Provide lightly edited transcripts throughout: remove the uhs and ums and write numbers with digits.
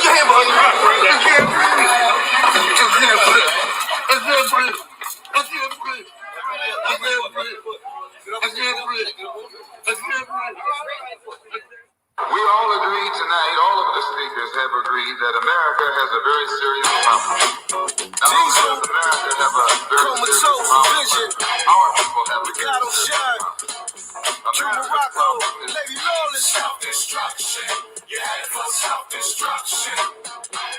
your hand, buddy. We all agree tonight, all of the speakers have agreed that America has a very serious problem. Not only does America have a very serious problem, our people have a very serious problem. Lady Lawless. Self-destruction. You're headed for self-destruction.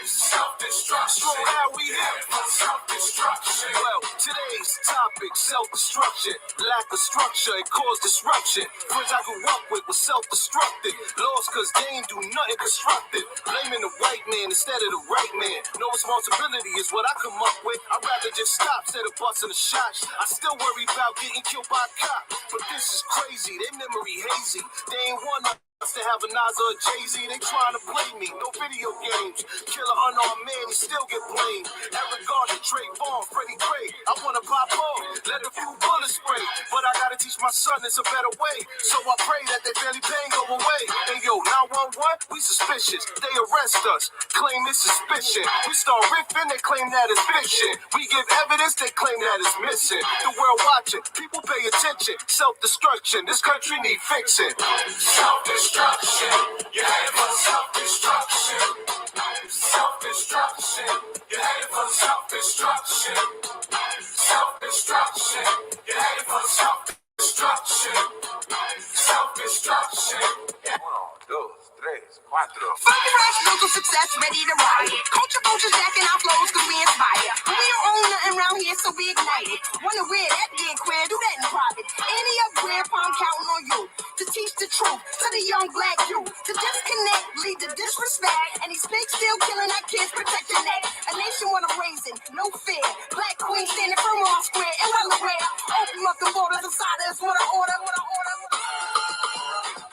Self-destruction. How we headed for self-destruction. Well, today's topic, self-destruction. Lack of structure, it caused disruption. Friends I grew up with were self-destructed. Lost cause they ain't do nothing constructive. Blaming the white man instead of the right man. No responsibility is what I come up with. I'd rather just stop instead of busting a shot. I still worry about getting killed by a cop. But this is crazy, their memory hazy. They ain't want us to have a Nas or a Jay-Z. They trying to blame me, no video games. Kill an unarmed man, he still get blamed. Eric Garner, Trey Vaughn, Freddie Gray. I wanna pop off, let a few bullets spray. But I gotta teach my son it's a better way. So I pray that their family pain go away. And yo, 911, we suspicious. They arrest us, claim it's suspicion. We start riffing, they claim that it's fiction. We give evidence, they claim that it's missing. The world watching, people pay attention. Self-destruction, this country need fixing. Self-destruction. You're headed for self-destruction. Self-destruction. You're headed for self-destruction. Self-destruction. You're headed for self-destruction. Self-destruction. 1, 2, 3, 4. Funky fresh, built to success, ready to ride. Culture vultures jacking our flows cause we inspire. We don't own nothing around here, so we ignited. Wonder where that get queer, do that in private. Any upgrade, I'm counting on you to teach the truth to the young black youth. To disconnect, lead to disrespect. And these pigs still killing our kids, protect your neck. A nation what I'm raising, no fear. Black queen standing firm on square and well aware. Open up the borders inside us, what I order.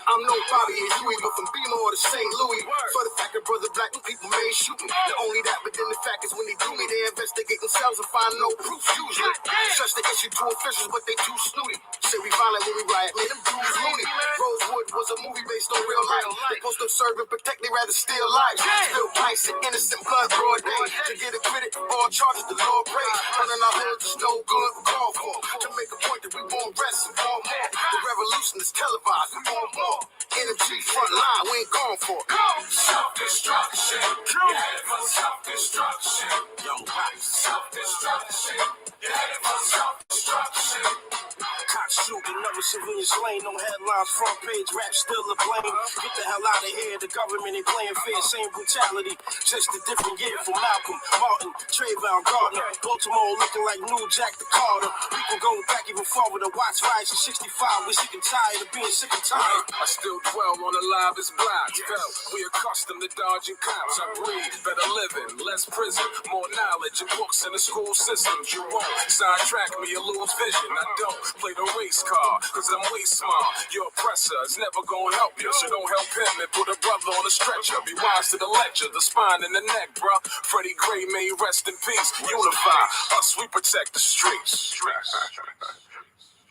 I'm no Bobby and Huey, but from Beamer or to St. Louis. For the fact that brother black people may shoot me. Not only that, but then the fact is when they do me, they investigate themselves and find no proof usually. Such the issue to officials, but they too snooty. Say we violent when we riot, man, them dudes loony. Rosewood was a movie based on real life. They supposed to serve and protect, they rather steal lives. Still price and innocent blood broad day. To get acquitted, all charges the Lord praise. Running our hoods is no good, we call for. To make a point that we won't rest and want more. The revolution is televised, we want more. Energy front line, we ain't going for it. Self-destruction. You're headed for self-destruction. Self-destruction. You're headed for self-destruction. Cops shooting, another civilian slain, no headlines, front page, rap still the blame. Get the hell out of here, the government ain't playing fair, same brutality, just a different year from Malcolm, Martin, Trayvon, Gardner, Baltimore looking like New Jack the Carter. We can go back even farther to watch riots in 65, we're sick and tired of being sick and tired. I still dwell on the livest blocks, we accustomed to dodging cops. I breathe better living, less prison, more knowledge and books in the school systems. You won't sidetrack me or lose vision. I don't play the race car, cause I'm way smart. Your oppressor is never gonna help you, so don't help him and put a brother on a stretcher. Be wise to the lecture, the spine and the neck, bruh. Freddie Gray may rest in peace. Unify us, we protect the streets.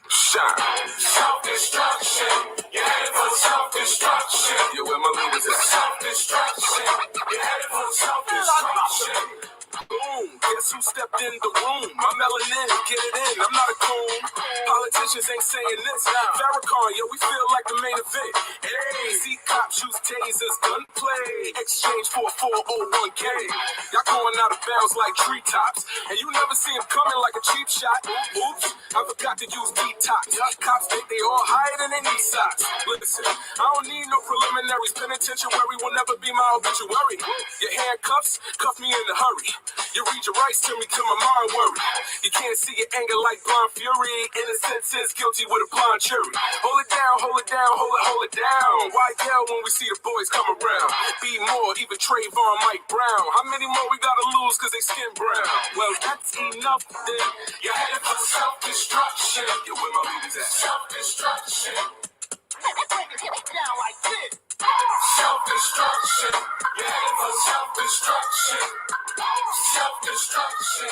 Shine. Self-destruction. You're headed for self-destruction. Yo, where my leaders at? Self-destruction. You're headed for self-destruction. Boom, guess who stepped in the room? I'm melanin, get it in, I'm not a coon. Politicians ain't saying this. Farrakhan, yo, we feel like the main event. Hey, see cops use tasers, gunplay, exchange for a 401k. Y'all going out of bounds like treetops, and you never see them coming like a cheap shot. Oops, I forgot to use detox. Cops think they all higher than they need socks. Listen, I don't need no preliminaries. Penitentiary will never be my obituary. Your handcuffs, cuff me in a hurry. You read your rights to me till my mind worry. You can't see your anger like blind fury. Innocence is guilty with a blind jury. Hold it down, hold it down, hold it down. Why yell when we see the boys come around? Be more, even Trayvon, Mike Brown. How many more we gotta lose cause they skin brown? Well, that's enough then. You're headed for self-destruction. Yo, where my leaders at? Self-destruction. Down like this. Self-destruction. You're headed for self-destruction. Self-destruction.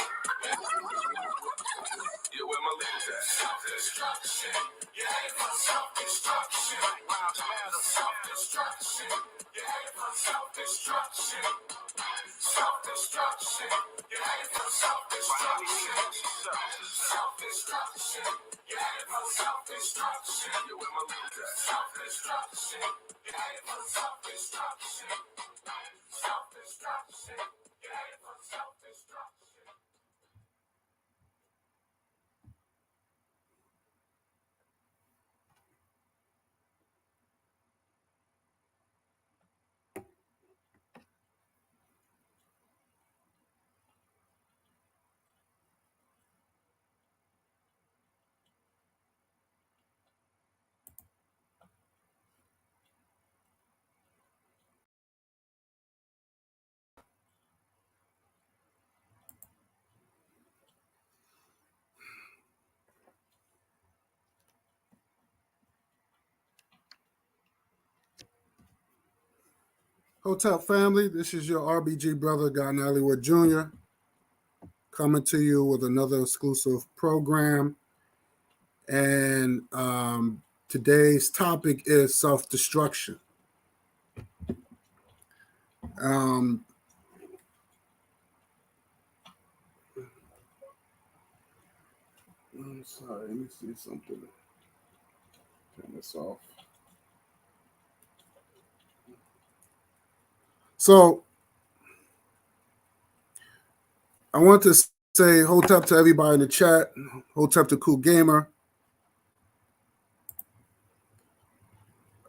Yeah, where my ladies at? Self-destruction. You're headed for self-destruction. Wow, matter. Self-destruction. You're headed for self-destruction. Self-destruction. You're headed for self-destruction. Self-destruction. You're headed for self-destruction. Yeah, where my ladies at? Self-destruction. You're headed for self-destruction. Self-destruction. You're headed for self-destruction. Hotel family, this is your RBG brother, Guy Nollywood Jr., coming to you with another exclusive program. And today's topic is self-destruction. I'm sorry, let me see something. Turn this off. So I want to say hold up to everybody in the chat. Hold up to Cool Gamer.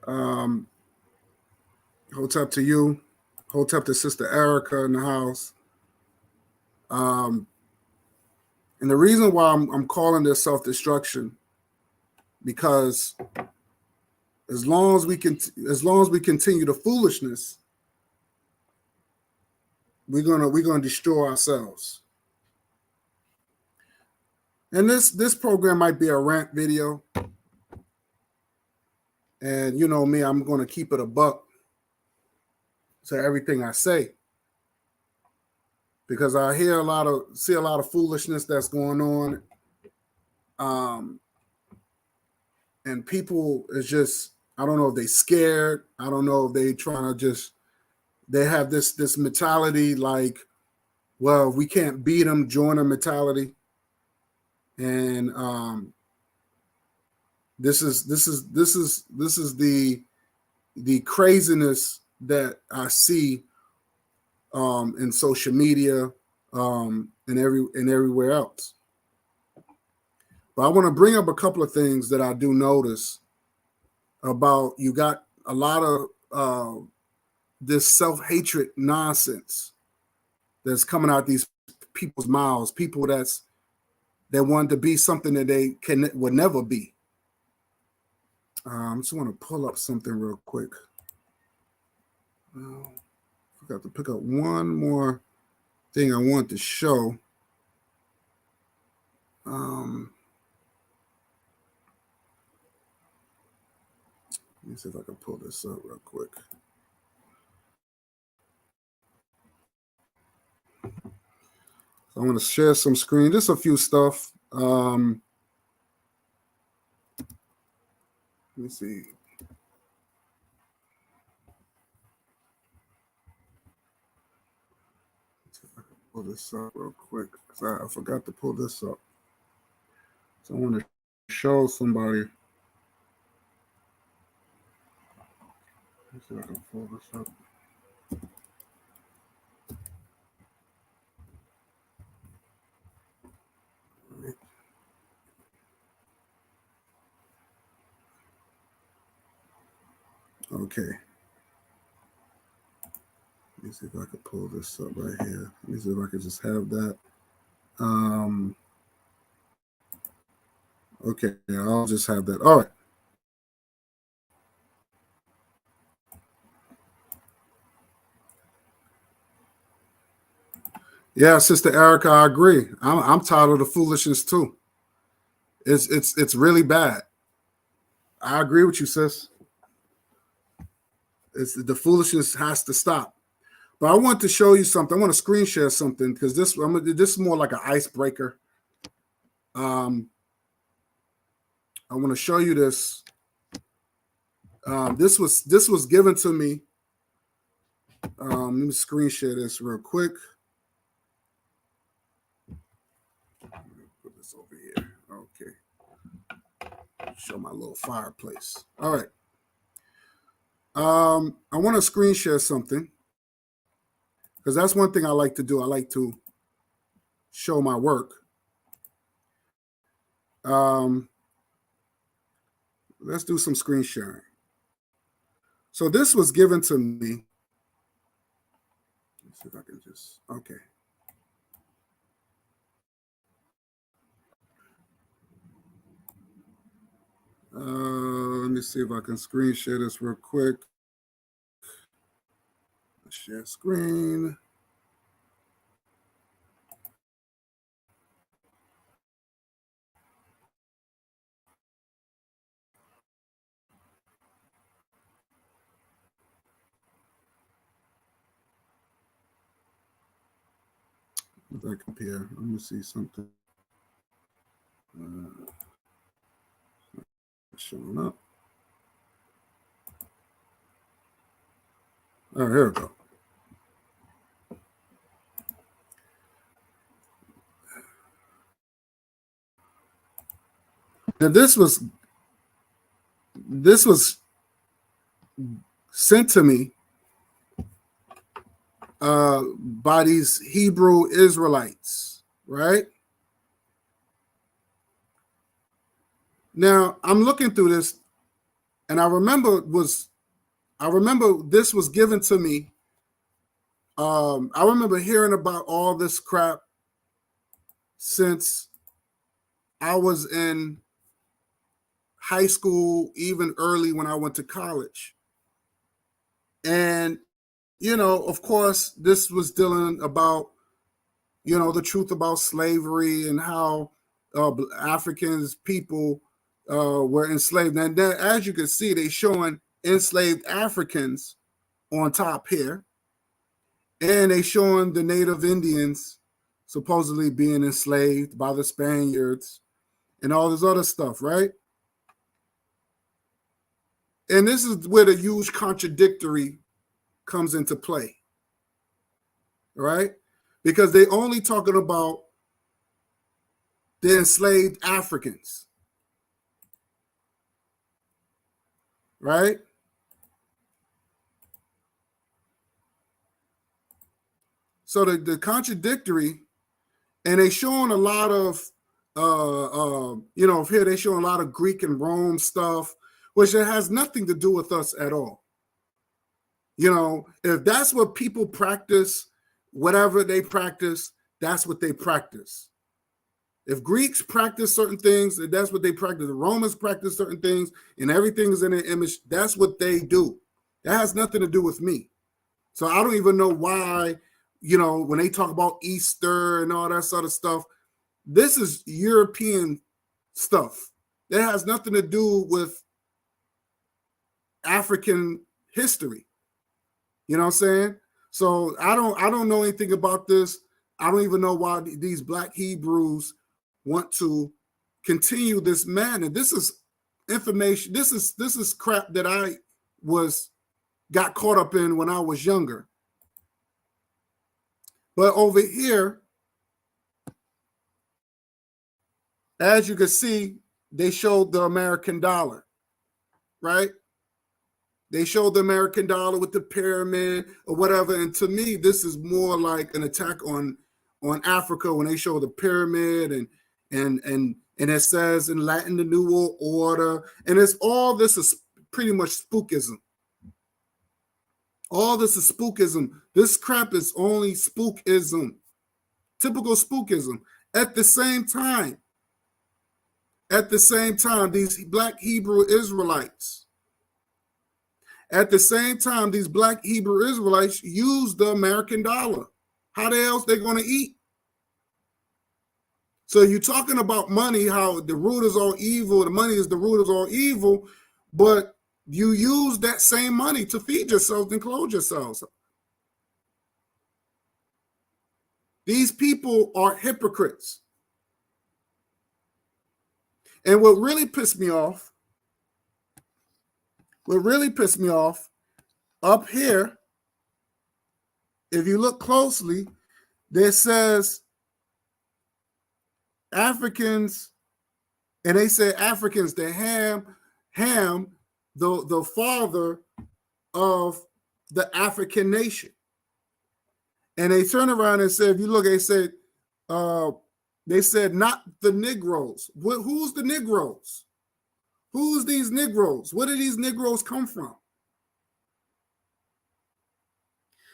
Hold up to you. Hold up to Sister Erica in the house. And the reason why I'm calling this self-destruction, because as long as we continue the foolishness, we're gonna destroy ourselves. And this program might be a rant video. And you know me, I'm gonna keep it a buck to everything I say. Because I see a lot of foolishness that's going on. And people is just, I don't know if they scared. I don't know if they trying to they have this mentality like, well, we can't beat them, join a mentality. And this is the craziness that I see in social media and everywhere else. But I want to bring up a couple of things that I do notice about. You got a lot of this self-hatred nonsense that's coming out these people's mouths, people that want to be something that they would never be. I just want to pull up something real quick. Forgot to pick up one more thing I want to show. Let me see if I can pull this up real quick. So I'm going to share some screen, just a few stuff. Let me see. See if I can pull this up real quick, because I forgot to pull this up. So I want to show somebody. Let's see if I can pull this up. Okay. Let me see if I can pull this up right here. Let me see if I can just have that. Okay, I'll just have that. All right. Yeah, Sister Erica, I agree. I'm tired of the foolishness too. It's really bad. I agree with you, sis. The foolishness has to stop. But I want to show you something. I want to screen share something because this is more like an icebreaker. I want to show you this. This was given to me. Let me screen share this real quick. Put this over here. Okay. Show my little fireplace. All right. I want to screen share something because that's one thing I like to do. I like to show my work. Let's do some screen sharing. So this was given to me. Let's see if I can just, okay. Let me see if I can screen share this real quick. Share screen. Back up here. Let me see something. Showing up. All right, here we go. Now this was sent to me by these Hebrew Israelites, right? Now I'm looking through this, and I remember this was given to me. I remember hearing about all this crap since I was in high school, even early when I went to college. And, you know, of course, this was dealing about, you know, the truth about slavery and how Africans, people were enslaved. And then, as you can see, they showing enslaved Africans on top here. And they showing the native Indians supposedly being enslaved by the Spaniards and all this other stuff, right? And this is where the huge contradictory comes into play, right? Because they only talking about the enslaved Africans, right? So the contradictory, and they showing a lot of, you know, here they showing a lot of Greek and Rome stuff, which it has nothing to do with us at all. You know, if that's what people practice, whatever they practice, that's what they practice. If Greeks practice certain things, that's what they practice. The Romans practice certain things, and everything is in their image. That's what they do. That has nothing to do with me. So I don't even know why, you know, when they talk about Easter and all that sort of stuff, this is European stuff. That has nothing to do with African history. You know what I'm saying? So I don't know anything about this. I don't even know why these Black Hebrews want to continue this man. And this is information. This is crap that I got caught up in when I was younger. But over here, as you can see, they showed the American dollar, right? They showed the American dollar with the pyramid or whatever. And to me, this is more like an attack on Africa when they show the pyramid and it says in Latin the New World Order. And it's all this is pretty much spookism. All this is spookism. This crap is only spookism. Typical spookism. At the same time, these Black Hebrew Israelites, these Black Hebrew Israelites use the American dollar. How the hell they going to eat? So you're talking about money, how the root is all evil, the money is the root is all evil, but you use that same money to feed yourselves and clothe yourselves. These people are hypocrites. And what really pissed me off, up here, if you look closely, there says Africans, and they say Africans, the Ham, the father of the African nation. And they turn around and say, if you look, they said not the Negroes. Who's the Negroes? Who's these Negroes? Where do these Negroes come from?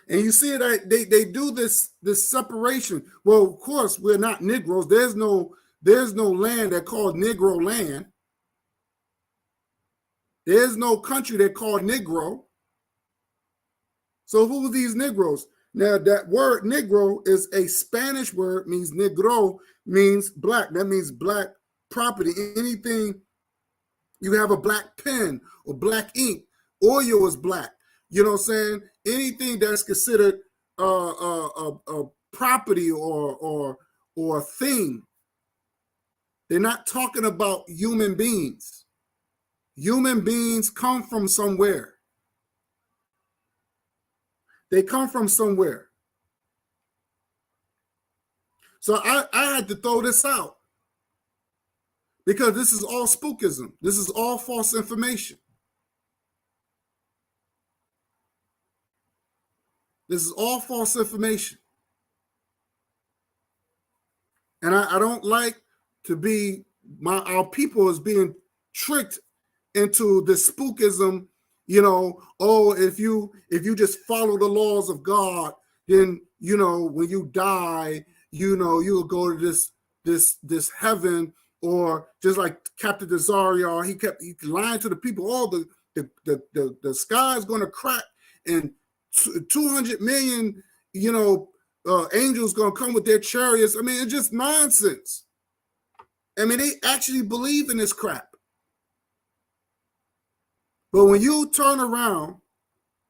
And you see that they do this separation. Well, of course, we're not Negroes. There's no land that called Negro land. There's no country that called Negro. So who are these Negroes? Now, that word Negro is a Spanish word, means negro, means black. That means black property. Anything you have a black pen or black ink, oil is black. You know what I'm saying? Anything that's considered a property or a thing. They're not talking about human beings. Human beings come from somewhere. They come from somewhere. So I had to throw this out because this is all spookism. This is all false information. This is all false information. And I don't like to be, our people is being tricked into this spookism, you know, oh, if you just follow the laws of God, then, you know, when you die, you know, you'll go to this heaven, or just like Captain Desario, he kept lying to the people, oh, the sky is going to crack and 200 million, you know, angels going to come with their chariots. I mean, it's just nonsense. I mean, they actually believe in this crap. But when you turn around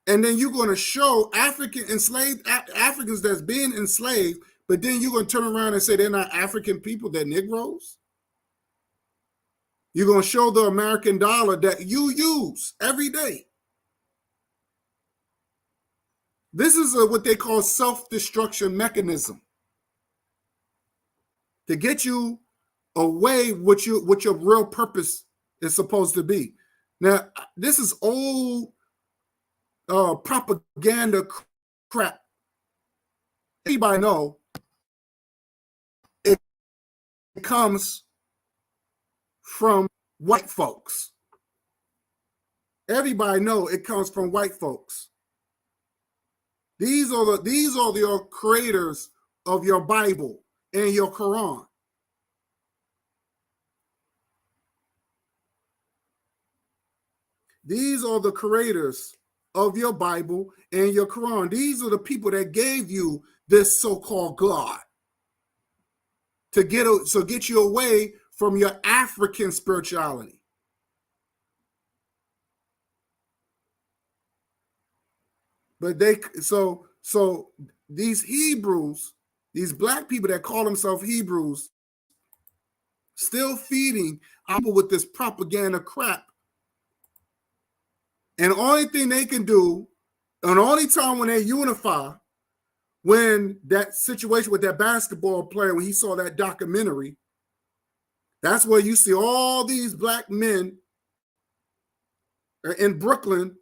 and then you're going to show Africans that's being enslaved, but then you're going to turn around and say they're not African people, they're Negroes. You're going to show the American dollar that you use every day. This is what they call self-destruction mechanism to get you away what your real purpose is supposed to be. Now, this is old propaganda crap. Everybody know it comes from white folks. Everybody know it comes from white folks. These are the creators of your Bible and your Quran. These are the creators of your Bible and your Quran. These are the people that gave you this so-called God to get you away from your African spirituality. But so these Hebrews, these black people that call themselves Hebrews, still feeding people with this propaganda crap. And the only thing they can do, and the only time when they unify, when that situation with that basketball player, when he saw that documentary, that's where you see all these black men in Brooklyn,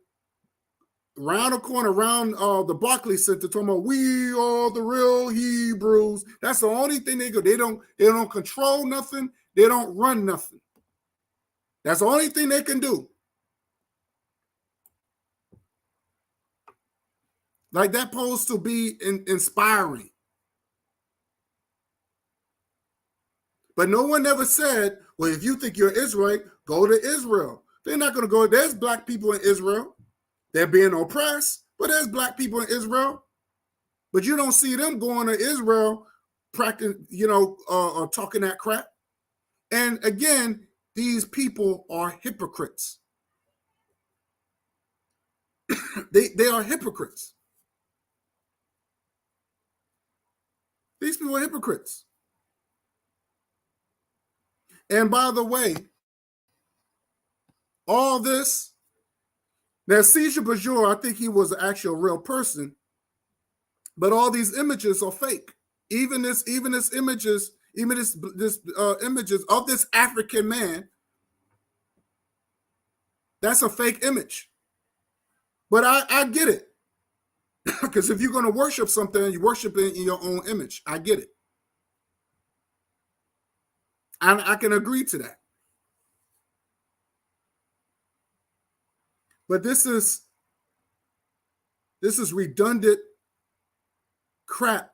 around the corner, around the Barclays Center, talking about we are the real Hebrews. That's the only thing they go. They don't control nothing. They don't run nothing. That's the only thing they can do. Like, that supposed to be inspiring. But no one ever said, well, if you think you're Israelite, go to Israel. They're not going to go. There's black people in Israel. They're being oppressed, but there's black people in Israel. But you don't see them going to Israel, practicing, talking that crap. And again, these people are hypocrites. They are hypocrites. These people are hypocrites. And by the way, all this. Now, Caesar Borgia, I think he was actually a real person, but all these images are fake. Even this images of this African man, that's a fake image. But I get it. Because if you're going to worship something, you worship it in your own image. I get it. I can agree to that. But this is redundant crap,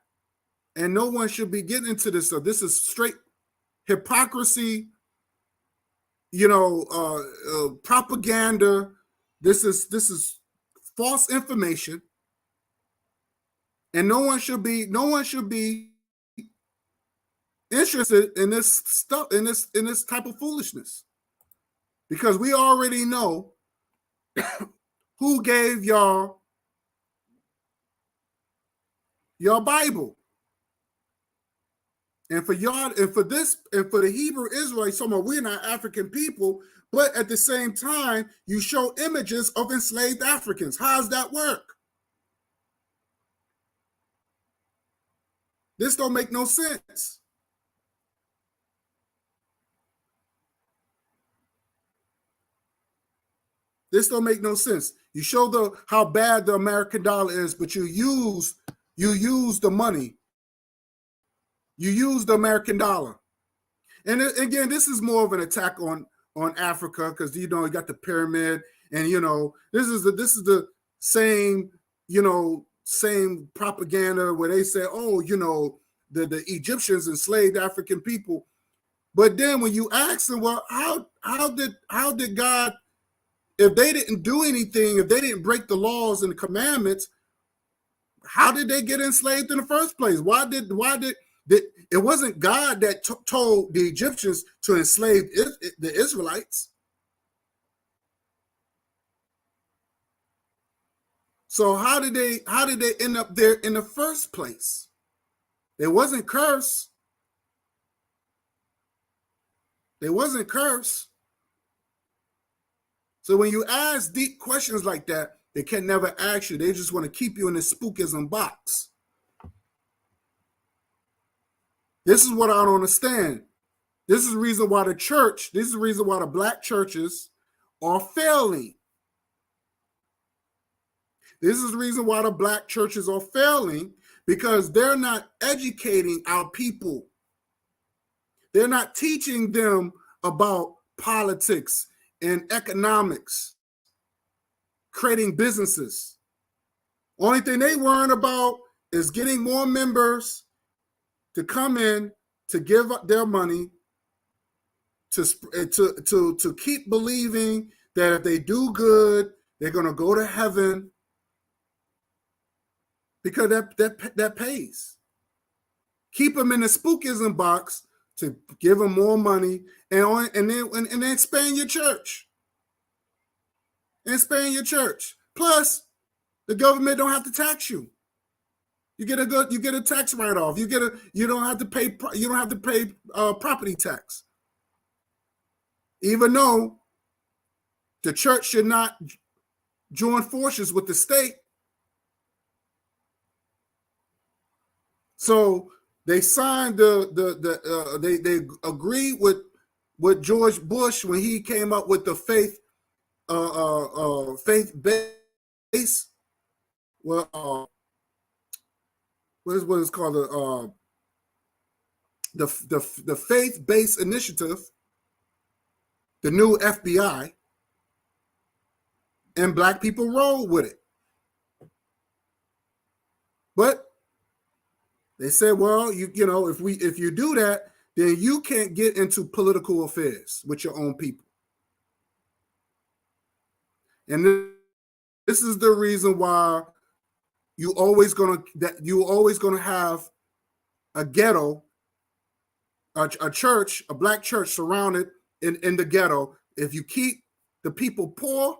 and no one should be getting into this stuff. This is straight hypocrisy, propaganda. This is false information, and no one should be interested in this stuff, in this type of foolishness, because we already know who gave y'all your Bible. And for y'all, and for the Hebrew Israelites, we're not African people, but at the same time, you show images of enslaved Africans. How does that work? This don't make no sense. This don't make no sense. You show how bad the American dollar is, but you use the money. You use the American dollar. And again, this is more of an attack on Africa, because you got the pyramid, and this is the same same propaganda where they say, the Egyptians enslaved African people. But then when you ask them, well, how did God, if they didn't do anything, if they didn't break the laws and the commandments, how did they get enslaved in the first place? Why did it wasn't God that told the Egyptians to enslave the Israelites? So how did they end up there in the first place? They wasn't cursed. They wasn't cursed. So when you ask deep questions like that, they can never ask you. They just want to keep you in this spookism box. This is what I don't understand. This is the reason why this is the reason why the black churches are failing. This is the reason why the black churches are failing, because they're not educating our people. They're not teaching them about politics and economics, creating businesses. Only thing they worrying about is getting more members to come in to give up their money, to keep believing that if they do good, they're going to go to heaven, because that pays. Keep them in the spookism box to give them more money, and then expand your church. Expand your church. Plus, the government don't have to tax you. You get a tax write-off. You don't have to pay property tax. Even though the church should not join forces with the state. So they signed they agreed with George Bush when he came up with the faith base. Well, what is called the faith-based initiative, the new FBI, and black people roll with it. But they said, well, if you do that, then you can't get into political affairs with your own people. And this is the reason why you're always gonna have a ghetto, a church, a black church surrounded in the ghetto. If you keep the people poor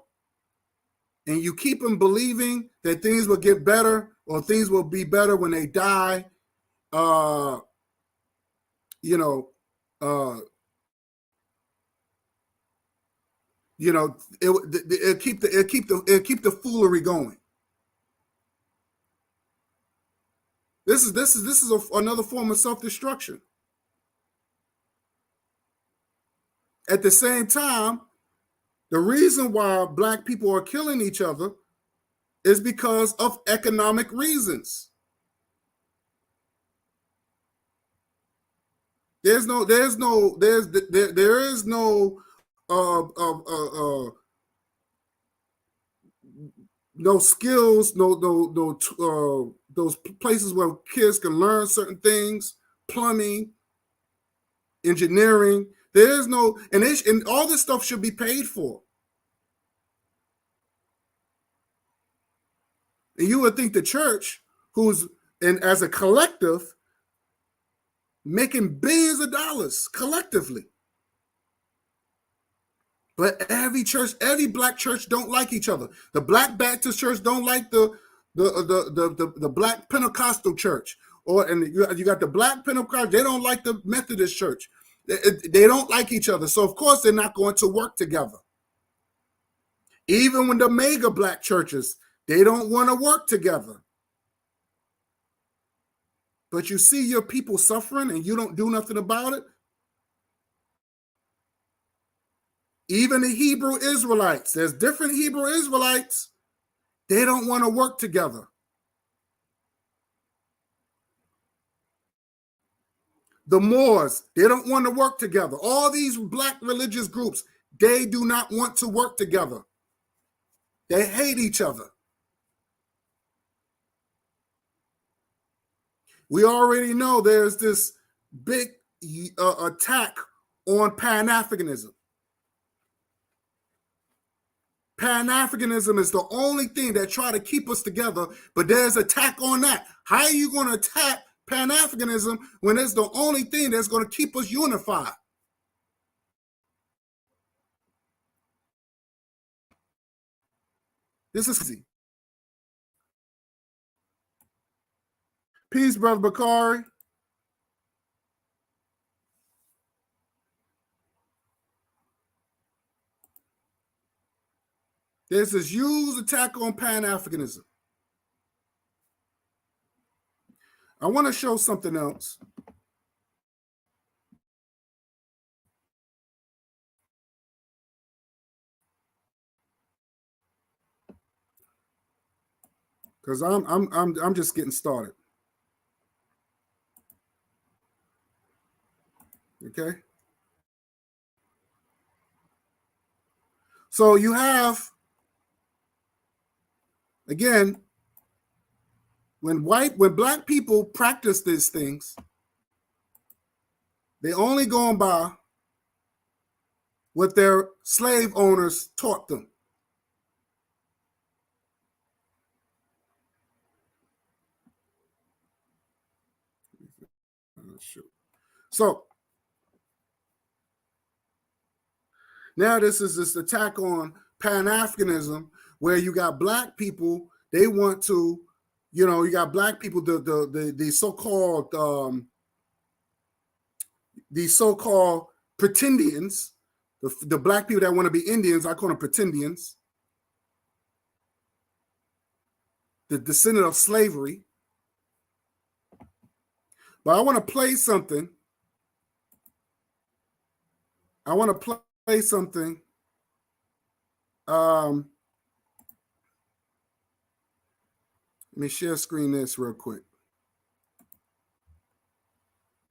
and you keep them believing that things will get better or things will be better when they die, You know, it'll keep the foolery going. This is another form of self-destruction. At the same time, the reason why black people are killing each other is because of economic reasons. There is no no skills, those places where kids can learn certain things, plumbing, engineering. There is no, and all this stuff should be paid for. And you would think the church, and as a collective, making billions of dollars collectively. But every black church don't like each other. The Black Baptist church don't like the Black Pentecostal church, and you got the Black Pentecostal. They don't like the Methodist church. They don't like each other, so of course they're not going to work together. Even when the mega black churches, they don't want to work together. But you see your people suffering and you don't do nothing about it. Even the Hebrew Israelites, there's different Hebrew Israelites. They don't want to work together. The Moors, they don't want to work together. All these black religious groups, they do not want to work together. They hate each other. We already know there's this big attack on Pan-Africanism. Pan-Africanism is the only thing that try to keep us together, but there's attack on that. How are you going to attack Pan-Africanism when it's the only thing that's going to keep us unified? This is easy. Peace, Brother Bakari. There's this huge attack on Pan-Africanism. I want to show something else. Because I'm just getting started. Okay. So you have, again, when black people practice these things, they only going by what their slave owners taught them. So now this is this attack on Pan-Africanism, where you got black people, they want to, you got black people, the so-called pretendians, the black people that want to be Indians, I call them pretendians, the descendant of slavery. But I want to play something. Let me share screen this real quick.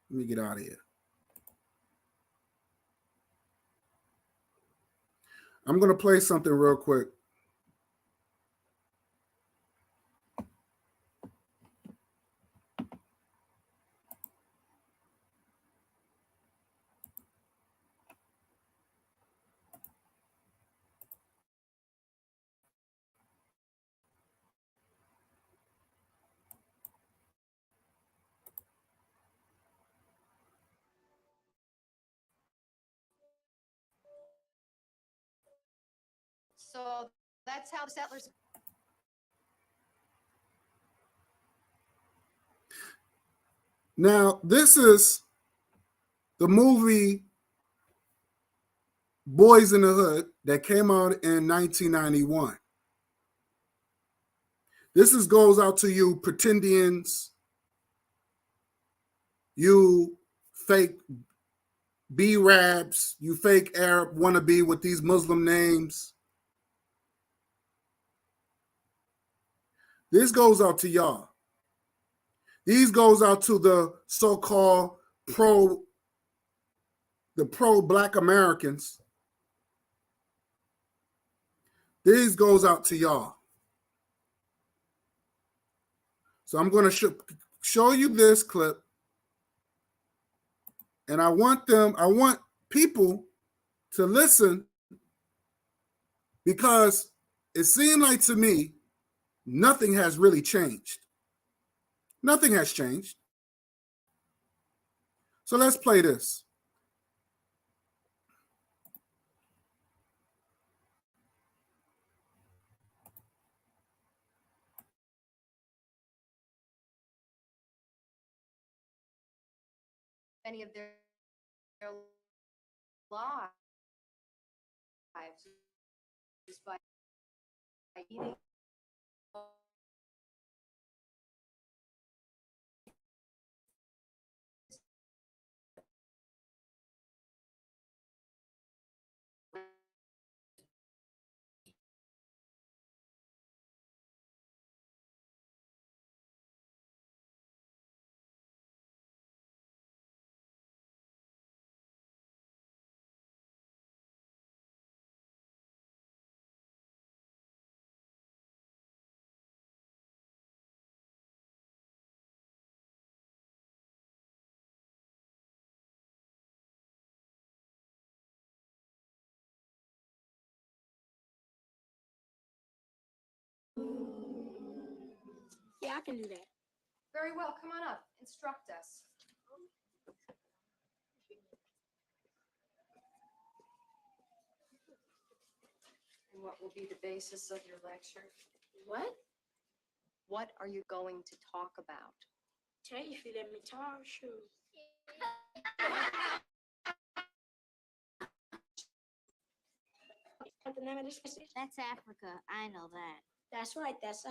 Let me get out of here. I'm going to play something real quick. So that's how the settlers. Now, this is the movie Boys in the Hood that came out in 1991. This goes out to you pretendians, you fake B-Rabs, you fake Arab wannabe with these Muslim names. This goes out to y'all. These goes out to the so-called pro-Black Americans. These goes out to y'all. So I'm going to show you this clip. And I want people to listen, because it seemed like to me nothing has really changed. Nothing has changed. So let's play this. Any of their lives is by eating. Yeah, I can do that. Very well, come on up, instruct us. And what will be the basis of your lecture? What? What are you going to talk about? Tell you if you let me talk, sure. What the name of this message? That's Africa. I know that. That's right. That's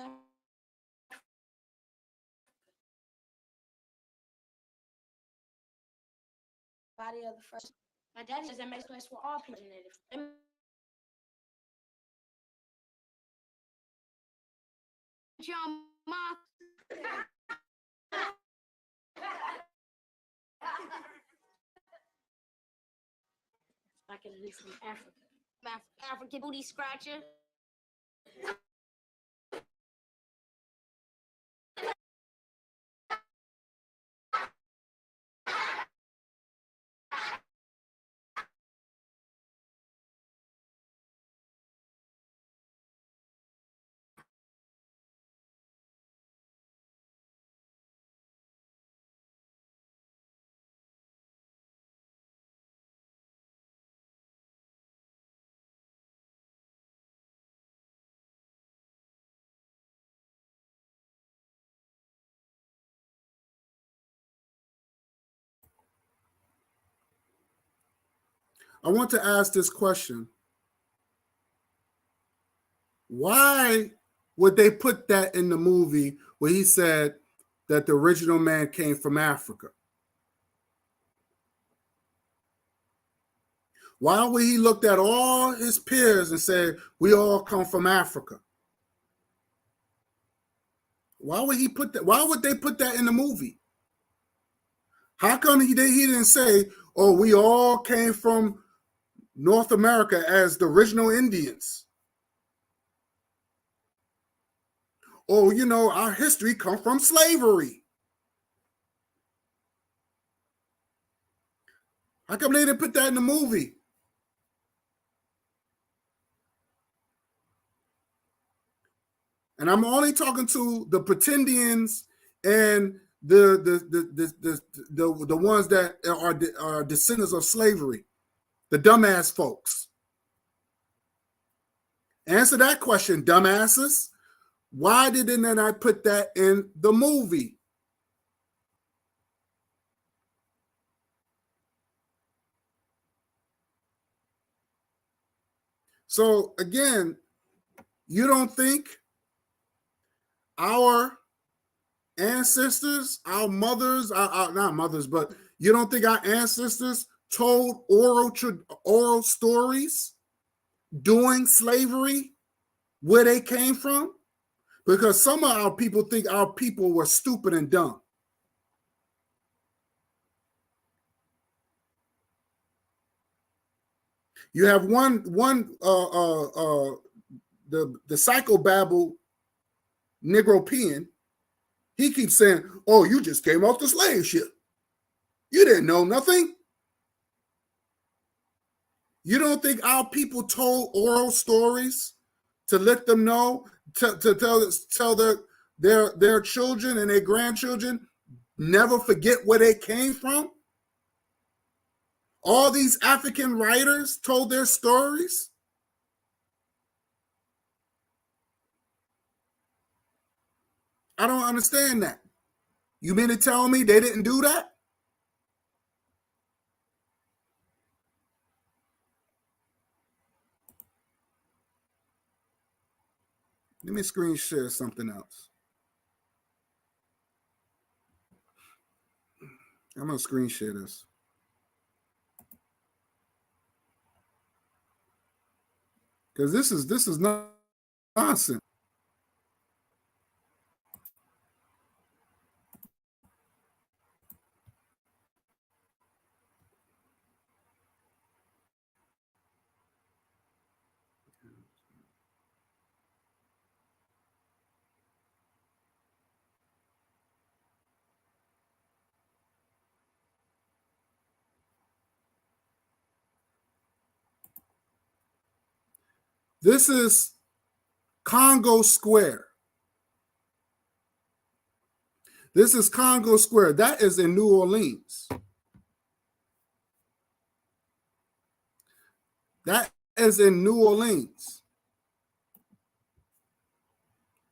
body of the first. My daddy says that makes place for all people genetic. Your mouth. I can live from Africa. African booty scratcher. I want to ask this question. Why would they put that in the movie where he said that the original man came from Africa? Why would he look at all his peers and say, we all come from Africa? Why would he put that? Why would they put that in the movie? How come he didn't say, oh, we all came from North America as the original Indians? Oh, you know, our history comes from slavery. How come they didn't put that in the movie? And I'm only talking to the pretendians and the ones that are descendants of slavery, the dumbass folks. Answer that question, dumbasses. Why did they not put that in the movie? So again, you don't think our ancestors, our mothers, not mothers, but you don't think our ancestors told oral stories during slavery where they came from? Because some of our people think our people were stupid and dumb. You have one the psychobabble Negropean. He keeps saying, "Oh, you just came off the slave ship. You didn't know nothing." You don't think our people told oral stories to let them know, to tell their children and their grandchildren never forget where they came from? All these African writers told their stories. I don't understand that. You mean to tell me they didn't do that? Let me screen share something else. I'm gonna screen share this. Because this is nonsense. This is Congo Square. This is Congo Square. That is in New Orleans. That is in New Orleans.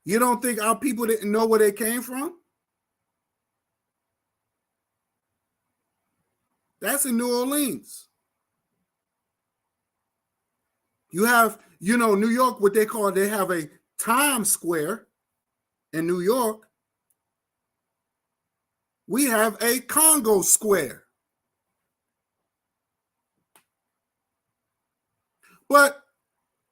You don't think our people didn't know where they came from? That's in New Orleans. You have, New York, what they have a Times Square in New York. We have a Congo Square. But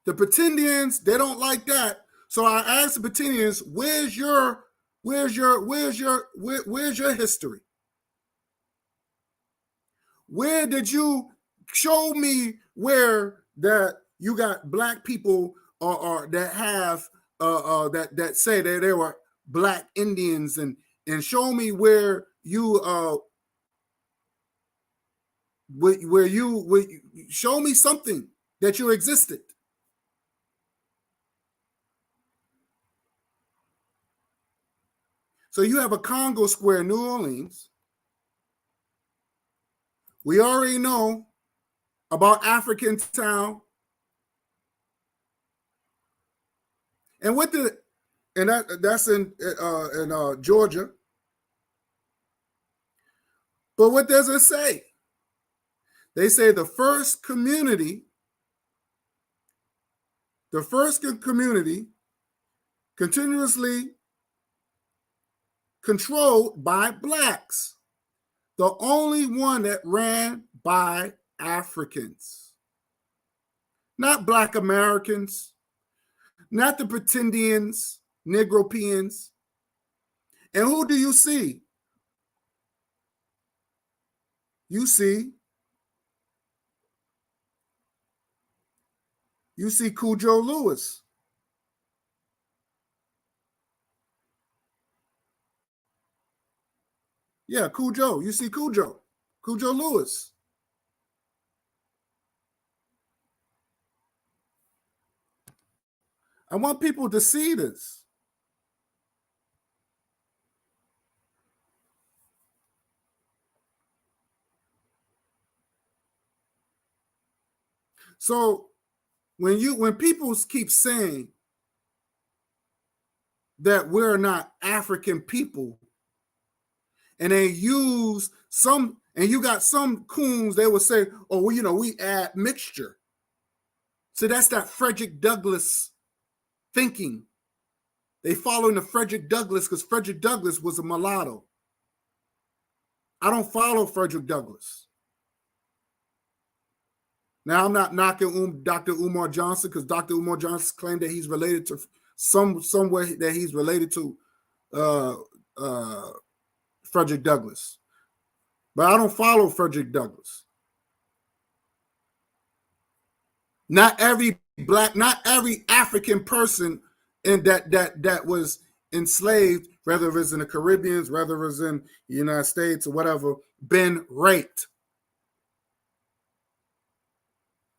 the Pretendians, they don't like that. So I asked the Pretendians, where's your history? Where did you show me where that you got black people or that have that say that they were black Indians, and show me where you where you show me something that you existed. So you have a Congo Square in New Orleans. We already know about African Town. And that's in Georgia. But what does it say? They say the first community continuously controlled by blacks. The only one that ran by Africans. Not black Americans, not the Pretendians, Negropeans. And who do you see? You see Cujo Lewis. Yeah, Cujo. You see Cujo Lewis. I want people to see this. So when people keep saying that we're not African people, and they use and you got some coons, they will say, oh, well, we add mixture. So that's that Frederick Douglass thinking. They following the Frederick Douglass because Frederick Douglass was a mulatto. I don't follow Frederick Douglass. Now, I'm not knocking Dr. Umar Johnson because Dr. Umar Johnson claimed that he's related to some way that he's related to Frederick Douglass. But I don't follow Frederick Douglass. Not every African person in that was enslaved, whether it was in the Caribbean, whether it was in the United States or whatever, been raped.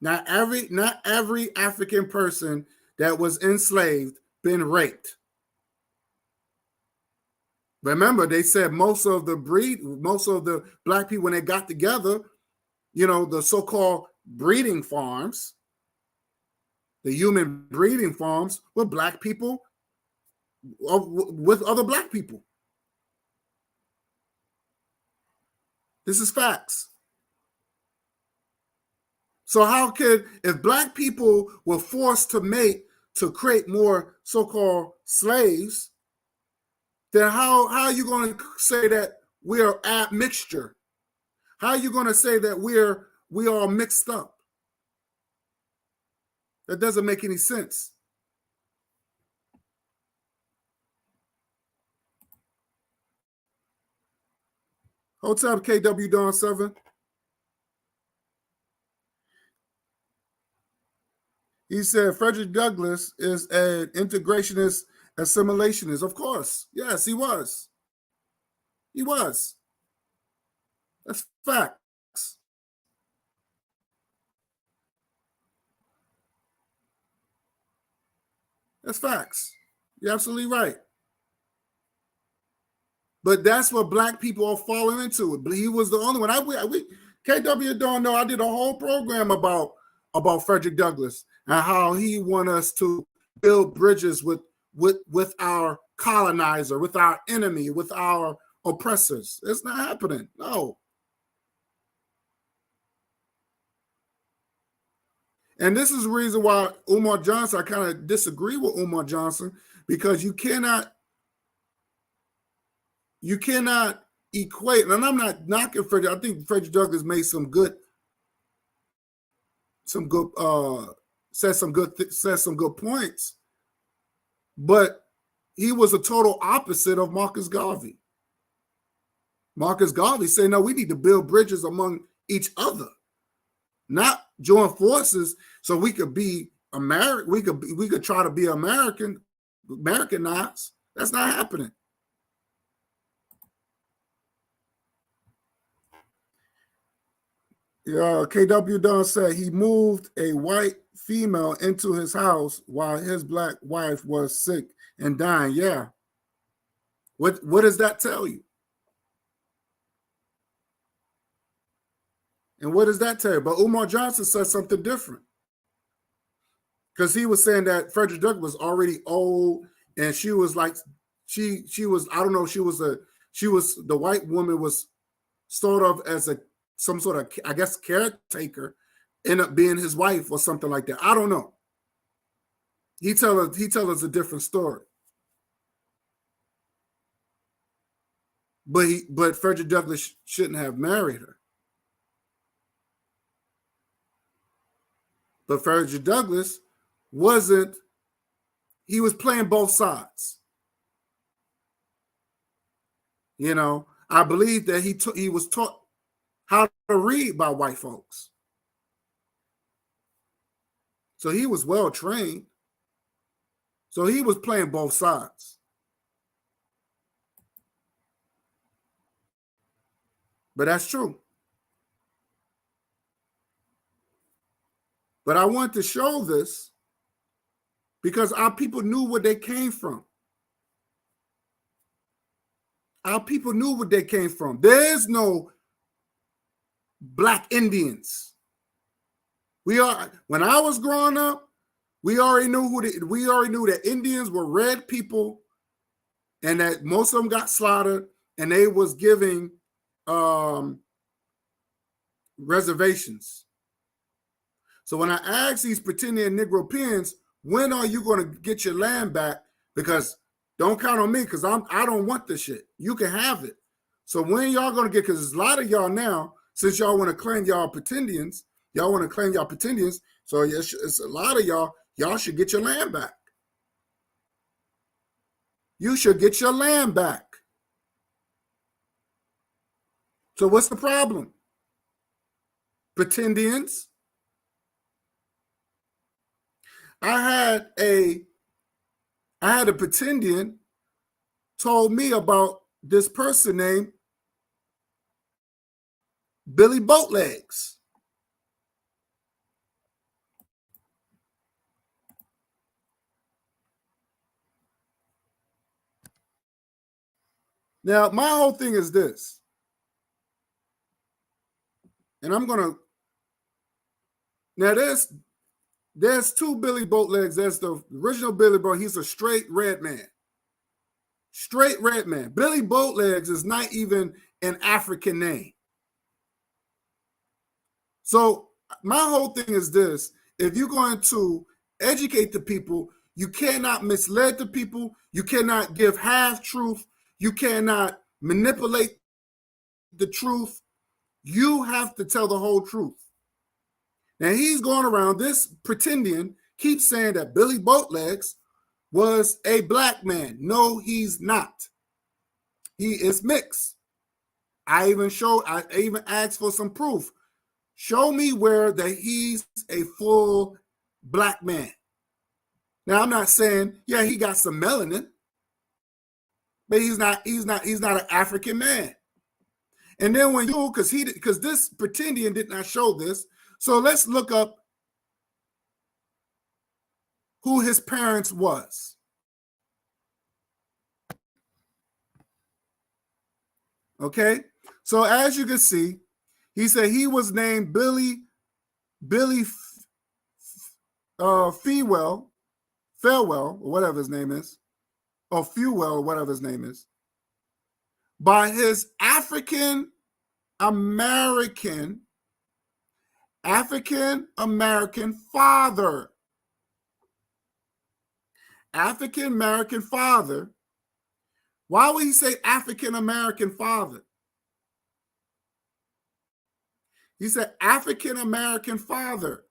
Not every African person that was enslaved been raped. Remember, they said most of the black people, when they got together, the so-called breeding farms, the human breeding farms, were black people with other black people. This is facts. So if black people were forced to create more so-called slaves, then how are you going to say that we're admixture? How are you going to say that we are mixed up? That doesn't make any sense. Hotel KW Dawn 7. He said Frederick Douglass is an integrationist, assimilationist. Of course. Yes, he was. He was. That's facts. That's facts. You're absolutely right. But that's what black people are falling into. He was the only one. KW don't know. I did a whole program about Frederick Douglass and how he want us to build bridges with our colonizer, with our enemy, with our oppressors. It's not happening. No. And this is the reason why Umar Johnson, I kind of disagree with Umar Johnson, because you cannot equate, and I'm not knocking Frederick. I think Frederick Douglass made said some good points, but he was a total opposite of Marcus Garvey. Marcus Garvey said, no, we need to build bridges among each other, not join forces so we could be American. We could try to be Americanized. That's not happening. KW Dunn said he moved a white female into his house while his black wife was sick and dying. Yeah. What does that tell you? And what does that tell you? But Umar Johnson said something different. Because he was saying that Frederick Douglass was already old, and she was like, she was, I don't know, the white woman was sort of as some sort of, I guess, caretaker, end up being his wife or something like that. I don't know. He tell us a different story. But Frederick Douglass shouldn't have married her. But Frederick Douglass he was playing both sides. I believe that he was taught how to read by white folks. So he was well trained. So he was playing both sides. But that's true. But I want to show this because our people knew where they came from. Our people knew where they came from. There's no Black Indians. When I was growing up, we already knew that Indians were red people, and that most of them got slaughtered, and they was giving reservations. So when I ask these pretending Negro pins, when are you going to get your land back? Because don't count on me, because I don't want this shit. You can have it. So when y'all going to get, because there's a lot of y'all now, since y'all want to claim y'all pretendians, so it's a lot of y'all should get your land back. You should get your land back. So what's the problem? Pretendians. I had a pretendian told me about this person named Billy Boatlegs. Now, my whole thing is this, and I'm gonna. Now, there's two Billy Boatlegs. There's the original Billy Boat. He's a straight red man. Straight red man. Billy Boatlegs is not even an African name. So my whole thing is this: if you're going to educate the people, you cannot mislead the people. You cannot give half truth. You cannot manipulate the truth. You have to tell the whole truth. Now he's going around, this pretending, keeps saying that Billy Boatlegs was a black man. No, he's not. He is mixed. I even asked for some proof. Show me where that he's a full black man. Now I'm not saying, yeah, he got some melanin, but he's not an African man. And then when you, because this pretending did not show this, so let's look up who his parents was. Okay, so as you can see, he said he was named Billy Farewell, or whatever his name is, or Fewell, or whatever his name is, by his African American father. African American father. Why would he say African American father? He said African American father.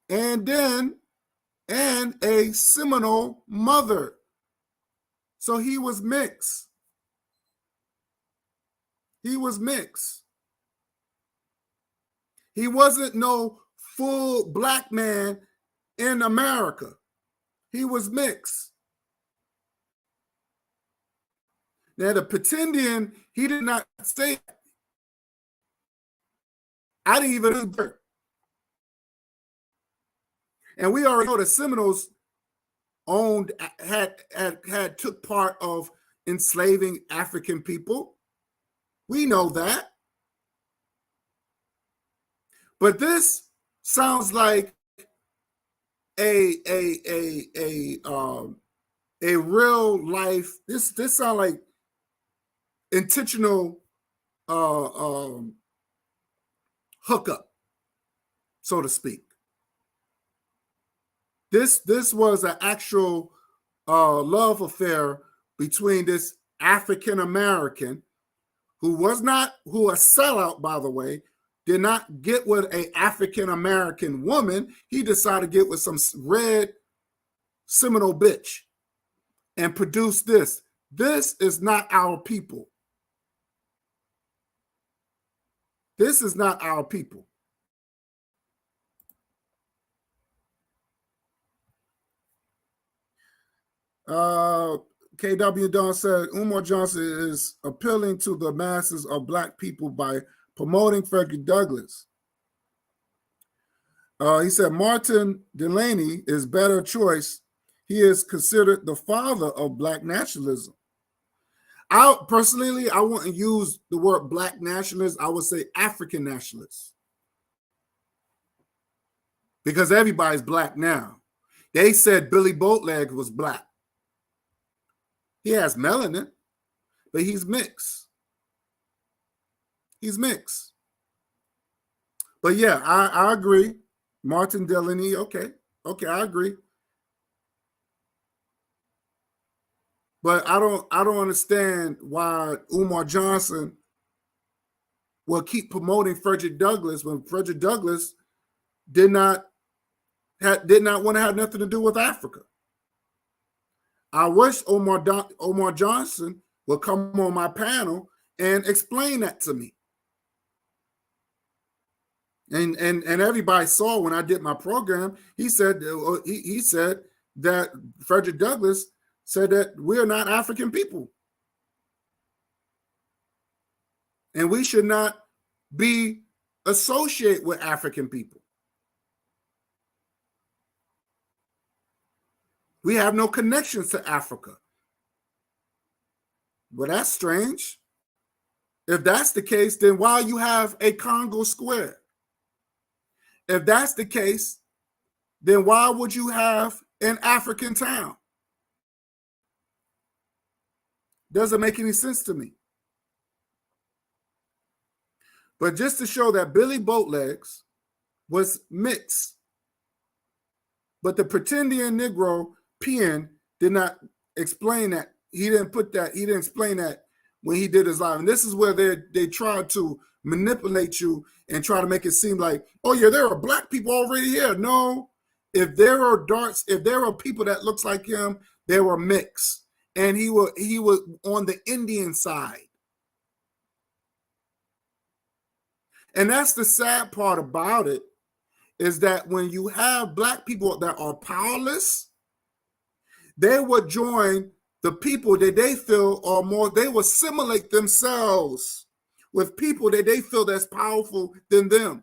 And a Seminole mother. So he was mixed. He was mixed. He wasn't no full black man in America. He was mixed. Now the pretending, he did not say that. I didn't even know that. And we already know the Seminoles had took part of enslaving African people. We know that. But this sounds like a real life. This sounds like intentional hookup, so to speak. This was an actual love affair between this African American who a sellout, by the way, did not get with an African American woman. He decided to get with some red Seminole bitch and produce this. This is not our people. This is not our people. KW Don said Umar Johnson is appealing to the masses of black people by promoting Frederick Douglass. He said Martin Delany is better choice. He is considered the father of black nationalism. I wouldn't use the word black nationalist. I would say African nationalist. Because everybody's black now. They said Billy Boatleg was black. He has melanin, but he's mixed. He's mixed. But yeah, I agree. Martin Delaney, okay. Okay, I agree. But I don't understand why Umar Johnson will keep promoting Frederick Douglass when Frederick Douglass did not want to have nothing to do with Africa. I wish Omar Johnson would come on my panel and explain that to me. And everybody saw when I did my program. He said he said that Frederick Douglass said that we're not African people, and we should not be associated with African people. We have no connections to Africa. Well, that's strange. If that's the case, then why you have a Congo Square? If that's the case, then why would you have an African town? Doesn't make any sense to me. But just to show that Billy Boatlegs was mixed, but the pretendian Negro pen did not explain that. He didn't put that. He didn't explain that when he did his live. And this is where they try to manipulate you and try to make it seem like, oh yeah, there are black people already here. No, if there are people that looks like him, they were mixed, and he was on the Indian side. And that's the sad part about it, is that when you have black people that are powerless, they would join the people that they feel are more, they will assimilate themselves with people that they feel that's powerful than them.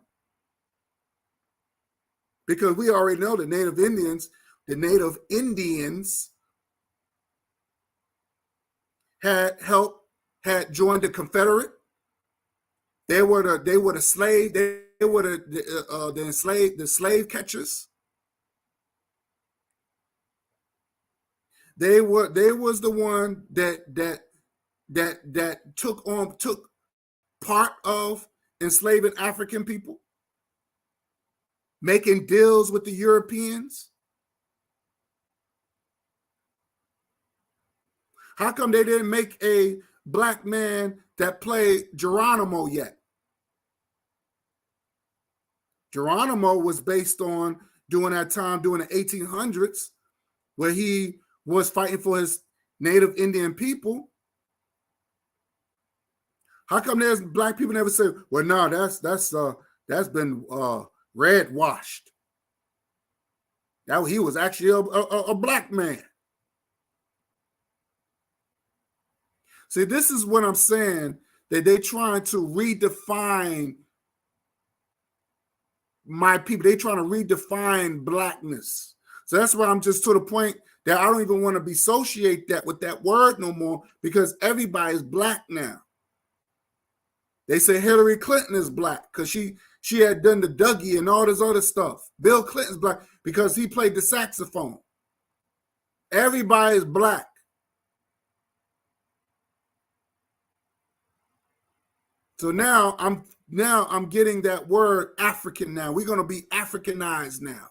Because we already know the Native Indians had joined the Confederate. They were the slave catchers. They was the one that took part of enslaving African people, making deals with the Europeans. How come they didn't make a black man that played Geronimo yet? Geronimo was based on during the 1800s, where he was fighting for his Native Indian people. How come there's black people never say, well, no, that's been red washed? That he was actually a black man. See, this is what I'm saying, that they're trying to redefine my people. They're trying to redefine blackness. So that's why I'm just to the point that I don't even want to associate that with that word no more, because everybody's black now. They say Hillary Clinton is black because she had done the Dougie and all this other stuff. Bill Clinton's black because he played the saxophone. Everybody's black. So now I'm getting that word African now. We're going to be Africanized now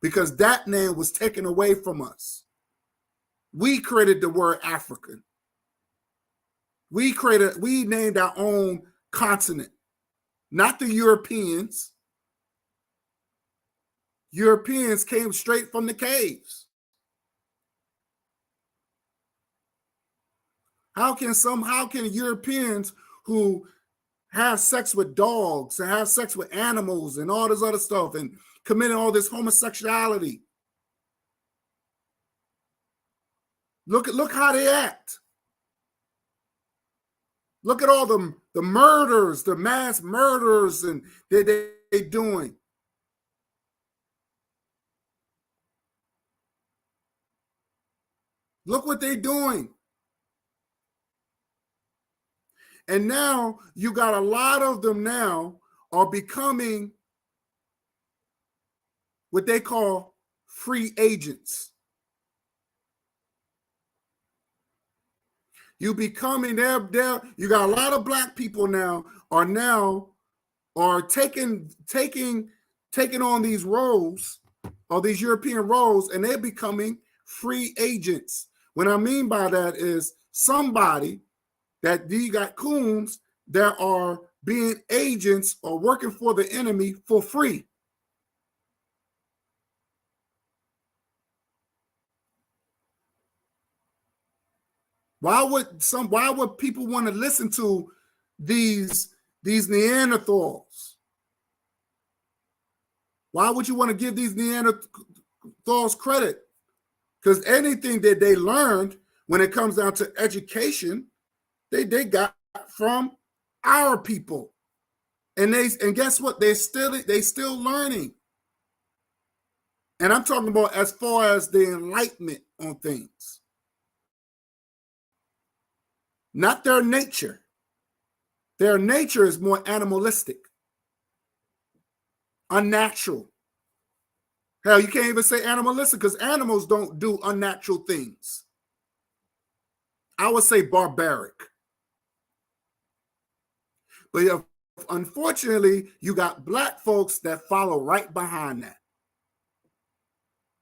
because that name was taken away from us. We created the word African. We named our own continent, not the Europeans. Europeans came straight from the caves. How can Europeans who have sex with dogs and have sex with animals and all this other stuff and committing all this homosexuality? Look how they act. Look at all the murders, the mass murders, and they doing. Look what they're doing. And now you got a lot of them now are becoming what they call free agents. You becoming there. You got a lot of black people now are now are taking on these roles, or these European roles, and they're becoming free agents. What I mean by that is somebody that you got coons that are being agents or working for the enemy for free. Why would people want to listen to these Neanderthals? Why would you want to give these Neanderthals credit? Because anything that they learned when it comes down to education, they got from our people. And guess what? They still learning. And I'm talking about as far as the enlightenment on things. Not their nature. Their nature is more animalistic, unnatural. Hell, you can't even say animalistic because animals don't do unnatural things. I would say barbaric. But unfortunately, you got black folks that follow right behind that.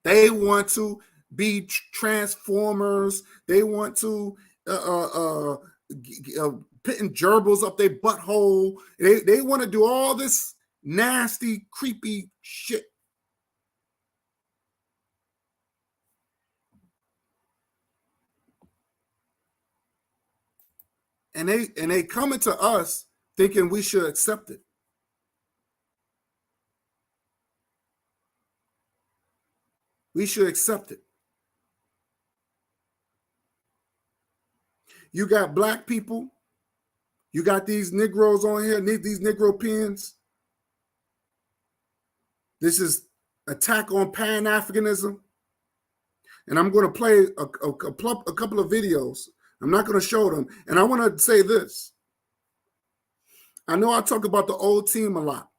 They want to be transformers. They want to putting gerbils up their butthole. They want to do all this nasty, creepy shit. And they coming to us thinking we should accept it. We should accept it. You got black people. You got these Negroes on here, these Negro pins. This is attack on Pan-Africanism. And I'm going to play a couple of videos. I'm not going to show them. And I want to say this. I know I talk about the old team a lot.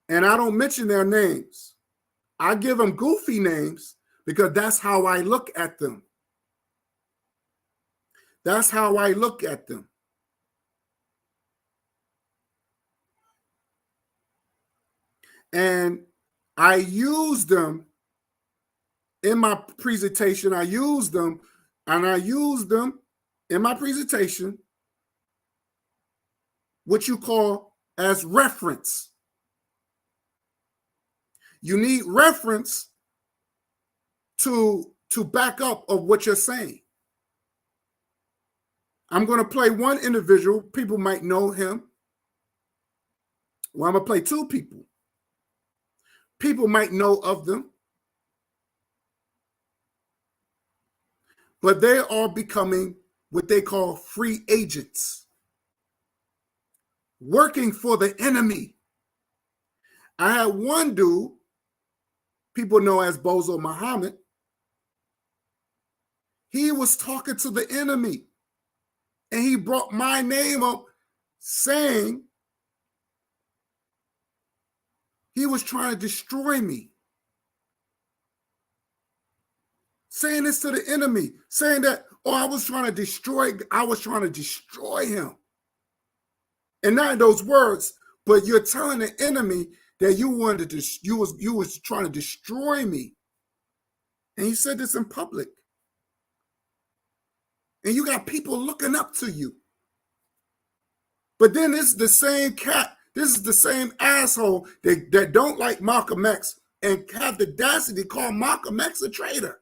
And I don't mention their names. I give them goofy names because that's how I look at them. That's how I look at them. And I use them in my presentation. I use them in my presentation, what you call as reference. You need reference to back up of what you're saying. I'm going to play one individual. People might know him. Well, I'm going to play two people. People might know of them. But they are becoming what they call free agents, working for the enemy. I had one dude, people know as Bozo Muhammad. He was talking to the enemy, and he brought my name up, saying he was trying to destroy me. Saying this to the enemy, saying that, oh, I was trying to destroy him. And not in those words, but you're telling the enemy that you was trying to destroy me. And he said this in public. And you got people looking up to you. But then this is the same cat, this is the same asshole that don't like Malcolm X and have the audacity to call Malcolm X a traitor.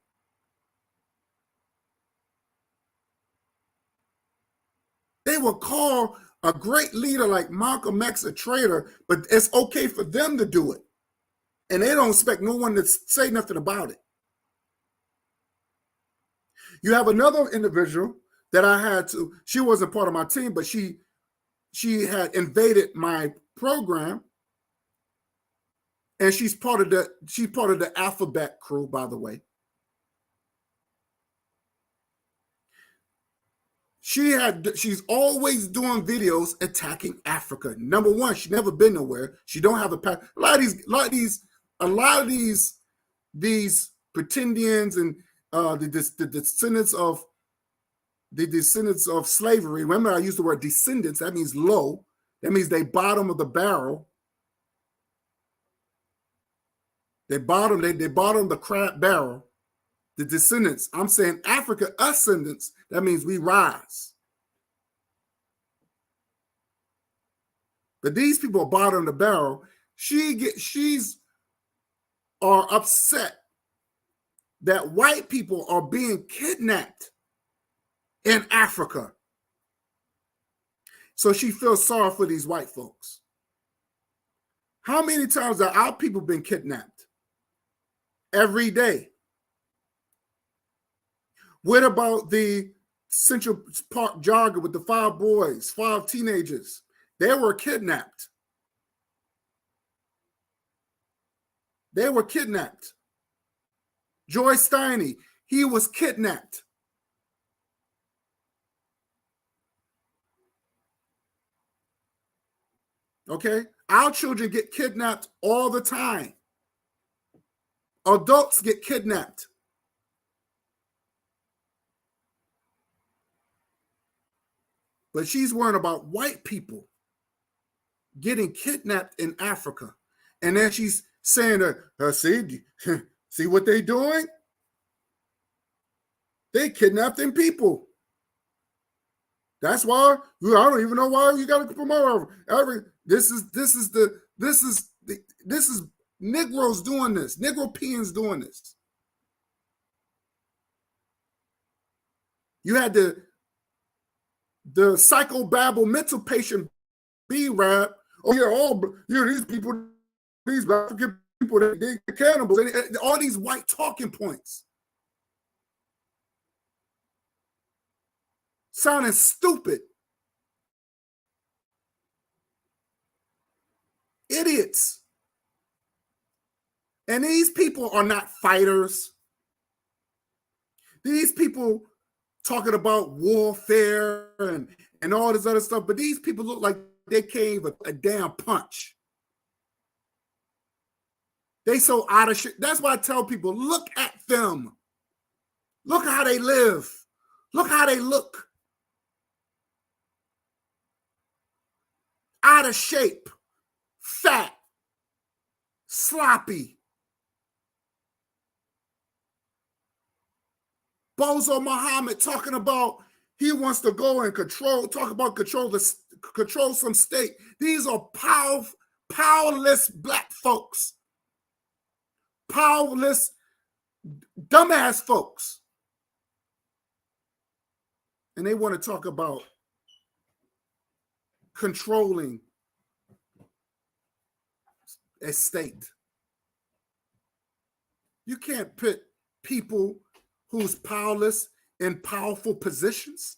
They will call a great leader like Malcolm X a traitor, but it's okay for them to do it. And they don't expect no one to say nothing about it. You have another individual that I had to, she wasn't part of my team, but she had invaded my program. And she's part of the Alphabet crew, by the way. She's always doing videos attacking Africa. Number one, she's never been nowhere. She don't have a path. A lot of these pretendians and the descendants of slavery. Remember, I used the word descendants. That means low. That means they bottom of the barrel. They bottom the crab barrel. The descendants, I'm saying Africa ascendants, that means we rise. But these people are bottom of the barrel. She's are upset that white people are being kidnapped in Africa. So she feels sorry for these white folks. How many times have our people been kidnapped? Every day. What about the Central Park jogger with the 5 boys, 5 teenagers? They were kidnapped. They were kidnapped. Joy Steiny, he was kidnapped. Okay? Our children get kidnapped all the time. Adults get kidnapped. But she's worrying about white people getting kidnapped in Africa. And then she's saying, see what they doing? They kidnapping people. That's why I don't even know why you got to promote this is Negroes doing this. Negro-peans doing this. You had the psychobabble mental patient B-rap. Oh yeah, these people, these African people, they cannibals. And all these white talking points. Sounding stupid. Idiots. And these people are not fighters. These people talking about warfare and all this other stuff, but these people look like they came with a damn punch. They so out of shit. That's why I tell people, look at them. Look how they live. Look how they look. Out of shape. Fat. Sloppy. Bozo Muhammad talking about he wants to go and control some state. These are powerless black folks. Powerless, dumbass folks. And they want to talk about controlling a state. You can't put people who's powerless in powerful positions.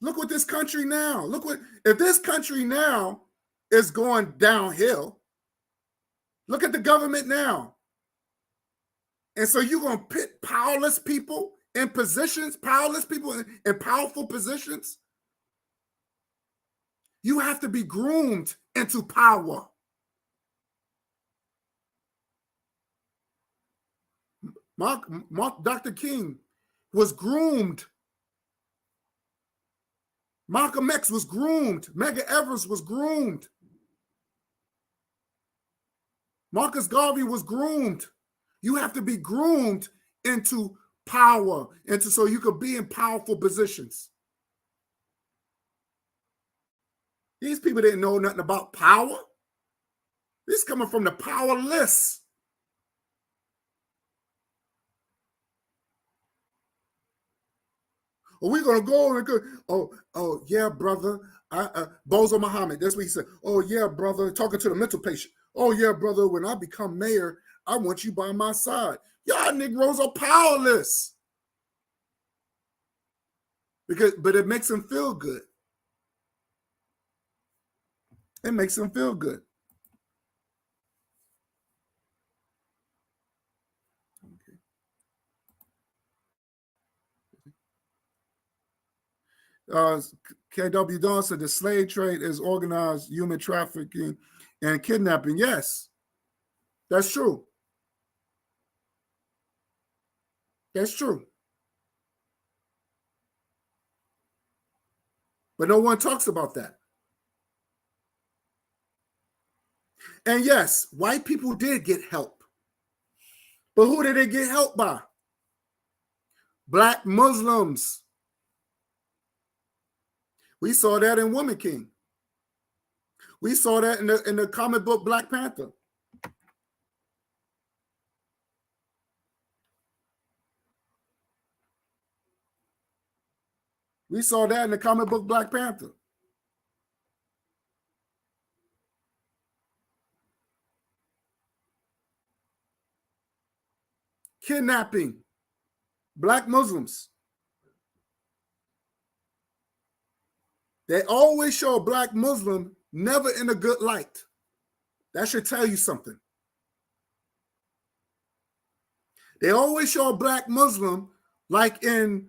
Look what this country now. If this country now is going downhill, look at the government now. And so you're going to put powerless people in positions, powerless people in powerful positions. You have to be groomed into power. Dr. King was groomed. Malcolm X was groomed. Medgar Evers was groomed. Marcus Garvey was groomed. You have to be groomed into power, so you could be in powerful positions. These people didn't know nothing about power. This is coming from the powerless. Are we gonna go and go? Oh yeah, brother. Bozo Muhammad. That's what he said. Oh yeah, brother. Talking to the mental patient. Oh yeah, brother. When I become mayor, I want you by my side. Y'all Negroes are powerless. But it makes them feel good. It makes them feel good. KW Dawn said the slave trade is organized human trafficking and kidnapping. Yes, that's true. That's true. But no one talks about that. And yes, white people did get help. But who did they get help by? Black Muslims. We saw that in Woman King. We saw that in the comic book Black Panther. We saw that in the comic book Black Panther. Kidnapping Black Muslims. They always show a Black Muslim never in a good light. That should tell you something. They always show a Black Muslim, like in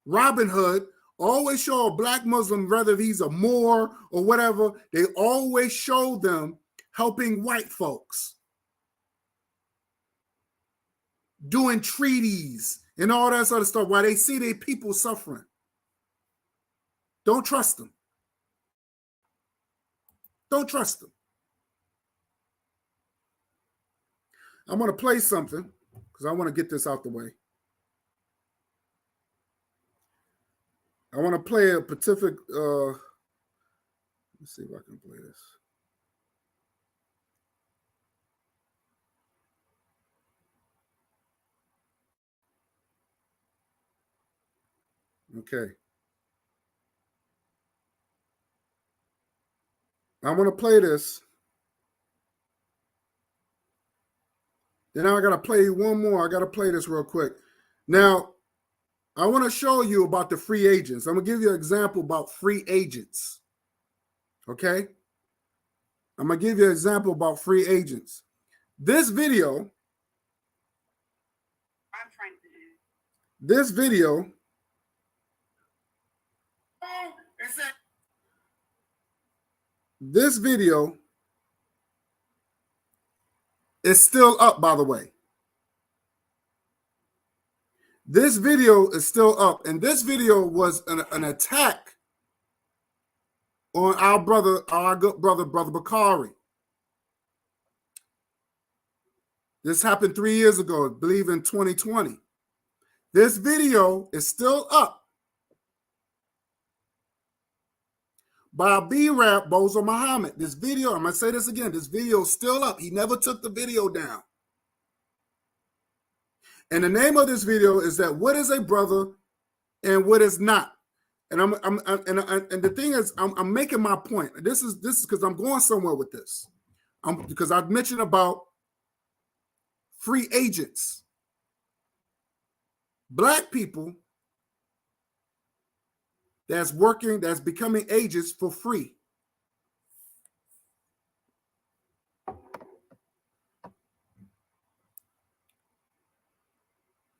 Robin Hood, always show a Black Muslim, whether he's a Moor or whatever, they always show them helping white folks, doing treaties and all that sort of stuff while they see their people suffering. Don't trust them. Don't trust them. I'm going to play something because I want to get this out the way. I want to play a Pacific. Let's see if I can play this. Okay. I'm going to play this. Then I got to play one more. I got to play this real quick. Now, I want to show you about the free agents. I'm going to give you an example about free agents. Okay? I'm going to give you an example about free agents. This video, this video is still up, by the way. This video is still up, and this video was an attack on our good brother Bakari. This happened 3 years ago, I believe in 2020. This video is still up by B-Rap Bozo Muhammad. This video, I'm going to say this again, this video is still up. He never took the video down. And the name of this video is that what is a brother and what is not. And the thing is, I'm making my point. This is because I'm going somewhere with this. Because I've mentioned about free agents. Black people that's becoming agents for free.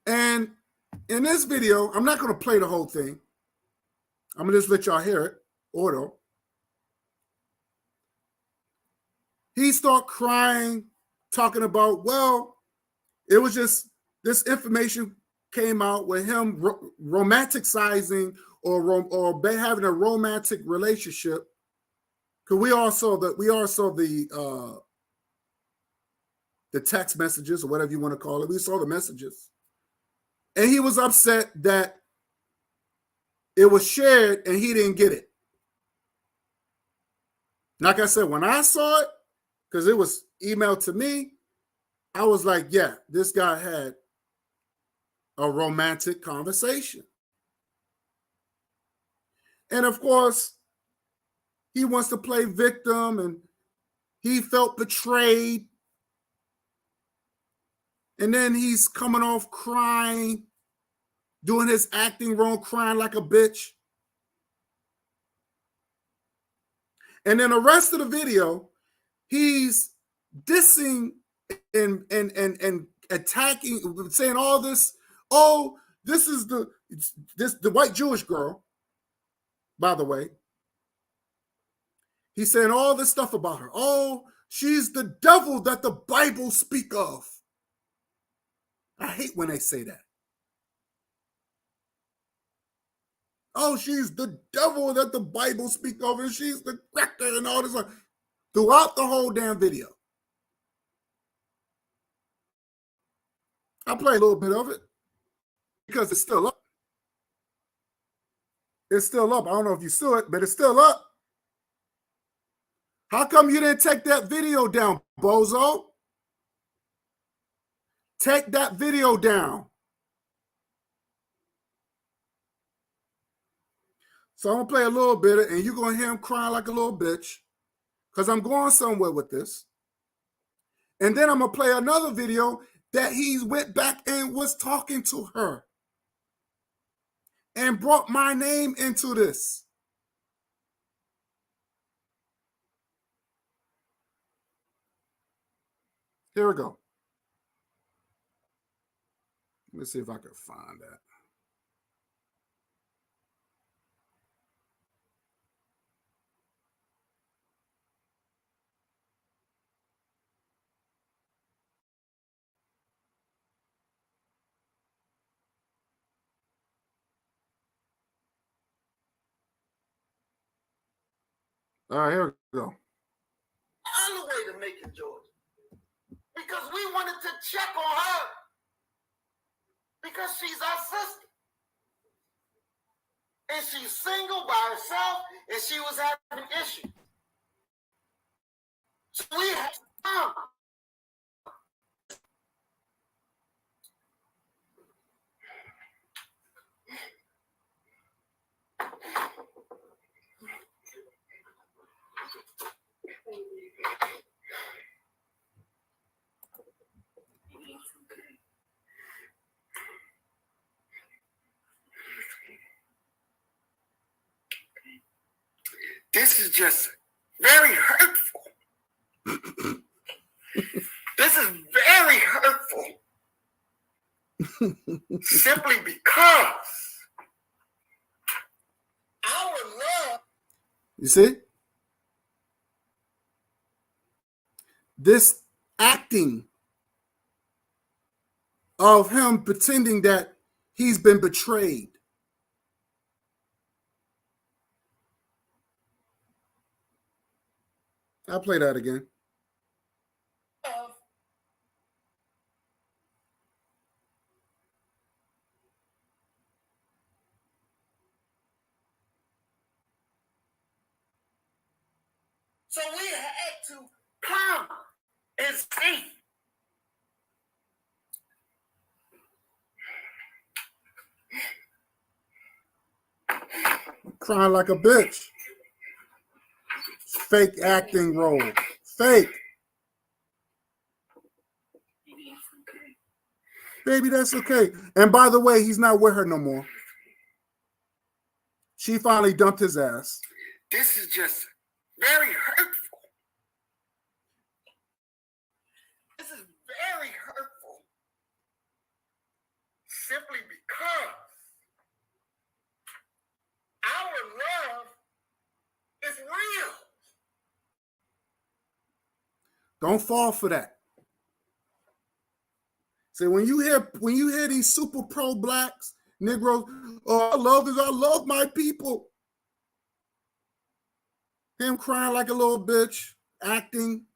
And in this video, I'm not going to play the whole thing. I'm going to just let y'all hear it, auto. He started crying, talking about, well, it was just this information came out with him romanticizing or having a romantic relationship. Because we all saw the text messages or whatever you want to call it. We saw the messages. And he was upset that it was shared and he didn't get it. Like I said, when I saw it, because it was emailed to me, I was like, yeah, this guy had a romantic conversation. And of course, he wants to play victim and he felt betrayed. And then he's coming off crying, doing his acting wrong, crying like a bitch. And then the rest of the video, he's dissing and attacking, saying all this. Oh, this is the white Jewish girl, by the way. He's saying all this stuff about her. Oh, she's the devil that the Bible speak of. I hate when they say that. Oh, she's the devil that the Bible speaks of, and she's the cracker and all this. Throughout the whole damn video. I play a little bit of it because it's still up. It's still up. I don't know if you saw it, but it's still up. How come you didn't take that video down, bozo? Take that video down. So I'm going to play a little bit, and you're going to hear him crying like a little bitch because I'm going somewhere with this. And then I'm going to play another video that he went back and was talking to her and brought my name into this. Here we go. Let me see if I can find that. All right, here we go. On the way to Macon, Georgia, because we wanted to check on her because she's our sister. And she's single by herself, and she was having issues. So we had to come. This is just very hurtful. This is very hurtful. Simply because our love. You see? This acting of him pretending that he's been betrayed. I'll play that again. So we had to come and see. Crying like a bitch. Fake acting role. Fake. Baby, that's okay. And by the way, he's not with her no more. She finally dumped his ass. This is just very hurtful. This is very hurtful. Simply because our love is real. Don't fall for that. See, when you hear these super pro blacks, Negroes, oh, I love my people. Him crying like a little bitch, acting.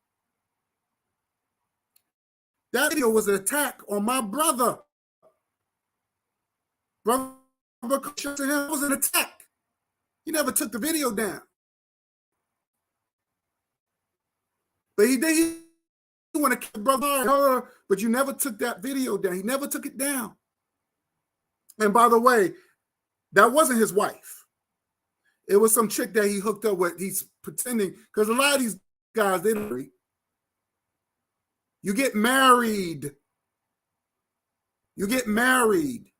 That video was an attack on my brother. Brother to him was an attack. He never took the video down. But he did. He want to kill brother, but you never took that video down. He never took it down. And by the way, that wasn't his wife. It was some chick that he hooked up with. He's pretending, because a lot of these guys, they don't agree. You get married. You get married.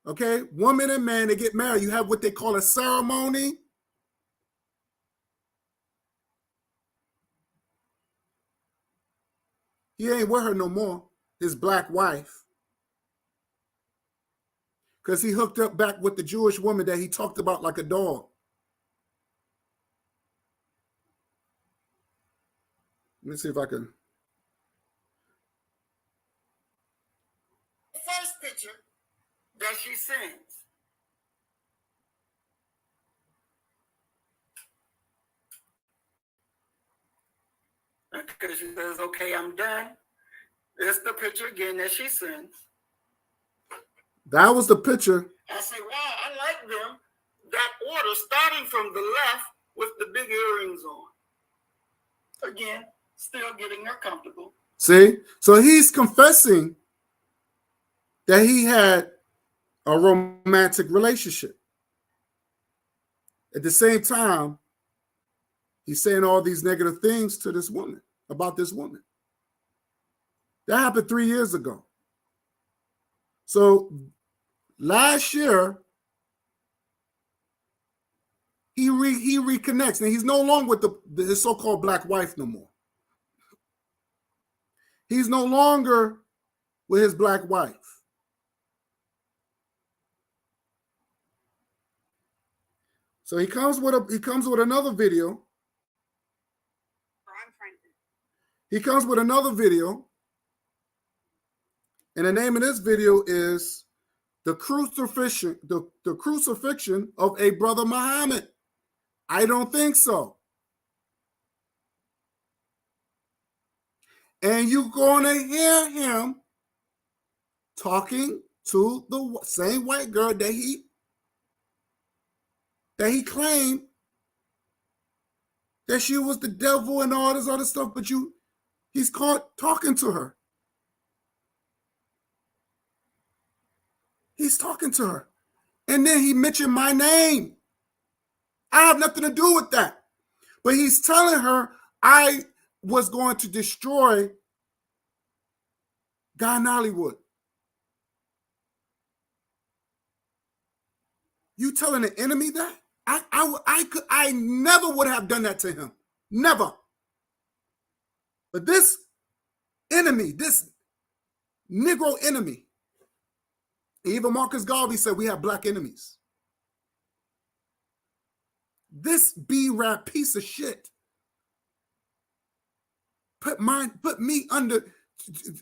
Okay? Woman and man, they get married. You have what they call a ceremony. He ain't with her no more, his black wife. Because he hooked up back with the Jewish woman that he talked about like a dog. Let me see if I can. The first picture that she sends because she says, okay, I'm done. It's the picture again that she sends. That was the picture. I say, wow, I like them. That order starting from the left with the big earrings on. Again, still getting her comfortable. See? So he's confessing that he had a romantic relationship. At the same time, he's saying all these negative things to this woman, about this woman. That happened 3 years ago. So last year, he reconnects, and he's no longer with his so-called black wife no more. He's no longer with his black wife. So he comes with another video. He comes with another video, and the name of this video is the crucifixion of a brother Muhammad. I don't think so. And you're going to hear him talking to the same white girl that he claimed that she was the devil and all this other stuff, but he's caught talking to her. He's talking to her. And then he mentioned my name. I have nothing to do with that. But he's telling her I was going to destroy Guy in Hollywood. You telling the enemy that? I never would have done that to him. Never. But this enemy, this Negro enemy, even Marcus Garvey said we have black enemies. This B-rap piece of shit put me under.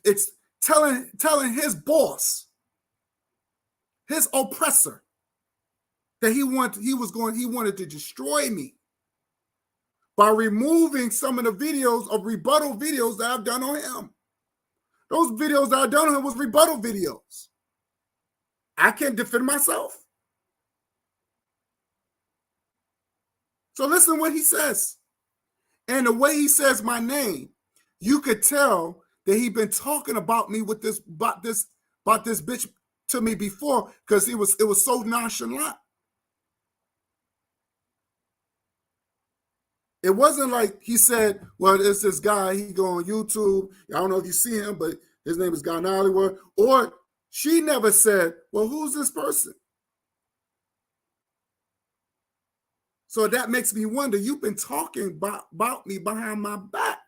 It's telling his boss, his oppressor, that he wanted to destroy me by removing some of the videos of rebuttal videos that I've done on him. Those videos that I've done on him was rebuttal videos. I can't defend myself. So listen what he says. And the way he says my name, you could tell that he'd been talking about me with about this bitch to me before, because it was so nonchalant. It wasn't like he said, well, it's this guy, he go on YouTube. I don't know if you see him, but his name is Guy in Hollywood. Or she never said, well, who's this person? So that makes me wonder, you've been talking about me behind my back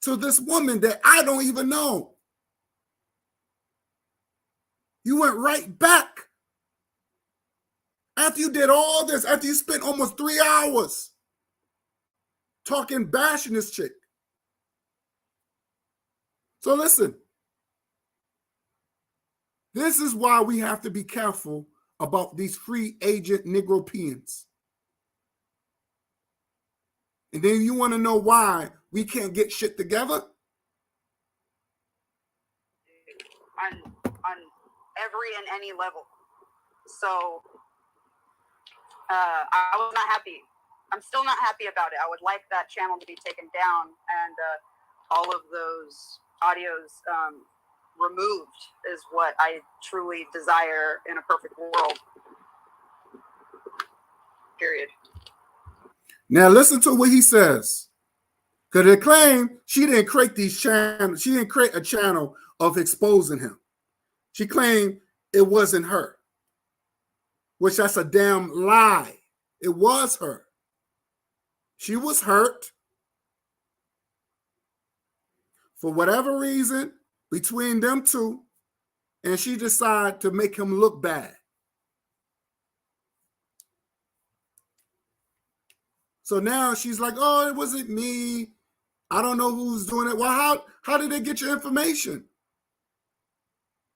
to this woman that I don't even know. You went right back after you did all this, after you spent almost 3 hours bashing this chick. So listen, this is why we have to be careful about these free agent Negropeans. And then you want to know why we can't get shit together? On every and any level. So I was not happy. I'm still not happy about it. I would like that channel to be taken down and all of those audios removed is what I truly desire in a perfect world. Period. Now listen to what he says. Because they claim she didn't create these channels. She didn't create a channel of exposing him. She claimed it wasn't her. Which that's a damn lie. It was her. She was hurt. For whatever reason, between them two, and she decided to make him look bad. So now she's like, oh, it wasn't me. I don't know who's doing it. Well, how did they get your information?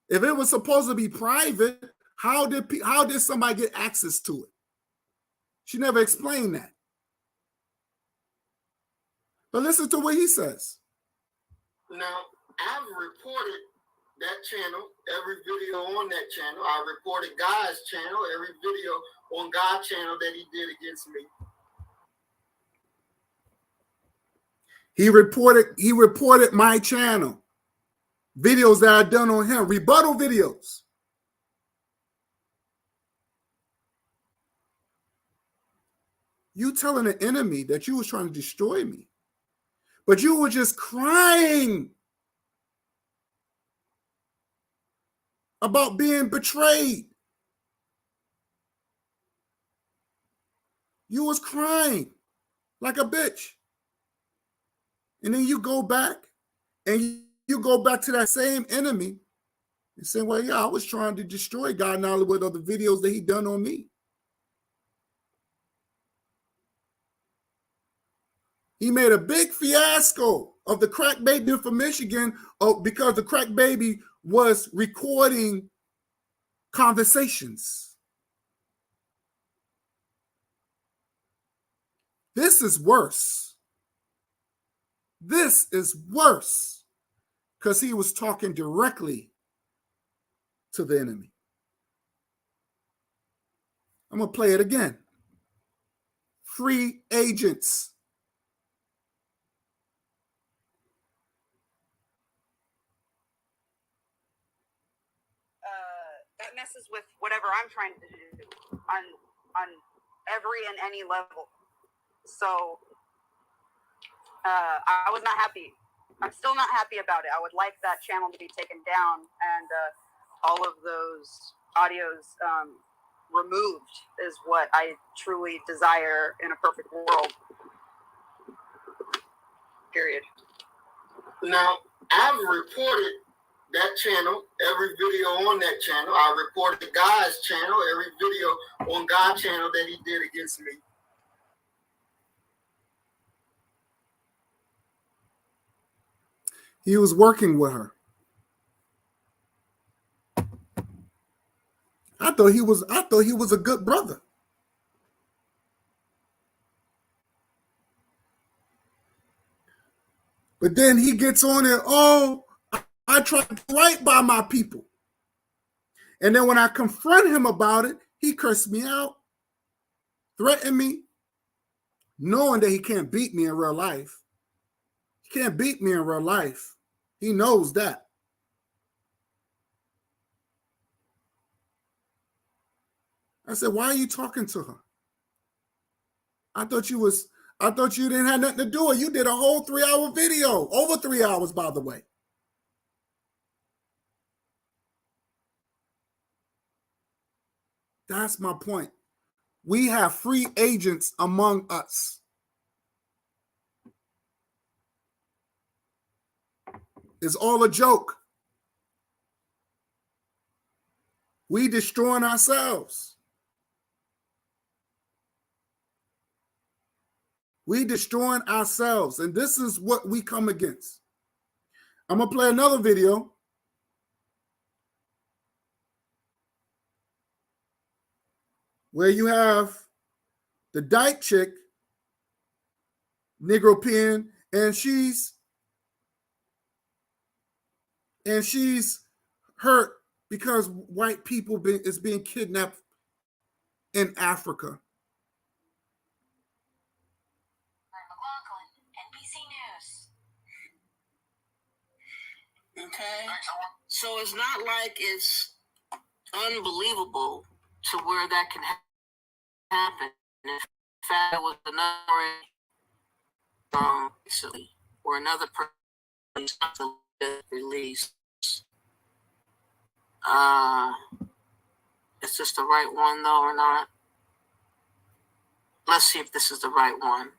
If it was supposed to be private, how did somebody get access to it? She never explained that. But listen to what he says. Now, I've reported that channel, every video on that channel. I reported God's channel, every video on God's channel that he did against me. He reported my channel, videos that I done on him, rebuttal videos. You telling the enemy that you was trying to destroy me, but you were just crying about being betrayed. You was crying like a bitch. And then you go back and you go back to that same enemy and say, well, yeah, I was trying to destroy God now with other videos that he done on me. He made a big fiasco of the crack baby from Michigan because the crack baby was recording conversations. This is worse. This is worse because he was talking directly to the enemy. I'm going to play it again. Free agents. That messes with whatever I'm trying to do on every and any level. So I was not happy. I'm still not happy about it. I would like that channel to be taken down and all of those audios removed is what I truly desire in a perfect world. Period. Now, I've reported that channel, every video on that channel. I reported God's channel, every video on God's channel that he did against me. He was working with her. I thought he was a good brother. But then he gets on there, oh, I tried to do right by my people. And then when I confront him about it, he cursed me out, threatened me, knowing that he can't beat me in real life. He can't beat me in real life. He knows that. I said, why are you talking to her? I thought you didn't have nothing to do with it. You did a whole 3-hour video, over 3 hours, by the way. That's my point. We have free agents among us. It's all a joke. We destroying ourselves. We destroying ourselves. And this is what we come against. I'm going to play another video. Where you have the dyke chick, Negro Pen, and she's hurt because white people is being kidnapped in Africa. Okay, so it's not like it's unbelievable to where that can happen. In fact, it was another recently where another person released. Is this the right one though or not? Let's see if this is the right one.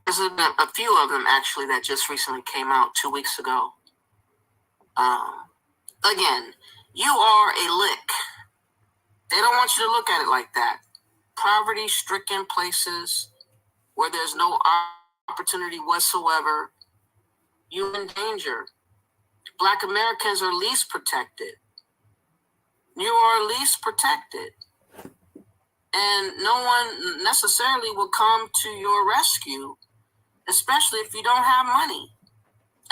There's been a few of them actually that just recently came out 2 weeks ago. Again, you are a lick. They don't want you to look at it like that. Poverty-stricken places where there's no opportunity whatsoever, you're in danger. Black Americans are least protected. You are least protected. And no one necessarily will come to your rescue especially if you don't have money.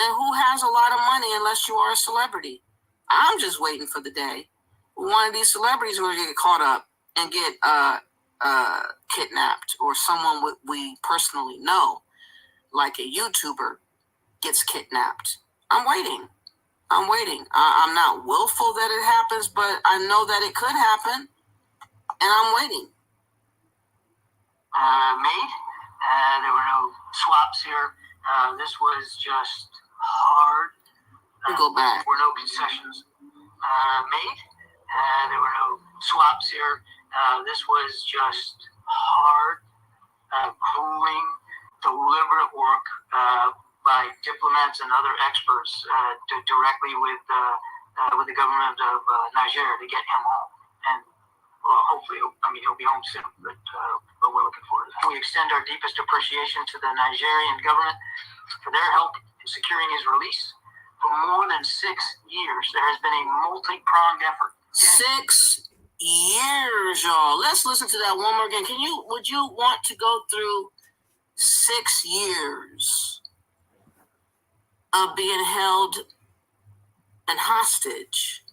And who has a lot of money unless you are a celebrity? I'm just waiting for the day one of these celebrities will get caught up and get kidnapped, or someone we personally know, like a YouTuber, gets kidnapped. I'm waiting. I'm not willful that it happens, but I know that it could happen, and I'm waiting. Made. There were no swaps here. This was just hard. We go back. There were no concessions made. There were no swaps here. This was just hard, grueling, deliberate work by diplomats and other experts directly with the government of Nigeria to get him home. And well, hopefully, he'll be home soon, but we're looking forward to that. We extend our deepest appreciation to the Nigerian government for their help in securing his release. For more than 6 years, there has been a multi-pronged effort. 6 years, y'all. Let's listen to that one more again. Would you want to go through 6 years of being held and hostage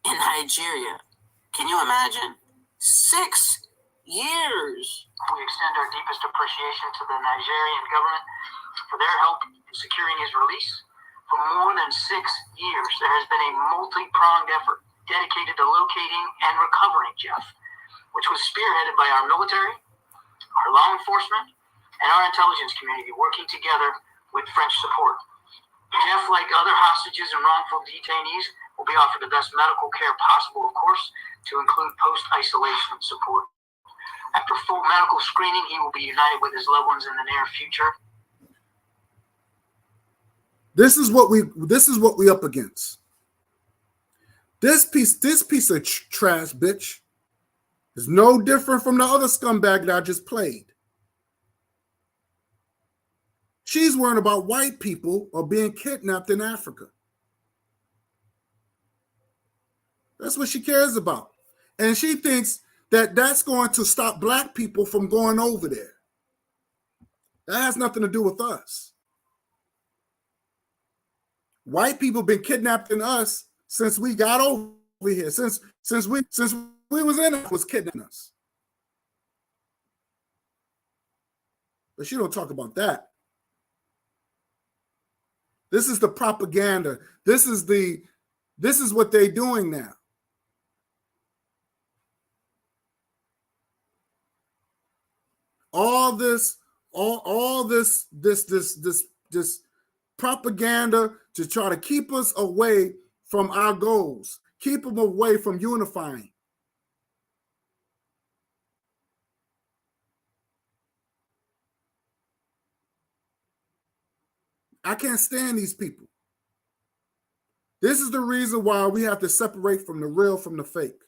in Nigeria? Can you imagine? 6 years. We extend our deepest appreciation to the Nigerian government for their help in securing his release. For more than 6 years, there has been a multi-pronged effort dedicated to locating and recovering Jeff, which was spearheaded by our military, our law enforcement, and our intelligence community working together with French support. Jeff, like other hostages and wrongful detainees, will be offered the best medical care possible, of course, to include post-isolation support. After full medical screening, he will be united with his loved ones in the near future. This is what we up against. This piece of trash bitch is no different from the other scumbag that I just played. She's worrying about white people or being kidnapped in Africa. That's what she cares about. And she thinks that that's going to stop black people from going over there. That has nothing to do with us. White people been kidnapping us since we got over here. Since we was in it, was kidnapping us. But she don't talk about that. This is the propaganda. This is what they're doing now. All this propaganda to try to keep us away from our goals, keep them away from unifying. I can't stand these people. This is the reason why we have to separate from the real from the fake.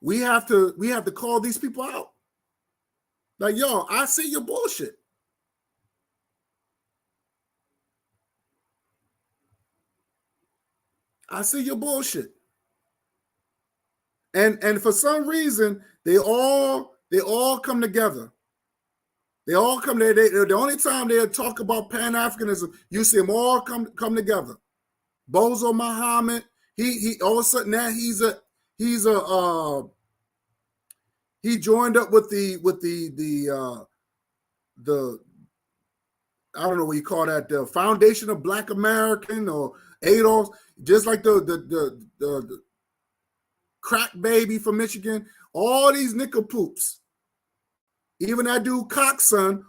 We have to call these people out. Like, yo, I see your bullshit. I see your bullshit. And for some reason, they all come together. They all come there. The only time they talk about Pan-Africanism, you see them all come together. Bozo Muhammad, he all of a sudden now he joined up with the I don't know what you call that, the Foundation of Black American or Adolf, just like the crack baby from Michigan, all these nickel poops. Even that dude Coxson,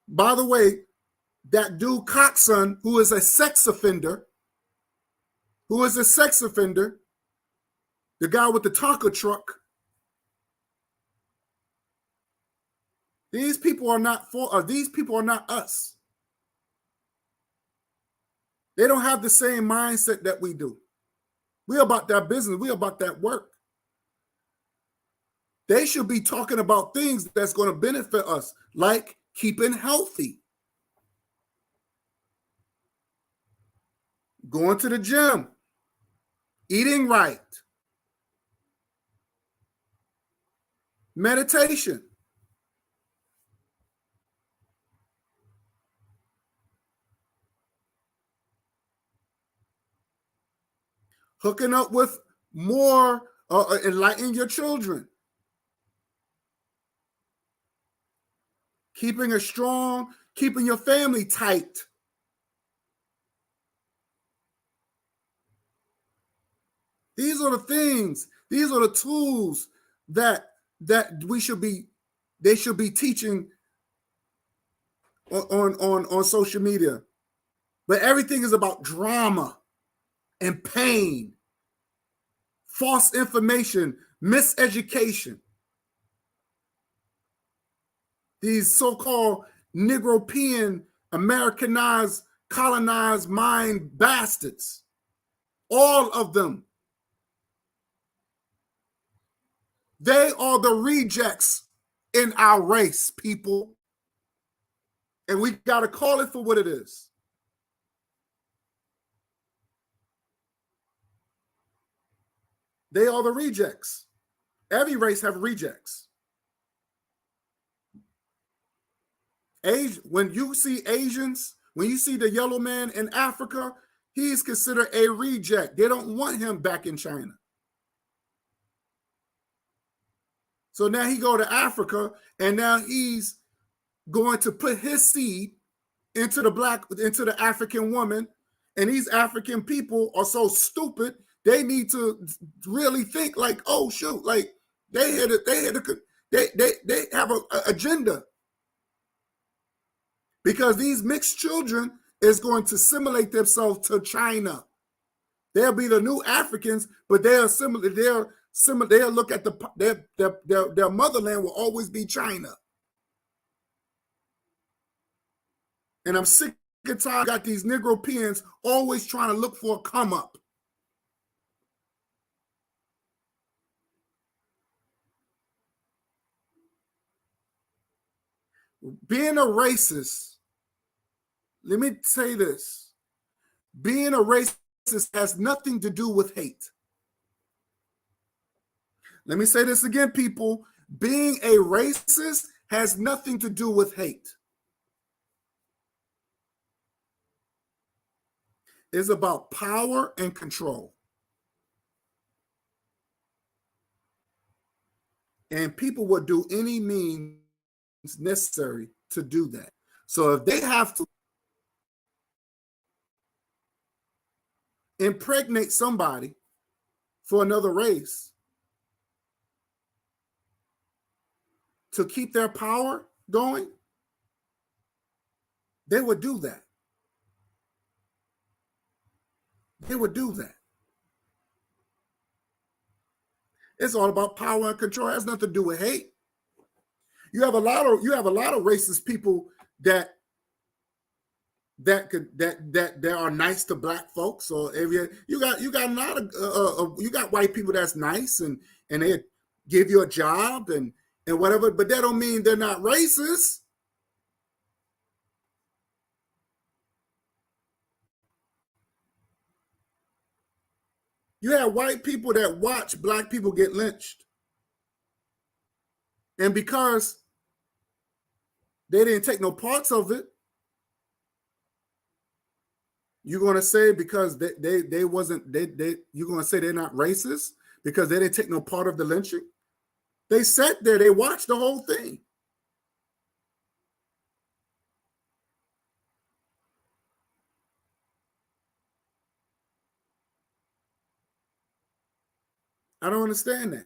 by the way, that dude Coxson, who is a sex offender, the guy with the Tonka truck. These people are not us. They don't have the same mindset that we do. We're about that business. We're about that work. They should be talking about things that's going to benefit us, like keeping healthy, going to the gym, eating right, meditation. hooking up with more, enlightening your children, keeping your family tight. These are the things, these are the tools that they should be teaching on social media. But everything is about drama and pain, false information, miseducation. These so-called Negropean, Americanized, colonized mind bastards. All of them. They are the rejects in our race, people. And we got to call it for what it is. They are the rejects. Every race have rejects. When you see Asians, when you see the yellow man in Africa, he's considered a reject. They don't want him back in China. So now he go to Africa, and now he's going to put his seed into the African woman. And these African people are so stupid, they need to really think like, oh shoot, like they have an agenda. Because these mixed children is going to assimilate themselves to China. They'll be the new Africans, but they'll look at their motherland will always be China. And I'm sick and tired. Got these Negropeans always trying to look for a come up. Being a racist, let me say this. Being a racist has nothing to do with hate. Let me say this again, people. Being a racist has nothing to do with hate. It's about power and control. And people will do any means necessary to do that. So if they have to impregnate somebody for another race to keep their power going, they would do that. They would do that. It's all about power and control. It has nothing to do with hate. You have a lot of racist people that are nice to black folks. Or you got a lot of you got white people that's nice and they give you a job and whatever, but that don't mean they're not racist. You have white people that watch black people get lynched. And because they didn't take no parts of it, you're going to say because you're going to say they're not racist because they didn't take no part of the lynching? They sat there, they watched the whole thing. I don't understand that.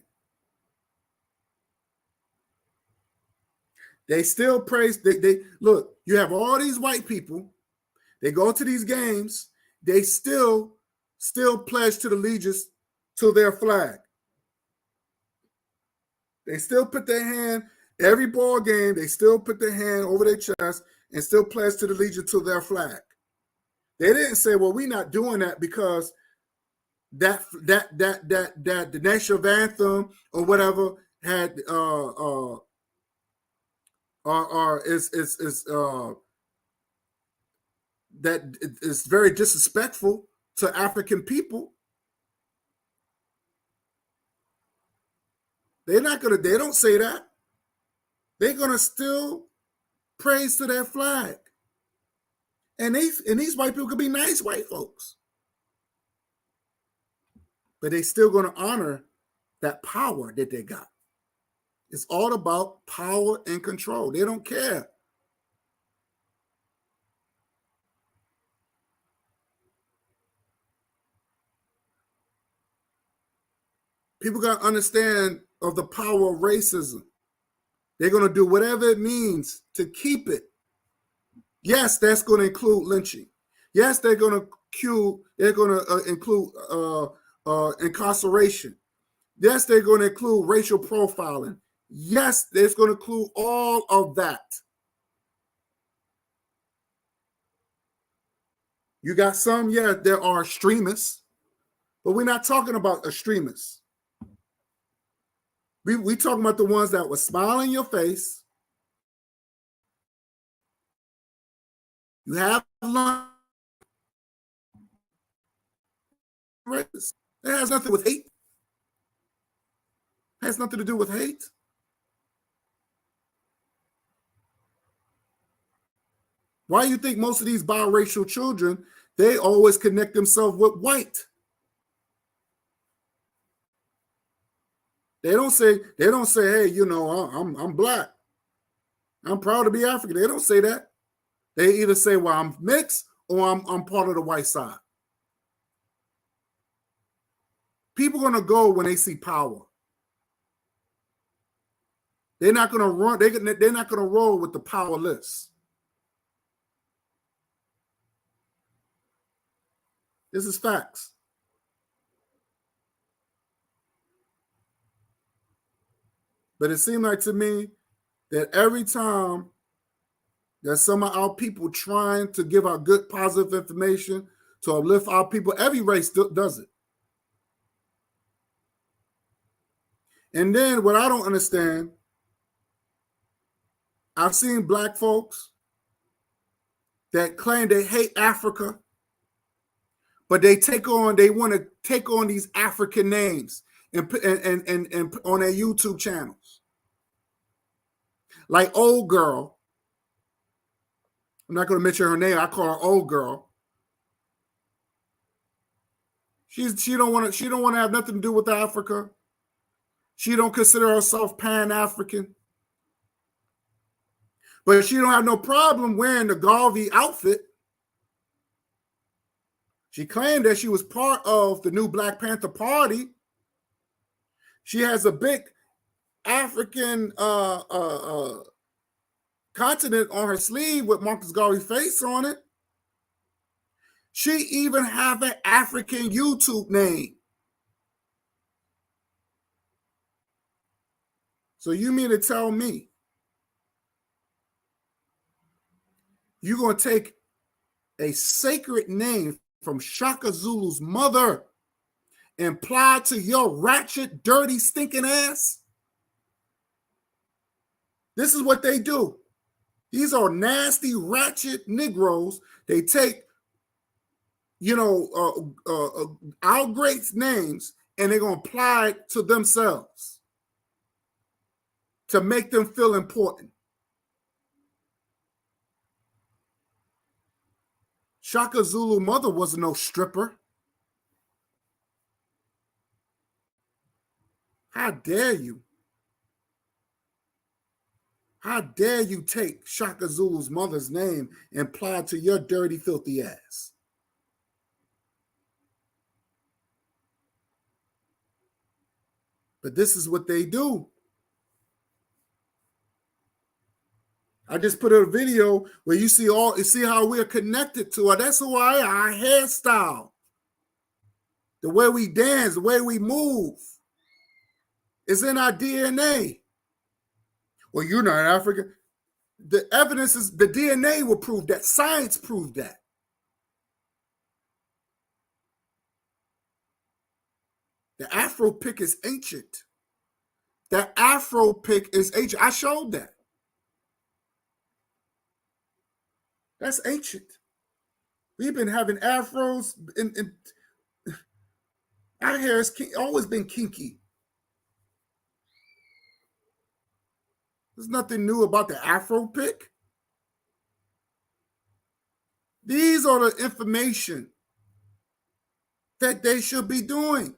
They still praise, they look, you have all these white people, they go to these games, they still pledge to the allegiance to their flag. They still put their hand, every ball game, they still put their hand over their chest and still pledge to the allegiance to their flag. They didn't say, well, we're not doing that because that the national anthem or whatever had that is very disrespectful to African people. They don't say that. They're gonna still praise to their flag. And these white people could be nice white folks. but they still going to honor that power that they got. It's all about power and control. They don't care. People got to understand of the power of racism. They're going to do whatever it means to keep it. Yes, that's going to include lynching. Yes, they're going to include incarceration. Yes, they're going to include racial profiling. Yes, it's going to include all of that. You got some, yeah, there are extremists, but we're not talking about extremists. We talking about the ones that will smile in your face. You have lunch. Racist. It has nothing with hate. It has nothing to do with hate. Why do you think most of these biracial children, they always connect themselves with white? They don't say, hey, you know, I'm black. I'm proud to be African. They don't say that. They either say, well, I'm mixed or I'm part of the white side. People are going to go when they see power. They're not going to run. They're not going to roll with the powerless. This is facts. But it seemed like to me that every time that some of our people trying to give out good, positive information to uplift our people, every race does it. And then what I don't understand, I've seen black folks that claim they hate Africa, but they want to take on these African names and on their YouTube channels. Like Old Girl, I'm not going to mention her name. I call her Old Girl. She don't want to have nothing to do with Africa. She don't consider herself Pan-African. But she don't have no problem wearing the Garvey outfit. She claimed that she was part of the new Black Panther Party. She has a big African continent on her sleeve with Marcus Garvey's face on it. She even have an African YouTube name. So you mean to tell me you're going to take a sacred name from Shaka Zulu's mother and apply it to your ratchet, dirty, stinking ass? This is what they do. These are nasty, ratchet Negroes. They take, you know, our great names and they're going to apply it to themselves to make them feel important. Shaka Zulu mother wasn't no stripper. How dare you? How dare you take Shaka Zulu's mother's name and apply it to your dirty, filthy ass? But this is what they do. I just put a video where you see how we're connected to her. That's who I am, our hairstyle, the way we dance, the way we move. It's in our DNA. Well, you're not African. The evidence is the DNA will prove that. Science proved that. The Afro pick is ancient. That Afro pick is ancient. I showed that. That's ancient. We've been having afros, and our hair has always been kinky. There's nothing new about the Afro pick. These are the information that they should be doing.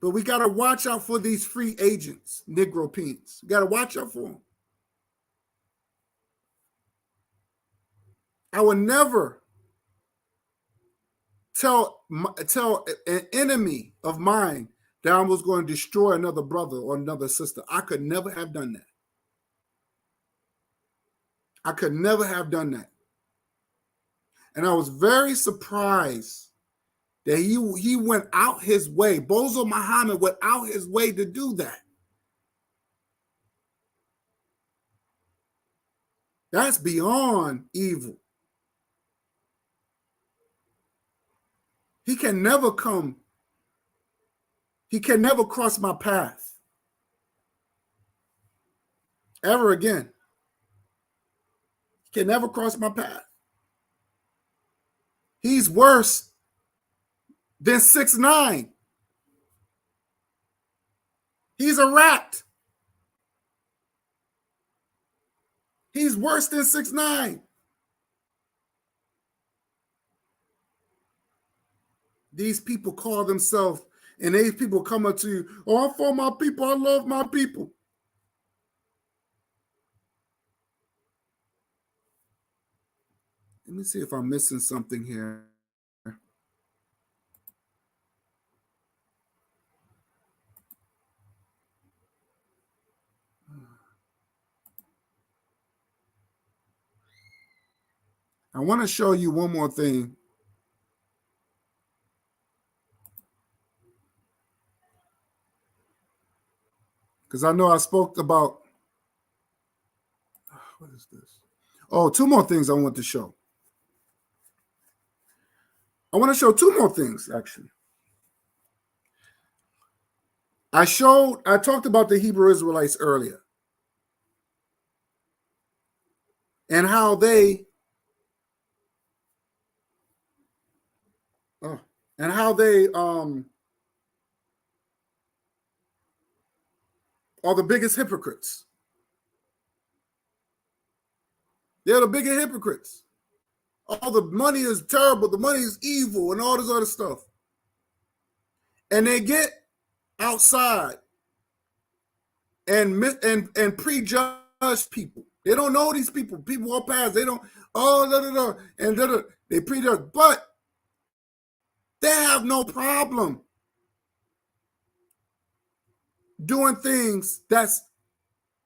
But we got to watch out for these free agents, Negro peons. We got to watch out for them. I would never tell an enemy of mine that I was going to destroy another brother or another sister. I could never have done that. I could never have done that. And I was very surprised that he went out his way. Bozo Muhammad went out his way to do that. That's beyond evil. He can never cross my path ever again. He can never cross my path. He's worse than 6ix9ine. He's a rat. He's worse than 6ix9ine. These people call themselves, and these people come up to you, oh, I'm for my people, I love my people. Let me see if I'm missing something here. I want to show you one more thing. Because I know I spoke about, what is this? Oh, two more things I want to show. I want to show two more things, actually. I talked about the Hebrew Israelites earlier and how they are the biggest hypocrites. They're the biggest hypocrites. All the money is terrible, the money is evil, and all this other stuff. And they get outside and prejudge people. They don't know these people. People walk past. They don't. And they prejudge, but they have no problem doing things that's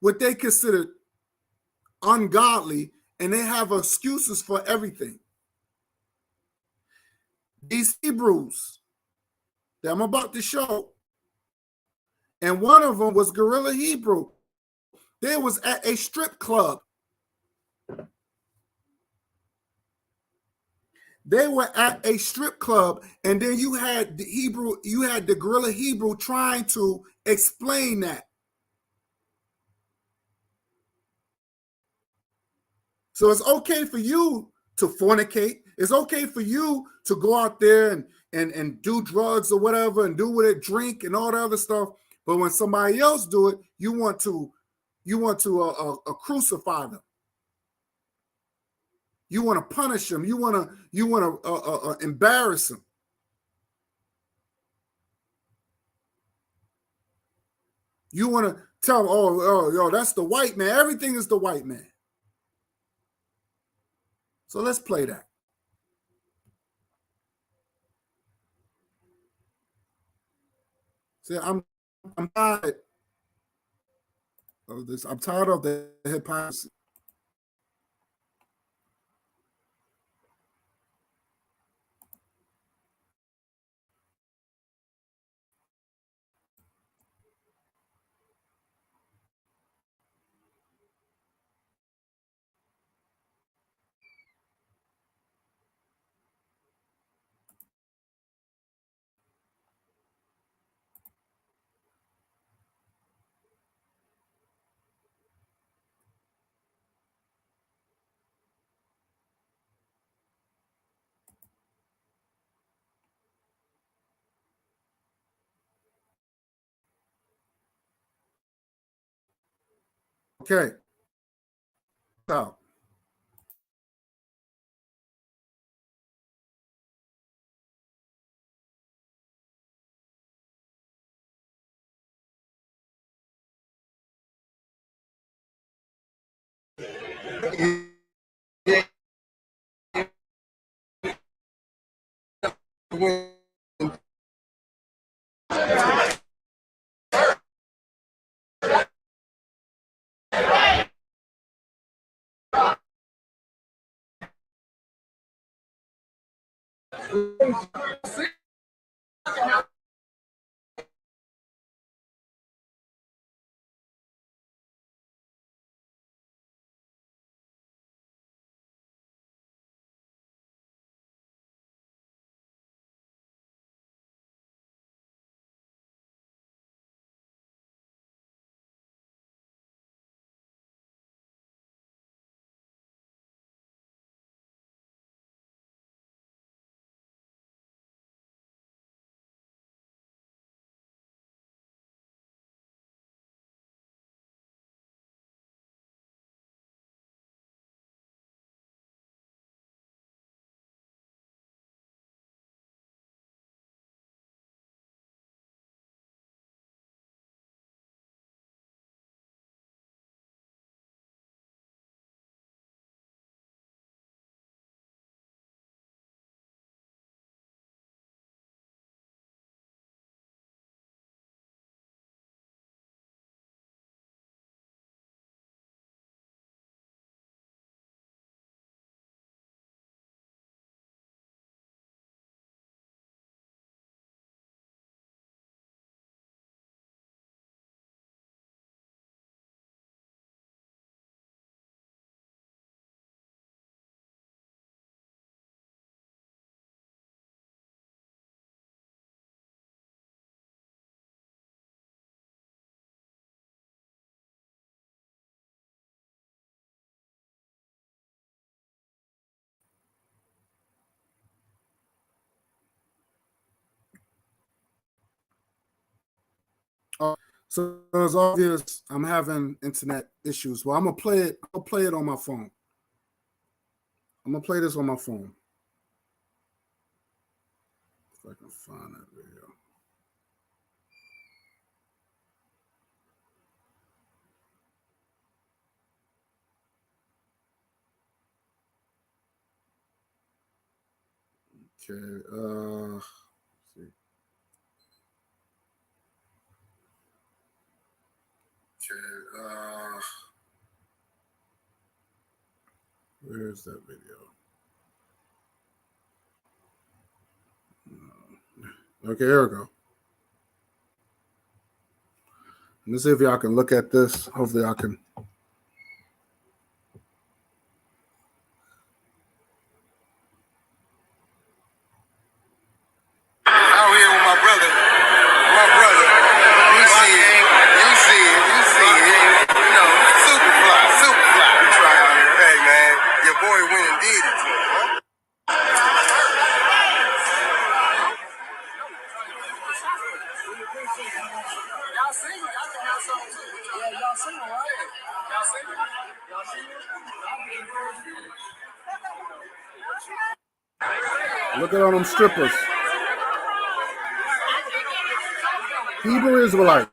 what they consider ungodly, and they have excuses for everything. These Hebrews that I'm about to show, and one of them was Gorilla Hebrew. They was at a strip club. They were at a strip club, and then you had the Gorilla Hebrew trying to explain that. So it's okay for you to fornicate. It's okay for you to go out there and do drugs or whatever and do with it, drink and all the other stuff. But when somebody else do it, you want to crucify them. You want to punish them. You want to embarrass them. You want to tell them, oh, that's the white man. Everything is the white man. So let's play that. See, I'm tired of this. I'm tired of the hypocrisy. Okay. So So it's obvious I'm having internet issues. Well, I'm gonna play it. I'll play it on my phone. I'm gonna play this on my phone. If I can find that video. Okay. Let's see. Okay. Where's that video? Okay, here we go. Let's see if y'all can look at this. Hopefully, I can. Out here with my brother. You see it. You know, super fly. We try out here. Hey, man, your boy went and did it. Y'all sing it. I think y'all song too. Yeah, y'all sing it, right? Y'all sing it? Y'all sing it? Look at all them strippers. Hebrew Israelites.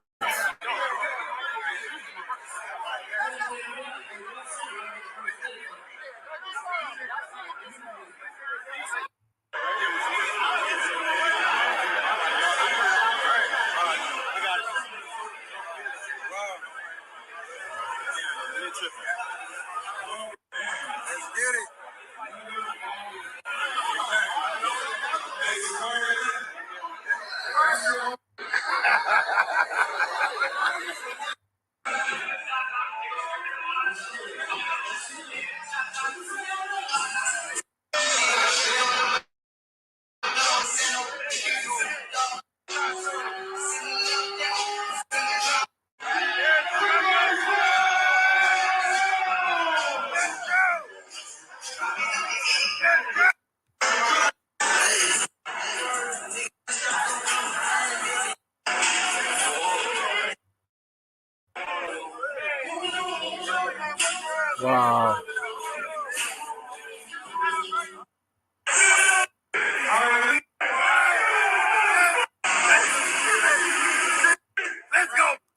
Wow.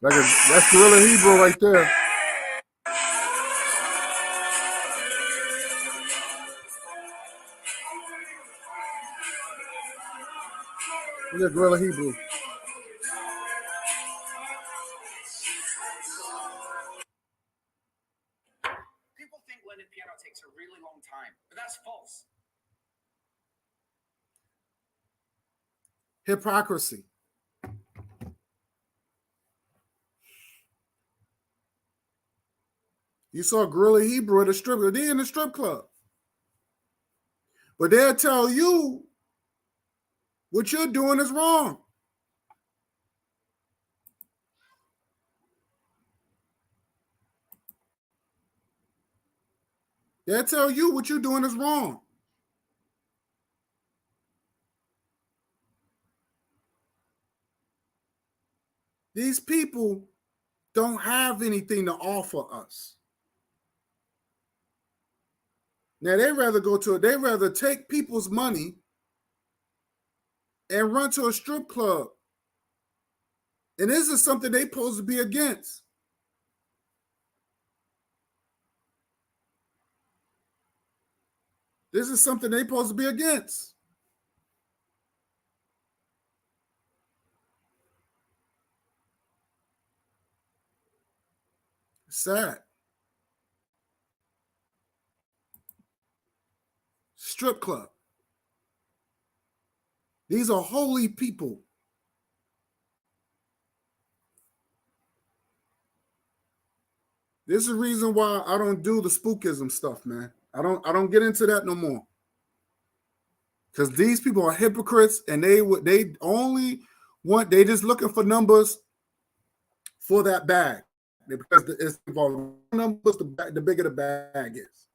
That's guerrilla Hebrew right there. Look at Gorilla Hebrew. People think learning piano takes a really long time, but that's false. Hypocrisy. You saw Gorilla Hebrew at a strip club. They're in the strip club. But they'll tell you what you're doing is wrong. They'll tell you what you're doing is wrong. These people don't have anything to offer us. Now they'd rather take people's money and run to a strip club. And this is something they're supposed to be against. This is something they're supposed to be against. Sad. Strip club. These are holy people. This is the reason why I don't do the spookism stuff, man. I don't get into that no more. Because these people are hypocrites, and they just looking for numbers for that bag. Because it's involved numbers, the bigger the bag is.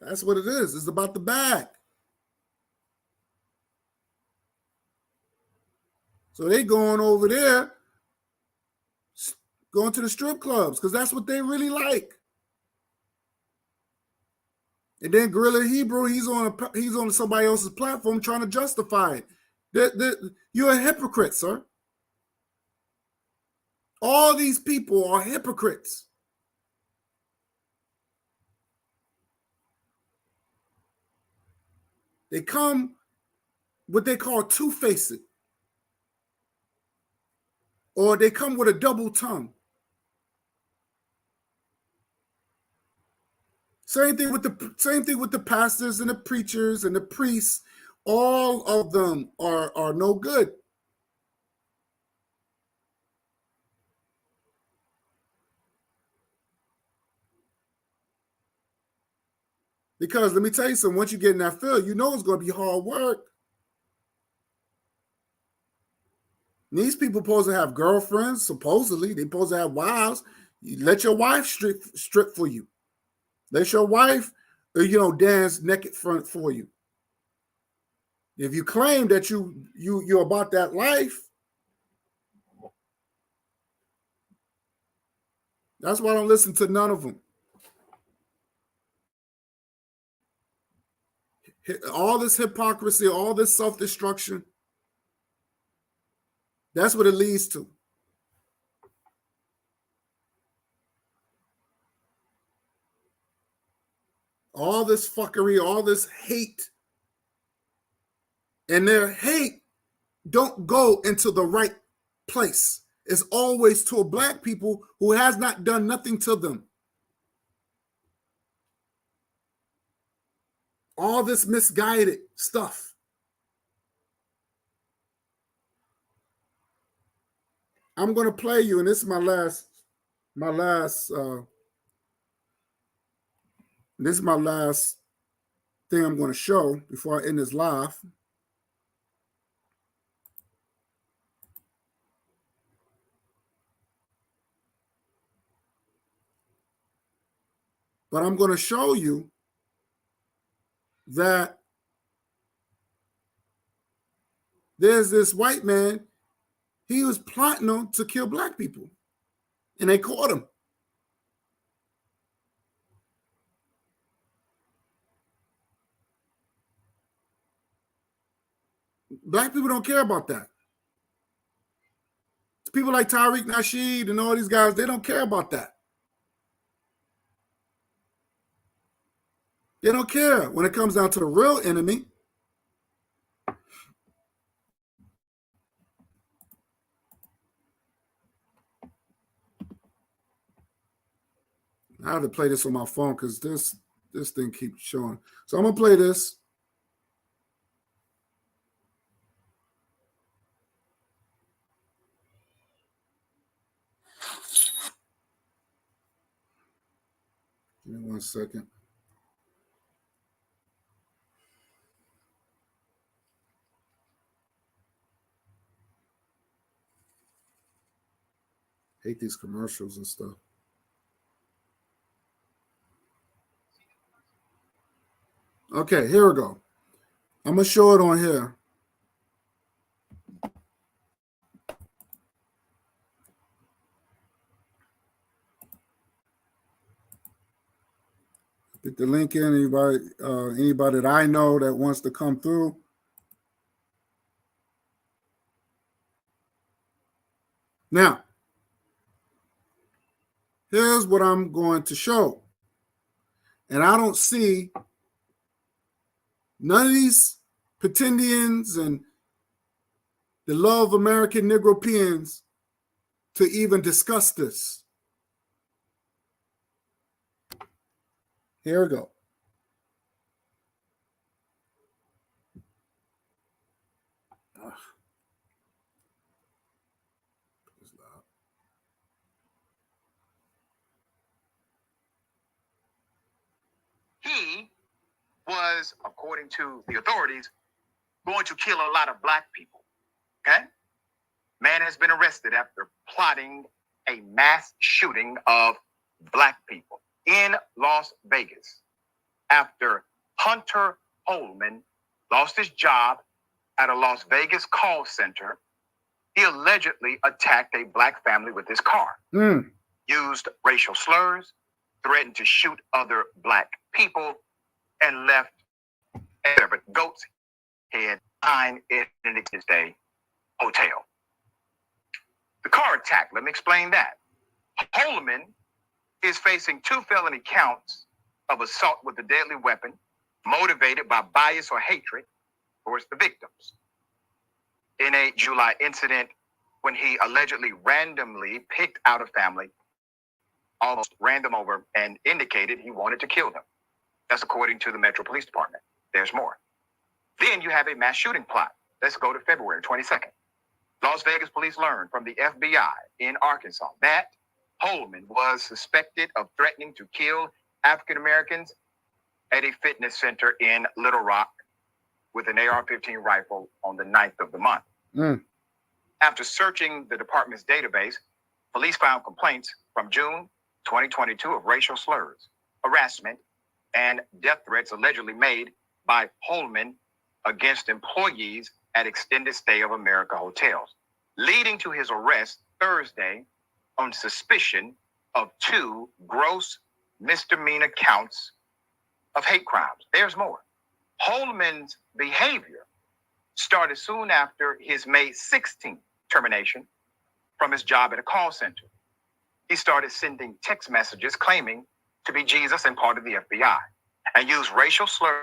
That's what it is. It's about the bag. So they going over there, going to the strip clubs, because that's what they really like. And then Gorilla Hebrew, he's on somebody else's platform trying to justify it. You're a hypocrite, sir. All these people are hypocrites. They come what they call two-faced, or they come with a double tongue. Same thing with the pastors and the preachers and the priests. All of them are no good. Because let me tell you something, once you get in that field, you know it's going to be hard work. And these people supposed to have girlfriends, supposedly. They're supposed to have wives. You let your wife strip for you. Let your wife, dance naked front for you. If you claim that you're about that life, that's why I don't listen to none of them. All this hypocrisy, all this self-destruction, that's what it leads to. All this fuckery, all this hate. And their hate don't go into the right place. It's always toward black people who has not done nothing to them. All this misguided stuff. I'm going to play you, and this is my last thing I'm going to show before I end this live. But I'm going to show you that there's this white man, he was plotting to kill black people, and they caught him. Black people don't care about that. People like Tariq Nasheed and all these guys, they don't care about that. They don't care. When it comes down to the real enemy, I have to play this on my phone because this thing keeps showing. So I'm gonna play this. Give me 1 second. Hate these commercials and stuff. Okay, here we go. I'm gonna show it on here. Get the link in. Anybody that I know that wants to come through. Now, here's what I'm going to show. And I don't see none of these pretendians and the love American Negropeans to even discuss this. Here we go. He was, according to the authorities, going to kill a lot of black people. Okay? Man has been arrested after plotting a mass shooting of black people in Las Vegas after Hunter Holman lost his job at a Las Vegas call center. He allegedly attacked a black family with his car, used racial slurs, threatened to shoot other black people, and left a goat's head behind in an Independence Day hotel. The car attack, let me explain that. Holman is facing 2 felony counts of assault with a deadly weapon motivated by bias or hatred towards the victims in a July incident when he allegedly randomly picked out a family, almost ran them over, and indicated he wanted to kill them. That's according to the Metro Police Department. There's more. Then you have a mass shooting plot. Let's go to February 22nd. Las Vegas police learned from the FBI in Arkansas that Holman was suspected of threatening to kill African Americans at a fitness center in Little Rock with an AR-15 rifle on the 9th of the month. After searching the department's database, police found complaints from June 2022 of racial slurs, harassment, and death threats allegedly made by Holman against employees at Extended Stay of America hotels, leading to his arrest Thursday on suspicion of 2 gross misdemeanor counts of hate crimes. There's more. Holman's behavior started soon after his May 16th termination from his job at a call center. He started sending text messages claiming to be Jesus and part of the FBI, and used racial slurs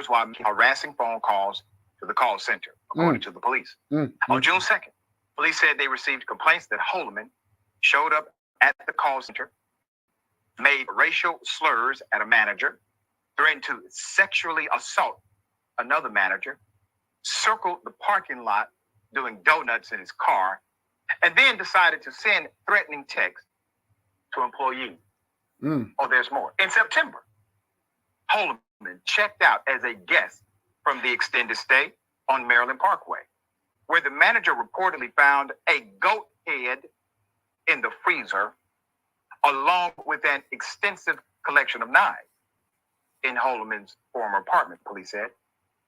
while making harassing phone calls to the call center, according to the police. On June 2nd, police said they received complaints that Holman showed up at the call center, made racial slurs at a manager, threatened to sexually assault another manager, circled the parking lot doing donuts in his car, and then decided to send threatening texts to employees. Oh, there's more. In September, Holman checked out as a guest from the Extended Stay on Maryland Parkway, where the manager reportedly found a goat head in the freezer, along with an extensive collection of knives in Holman's former apartment, police said.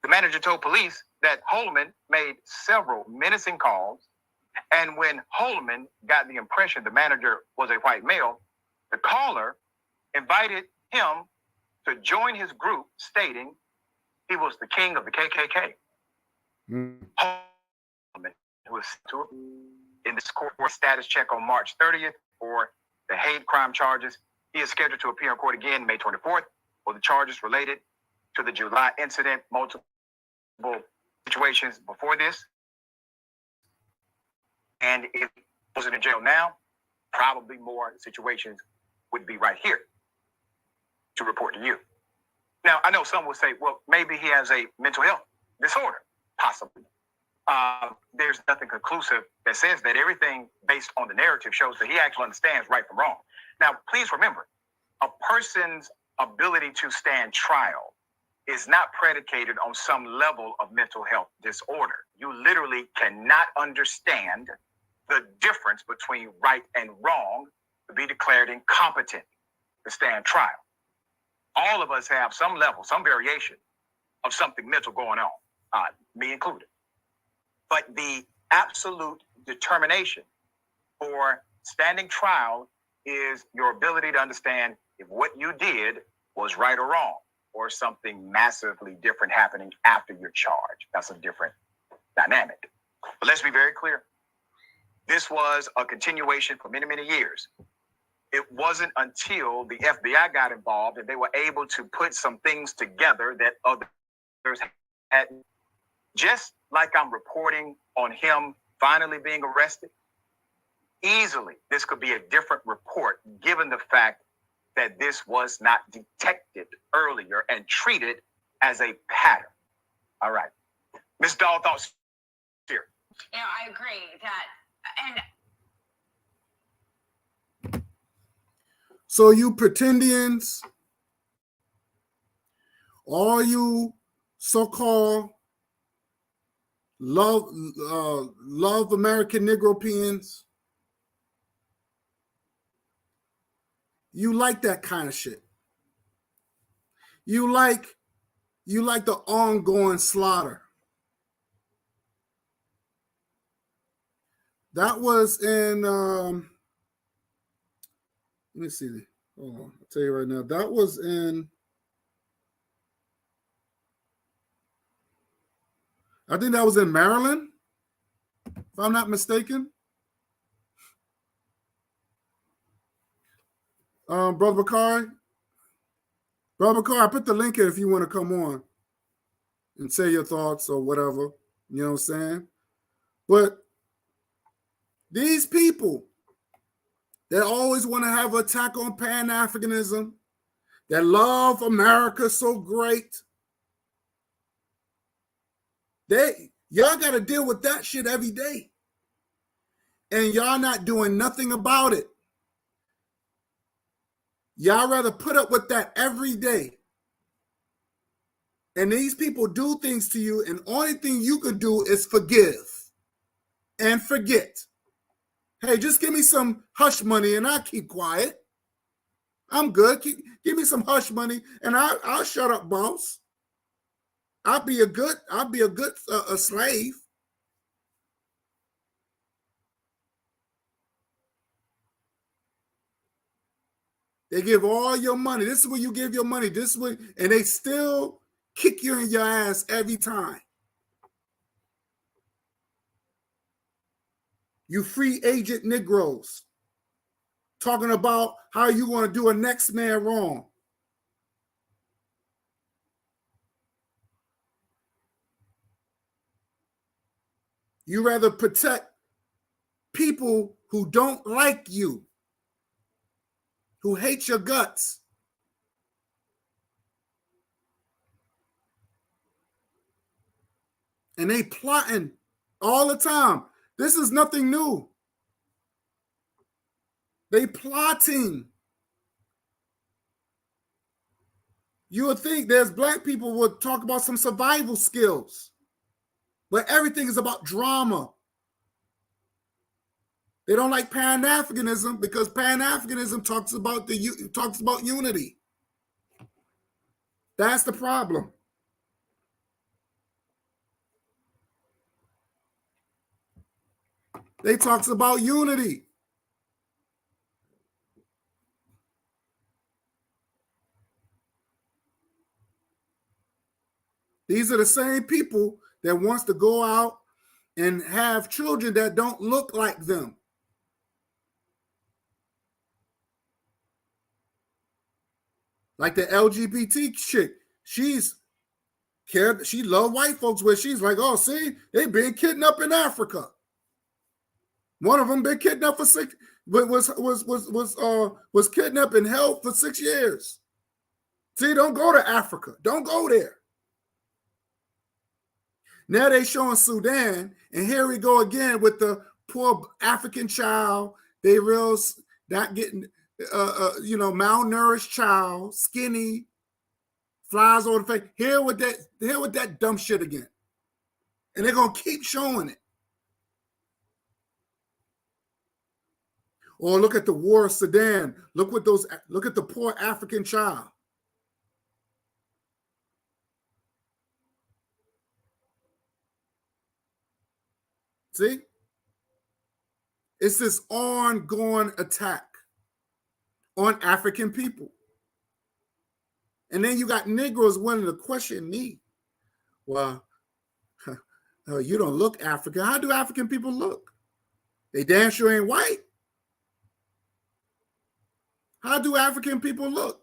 The manager told police that Holman made several menacing calls, and when Holman got the impression the manager was a white male, the caller invited him to join his group, stating he was the king of the KKK. Holman, who was in this court status check on March 30th for the hate crime charges, he is scheduled to appear in court again May 24th. or the charges related to the July incident, multiple situations before this. And if he wasn't in jail now, probably more situations would be right here to report to you. Now, I know some will say, well, maybe he has a mental health disorder, possibly. There's nothing conclusive that says that. Everything based on the narrative shows that he actually understands right from wrong. Now, please remember, a person's ability to stand trial is not predicated on some level of mental health disorder. You literally cannot understand the difference between right and wrong to be declared incompetent to stand trial. All of us have some level, some variation of something mental going on, me included. But the absolute determination for standing trial is your ability to understand if what you did was right or wrong, or something massively different happening after your charge. That's a different dynamic. But let's be very clear. This was a continuation for many, many years. It wasn't until the FBI got involved and they were able to put some things together that others had. Just like I'm reporting on him finally being arrested, easily this could be a different report given the fact that this was not detected earlier and treated as a pattern. All right. Ms. Dahl, thoughts here? You know, I agree that, and So you pretendians, all you so-called love American Negropeans, you like that kind of shit. You like the ongoing slaughter. That was in let me see. Hold on, I'll tell you right now. That was in, I think that was in Maryland, if I'm not mistaken. Brother Bakari, I put the link in if you want to come on and say your thoughts or whatever. You know what I'm saying? But these people that always want to have an attack on Pan-Africanism, that love America so great, y'all got to deal with that shit every day. And y'all not doing nothing about it. Y'all rather put up with that every day. And these people do things to you, and only thing you could do is forgive and forget. Hey, just give me some hush money and I'll keep quiet. I'm good. Give me some hush money and I'll shut up, boss. I'll be a good slave. They give all your money. This is where you give your money. This is where, and they still kick you in your ass every time. You free agent Negroes talking about how you want to do a next man wrong. You rather protect people who don't like you, who hate your guts. And they plotting all the time. This is nothing new. They plotting. You would think there's black people would talk about some survival skills, but everything is about drama. They don't like Pan-Africanism because Pan-Africanism talks about unity. That's the problem. They talks about unity. These are the same people that wants to go out and have children that don't look like them. Like the LGBT chick, she loved white folks where she's like, oh, see, they being kidnapped in Africa. One of them been kidnapped for was kidnapped and held for 6 years. See, don't go to Africa. Don't go there. Now they showing Sudan, and here we go again with the poor African child. They real not getting, malnourished child, skinny, flies on the face. Here with that dumb shit again, and they're gonna keep showing it. Or look at the war of Sudan. Look at the poor African child. See? It's this ongoing attack on African people. And then you got Negroes wanting to question me. Well, you don't look African. How do African people look? They damn sure ain't white. How do African people look?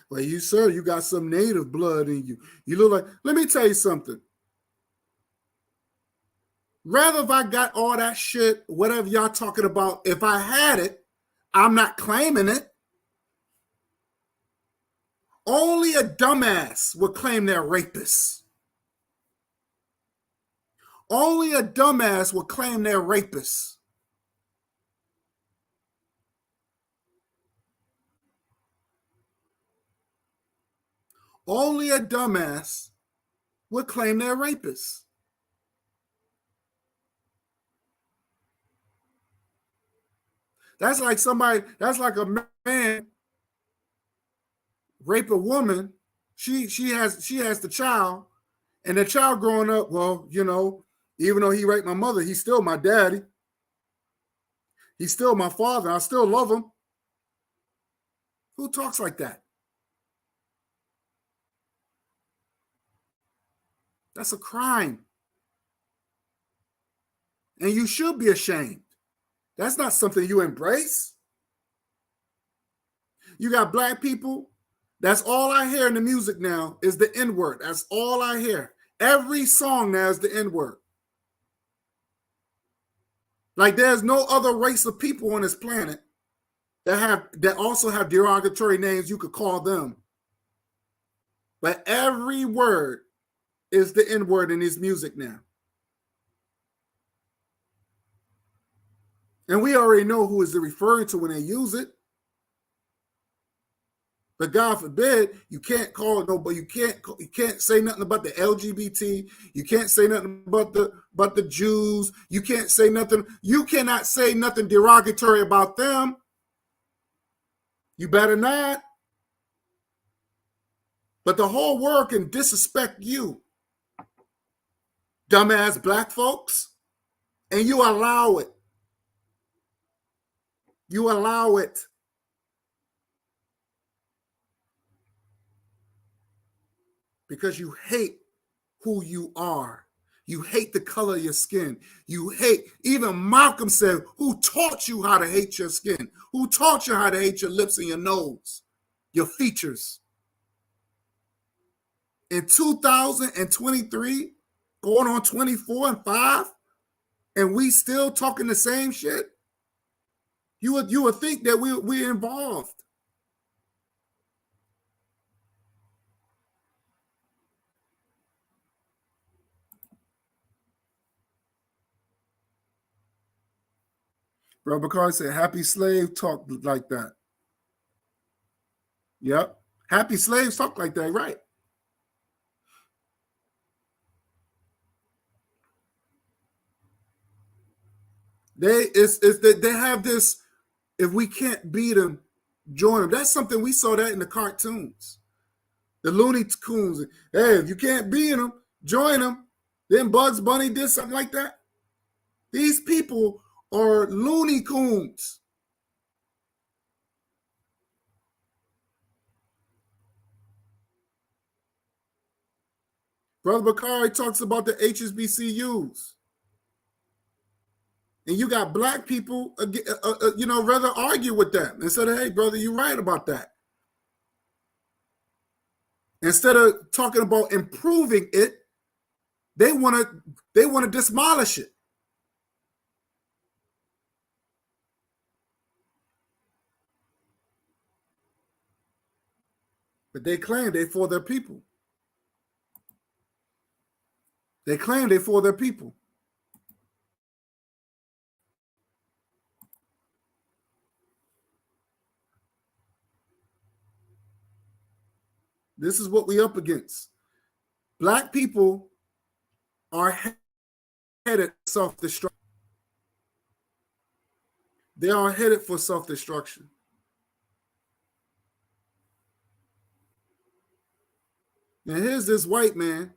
Well, sir, you got some native blood in you. You look like, let me tell you something. Rather if I got all that shit, whatever y'all talking about, if I had it, I'm not claiming it. Only a dumbass would claim they're rapists. Only a dumbass would claim they're rapists. Only a dumbass would claim they're rapists. That's like a man rape a woman. She has the child, and the child growing up, well, even though he raped my mother, he's still my daddy. He's still my father. I still love him. Who talks like that? That's a crime. And you should be ashamed. That's not something you embrace. You got black people. That's all I hear in the music now is the N-word. That's all I hear. Every song now is the N-word. Like there's no other race of people on this planet that also have derogatory names you could call them. But every word is the N-word in his music now. And we already know who is referring to when they use it. But God forbid, you can't call it nobody. You can't say nothing about the LGBT. You can't say nothing about the Jews. You can't say nothing. You cannot say nothing derogatory about them. You better not. But the whole world can disrespect you, dumbass black folks, and you allow it. You allow it. Because you hate who you are. You hate the color of your skin. You hate, even Malcolm said, who taught you how to hate your skin? Who taught you how to hate your lips and your nose, your features? In 2023, going on 24 and 5, and we still talking the same shit? You would think that we're involved. Brother Carr said, happy slave talk like that. Yep. Happy slaves talk like that, right? They have this, if we can't beat them, join them. That's something we saw that in the cartoons. The Looney Tunes. Hey, if you can't beat them, join them. Then Bugs Bunny did something like that. These people are Looney Tunes. Brother Bakari talks about the HSBCUs. And you got black people, rather argue with that and say, hey, brother, you're right about that. Instead of talking about improving it, they want to demolish it. But they claim they for their people. They claim they for their people. This is what we up against. Black people are headed self-destruction. They are headed for self-destruction. Now here's this white man,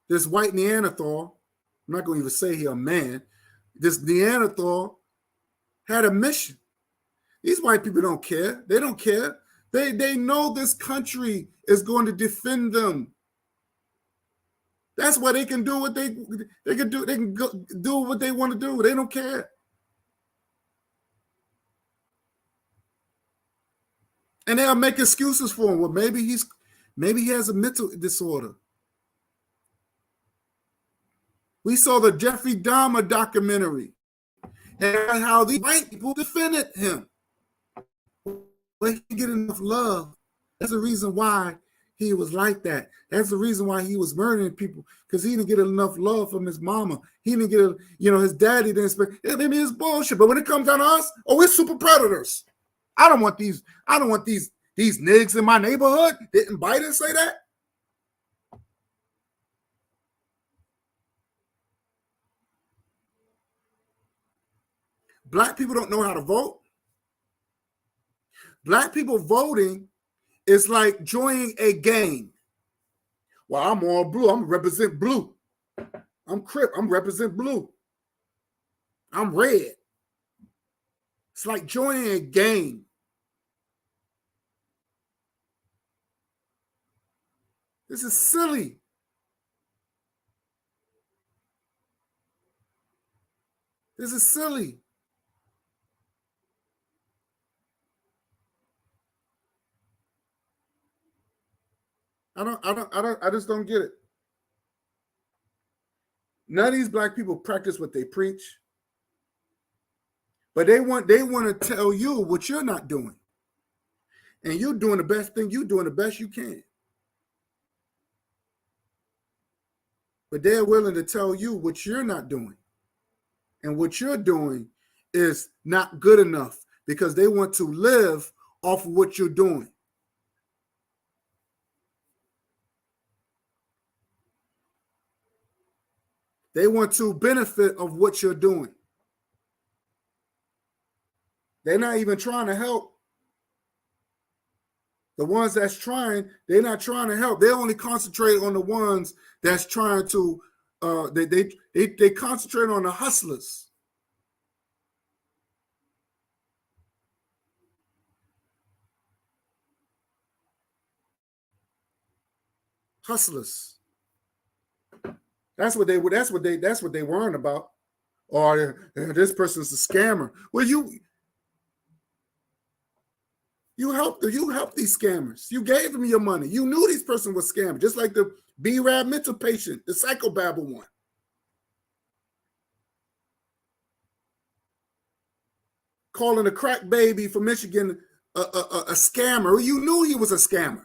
this white Neanderthal. I'm not going to even say he a man. This Neanderthal had a mission. These white people don't care. They don't care. They know this country is going to defend them. That's why they can do what they can do. They can do what they want to do. They don't care. And they'll make excuses for him. Well, maybe he has a mental disorder. We saw the Jeffrey Dahmer documentary and how the white people defended him. But he didn't get enough love. That's the reason why he was like that. That's the reason why he was murdering people, because he didn't get enough love from his mama. He didn't get, his daddy didn't expect. Maybe it's bullshit. But when it comes down to us, we're super predators. I don't want these niggas in my neighborhood. Didn't Biden say that? Black people don't know how to vote. Black people voting is like joining a gang. Well, I'm all blue. I'm represent blue. I'm Crip. I'm represent blue. I'm red. It's like joining a gang. This is silly. This is silly. I just don't get it. None of these black people practice what they preach. But they want to tell you what you're not doing. And you're doing the best thing. You're doing the best you can. But they're willing to tell you what you're not doing. And what you're doing is not good enough because they want to live off of what you're doing. They want to benefit of what you're doing. They're not even trying to help. The ones that's trying, they're not trying to help. They only concentrate on the ones that's trying to, they concentrate on the hustlers. Hustlers. That's what they worrying about. Or this person's a scammer. Well, you helped these scammers. You gave them your money. You knew this person was scamming, just like the B-Rab mental patient, the psychobabble one. Calling a crack baby from Michigan a scammer. You knew he was a scammer.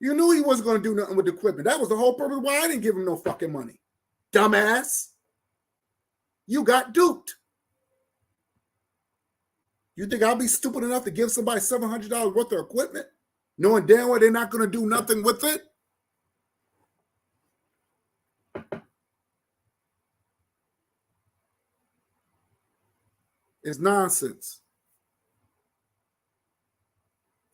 You knew he wasn't going to do nothing with the equipment. That was the whole purpose why I didn't give him no fucking money. Dumbass. You got duped. You think I'll be stupid enough to give somebody $700 worth of equipment, knowing damn well they're not going to do nothing with it? It's nonsense.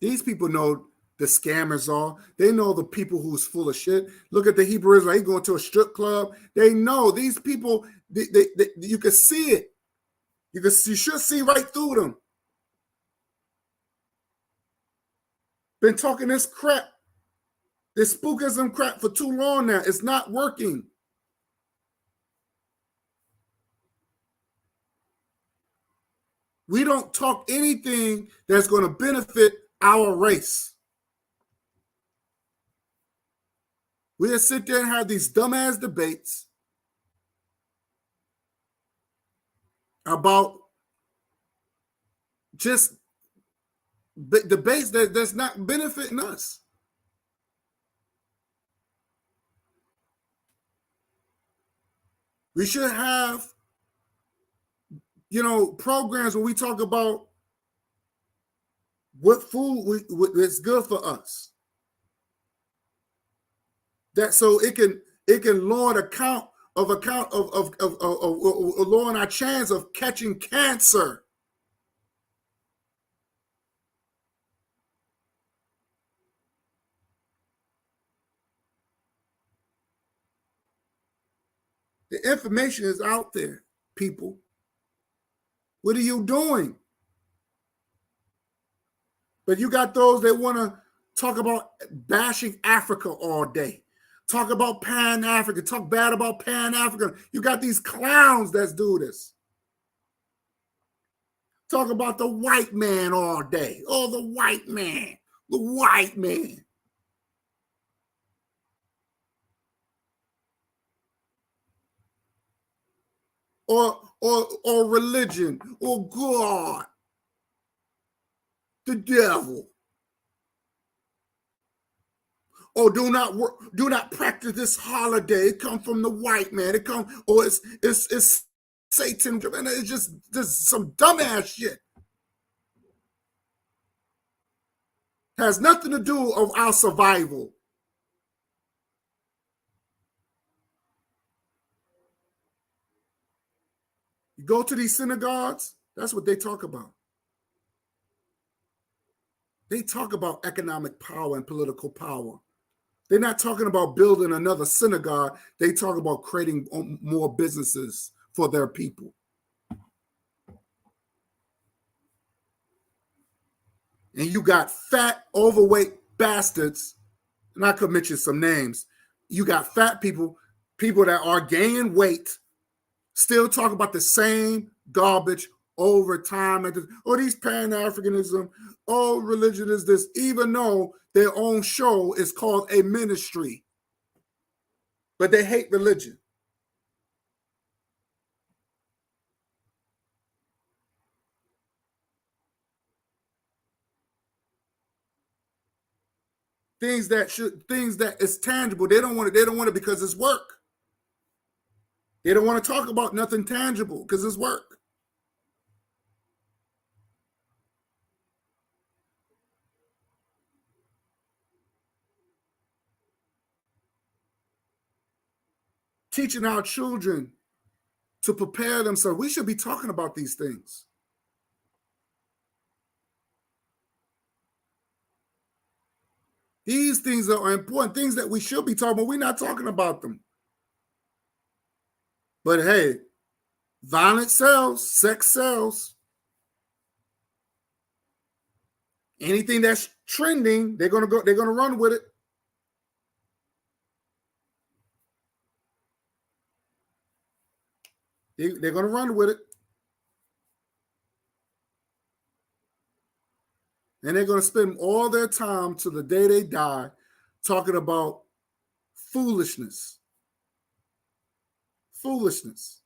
These people know the scammers are. They know the people who's full of shit. Look at the Hebrew Israelite. He's going to a strip club. They know these people. You can see it. You should see right through them. Been talking this crap, this spookism crap for too long now. It's not working. We don't talk anything that's going to benefit our race. We just sit there and have these dumbass debates about just debates that's not benefiting us. We should have, programs where we talk about what food that's good for us. That so it can lower the count of lowering our chance of catching cancer. The information is out there, people. What are you doing? But you got those that want to talk about bashing Africa all day. Talk about Pan-African, talk bad about Pan-African. You got these clowns that do this. Talk about the white man all day. Oh, the white man, the white man. Or religion, or God, the devil. Or do not practice this holiday. It comes from the white man. It's Satan. And it's just some dumbass shit. Has nothing to do with our survival. You go to these synagogues, that's what they talk about. They talk about economic power and political power. They're not talking about building another synagogue. They talk about creating more businesses for their people. And you got fat, overweight bastards, and I could mention some names. You got fat people that are gaining weight, still talk about the same garbage over time. These Pan-Africanism, religion is this, even though their own show is called a ministry. But they hate religion. Things that is tangible, they don't want it because it's work. They don't want to talk about nothing tangible because it's work. Teaching our children to prepare themselves. We should be talking about these things. These things are important, things that we should be talking about. We're not talking about them. But hey, violence sells, sex sells. Anything that's trending, they're gonna run with it. They're gonna run with it. And they're gonna spend all their time to the day they die talking about foolishness. Foolishness.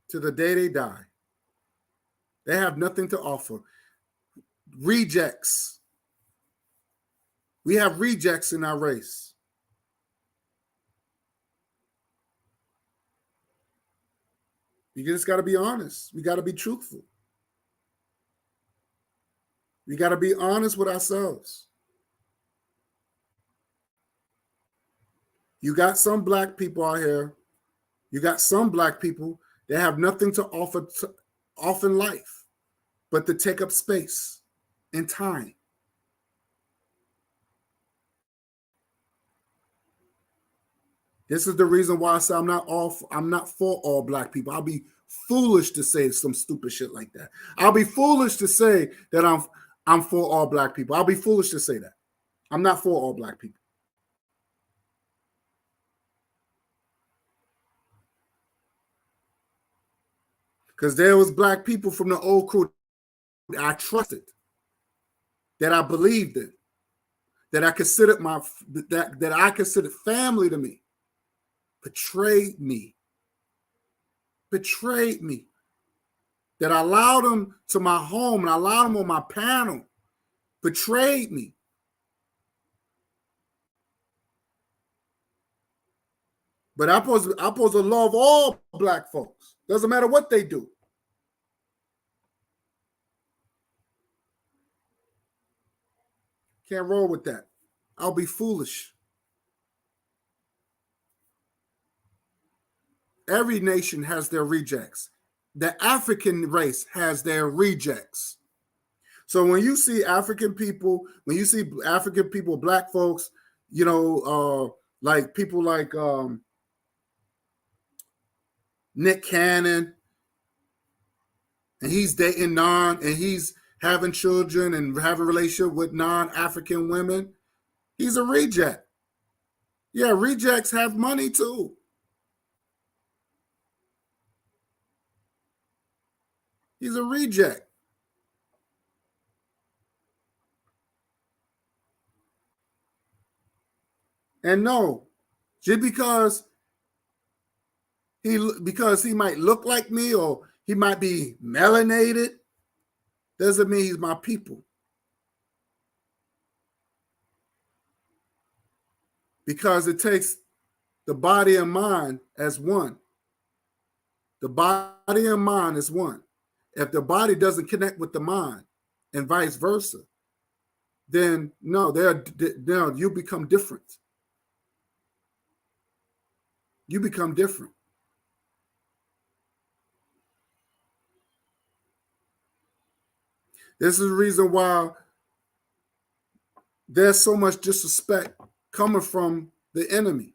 To the day they die. They have nothing to offer. Rejects. We have rejects in our race. You just got to be honest. We got to be truthful. We got to be honest with ourselves. You got some black people out here. You got some black people that have nothing to offer in life but to take up space and time. This is the reason why I say I'm not for all black people. I'll be foolish to say some stupid shit like that. I'll be foolish to say that I'm for all black people. I'll be foolish to say that. I'm not for all black people. Because there was black people from the old crew that I trusted, that I believed in, that I considered that I considered family to me, betrayed me. Betrayed me. That I allowed them to my home and I allowed them on my panel. Betrayed me. But I'm supposed to love all black folks. Doesn't matter what they do. Can't roll with that. I'll be foolish. Every nation has their rejects. The African race has their rejects. So when you see African people, black folks, like people like Nick Cannon, and he's dating and he's having children and having a relationship with non-African women, he's a reject. Yeah, rejects have money too. He's a reject. And no, just because he might look like me or he might be melanated, doesn't mean he's my people. Because it takes the body and mind as one. The body and mind is one. If the body doesn't connect with the mind and vice versa, then no, you become different. You become different. This is the reason why there's so much disrespect coming from the enemy.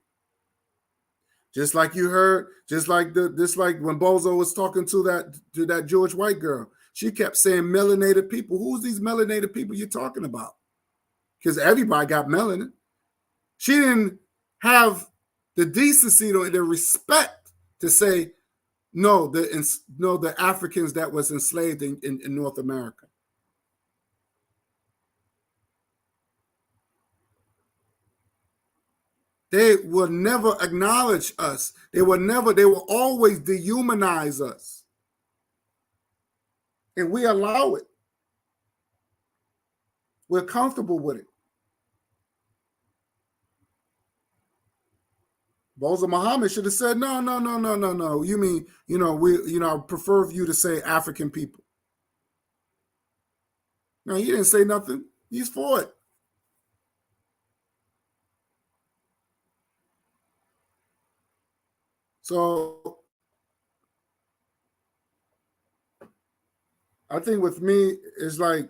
Just like you heard, just like when Bozo was talking to that Jewish white girl, she kept saying melanated people. Who's these melanated people you're talking about? Because everybody got melanin. She didn't have the decency or the respect to say no. The Africans that was enslaved in North America. They will never acknowledge us. They will always dehumanize us. And we allow it. We're comfortable with it. Boza Muhammad should have said, no. You mean, I prefer you to say African people. No, he didn't say nothing. He's for it. So I think with me, it's like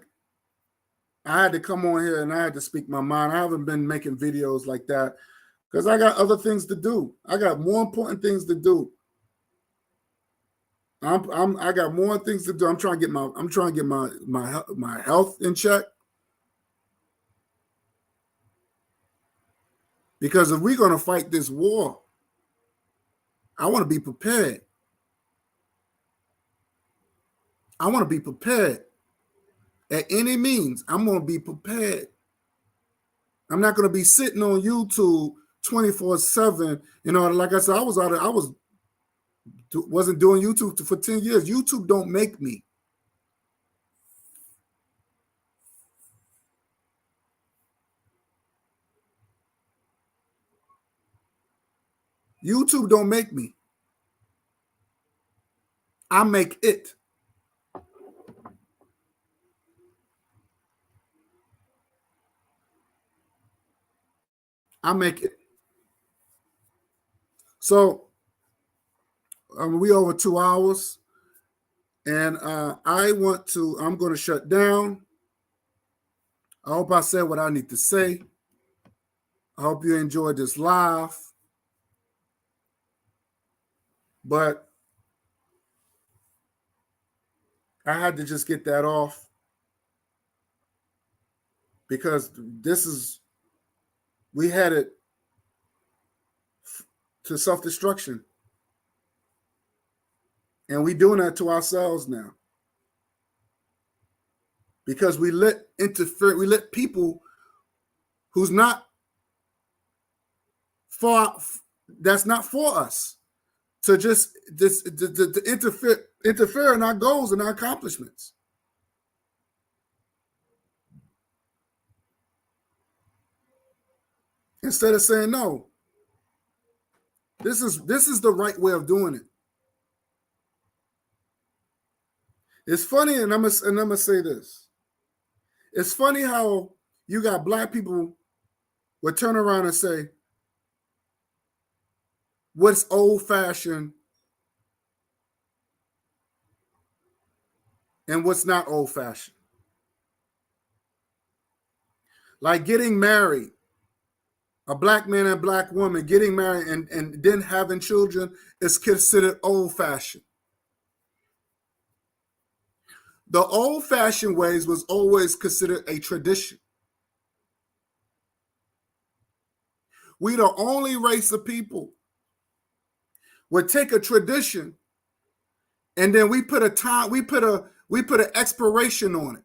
I had to come on here and I had to speak my mind. I haven't been making videos like that because I got other things to do. I got more important things to do. I got more things to do. I'm trying to get my health in check. Because if we're going to fight this war, I want to be prepared. I want to be prepared. At any means, I'm going to be prepared. I'm not going to be sitting on YouTube 24/7. Like I said, wasn't doing YouTube for 10 years. YouTube don't make me. YouTube don't make me. I make it. I make it. So we over 2 hours. And I'm going to shut down. I hope I said what I need to say. I hope you enjoyed this live. But I had to just get that off because we headed to self-destruction. And we doing that to ourselves now. Because we let people who's not that's not for us to interfere in our goals and our accomplishments. Instead of saying, no, this is the right way of doing it. It's funny, and I'm gonna say this. It's funny how you got black people would turn around and say, what's old-fashioned and what's not old-fashioned. Like getting married, a black man and a black woman getting married and then having children is considered old-fashioned. The old-fashioned ways was always considered a tradition. We the only race of people would take a tradition and then we put an expiration on it.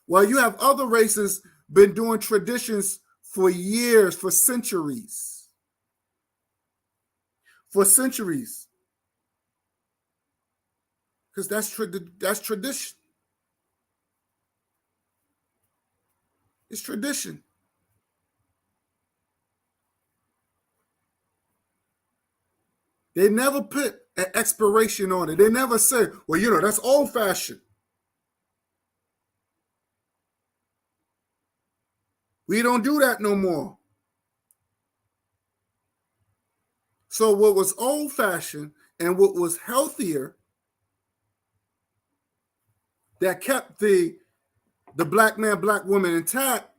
Well, you have other races been doing traditions for years, for centuries. For centuries. Because that's tradition. It's tradition. They never put an expiration on it. They never say, well, that's old-fashioned. We don't do that no more. So what was old-fashioned and what was healthier that kept the black man, black woman intact,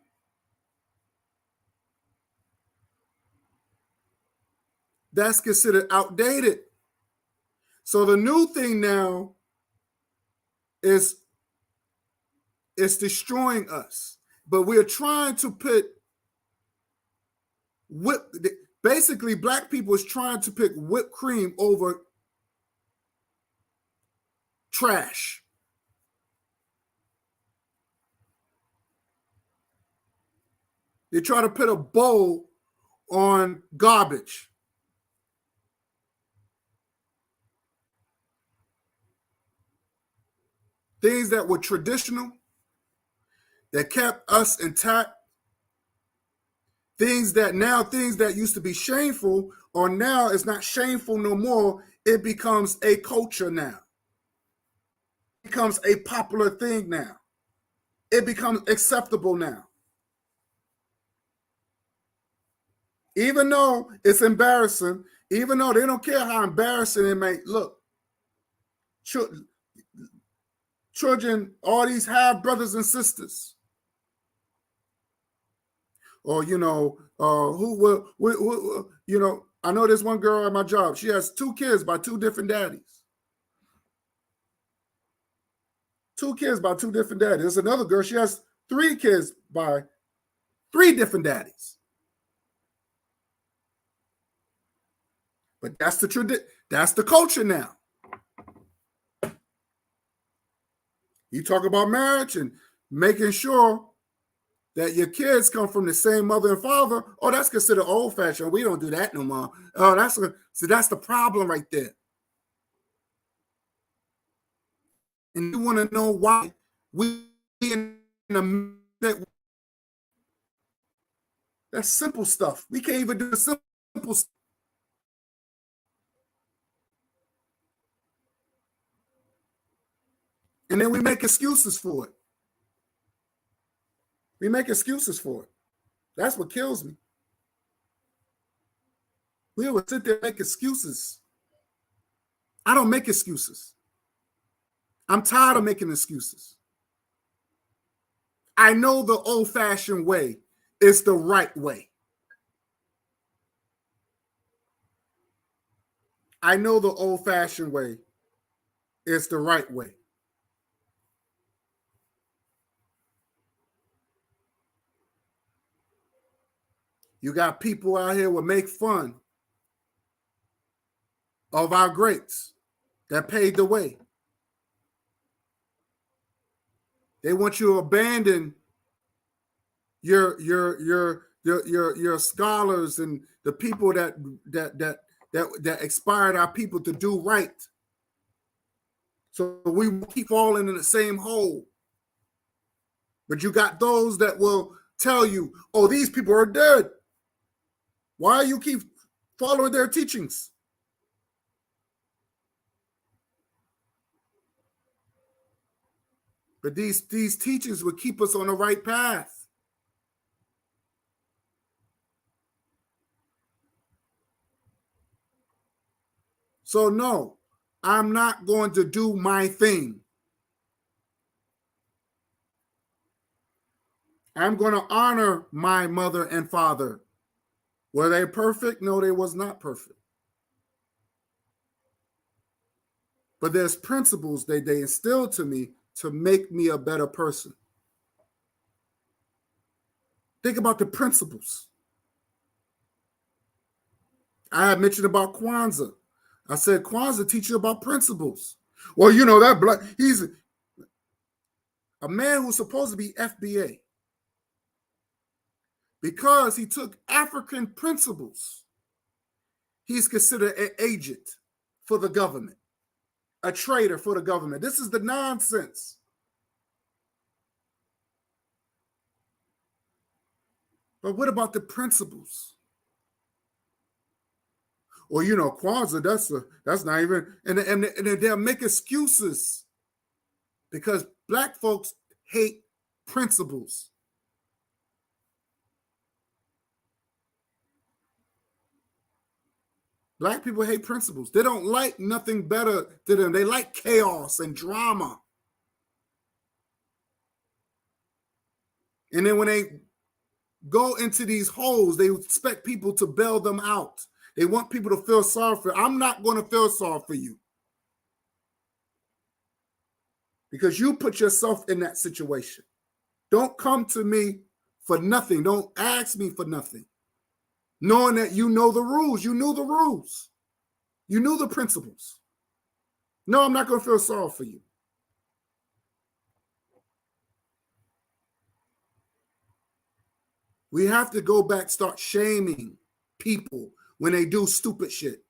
that's considered outdated. So the new thing now is destroying us. But we're trying to put basically black people is trying to pick whipped cream over trash. They try to put a bowl on garbage. Things that were traditional, that kept us intact, things that used to be shameful, or now it's not shameful no more. It becomes a culture now. It becomes a popular thing now. It becomes acceptable now. Even though it's embarrassing, even though they don't care how embarrassing it may look. Children, all these half brothers and sisters. Or, I know there's one girl at my job. She has 2 kids by 2 different daddies. 2 kids by 2 different daddies. There's another girl, she has 3 kids by 3 different daddies. But that's the culture now. You talk about marriage and making sure that your kids come from the same mother and father. Oh, that's considered old-fashioned. We don't do that no more. Oh, that's the problem right there. And you want to know why we that's simple stuff. We can't even do the simple stuff. And then we make excuses for it. We make excuses for it. That's what kills me. We would sit there and make excuses. I don't make excuses. I'm tired of making excuses. I know the old-fashioned way is the right way. I know the old-fashioned way is the right way. You got people out here who make fun of our greats that paved the way. They want you to abandon your scholars and the people that inspired our people to do right. So we keep falling in the same hole. But you got those that will tell you, oh, these people are dead. Why you keep following their teachings? But these teachings would keep us on the right path. So no, I'm not going to do my thing. I'm going to honor my mother and father. Were they perfect? No, they was not perfect. But there's principles that they instilled to me to make me a better person. Think about the principles. I had mentioned about Kwanzaa. I said Kwanzaa teaches you about principles. Well, you know that he's a man who's supposed to be FBA because he took African principles. He's considered an agent for the government, a traitor for the government. This is the nonsense. But what about the principles? Well, you know, Kwanzaa, that's not even, and they'll make excuses because Black folks hate principles. Black people hate principles. They don't like nothing better to them. They like chaos and drama. And then when they go into these holes, they expect people to bail them out. They want people to feel sorry for you. I'm not going to feel sorry for you because you put yourself in that situation. Don't come to me for nothing. Don't ask me for nothing. Knowing that you know the rules. You knew the rules. You knew the principles. No, I'm not going to feel sorry for you. We have to go back, start shaming people when they do stupid shit.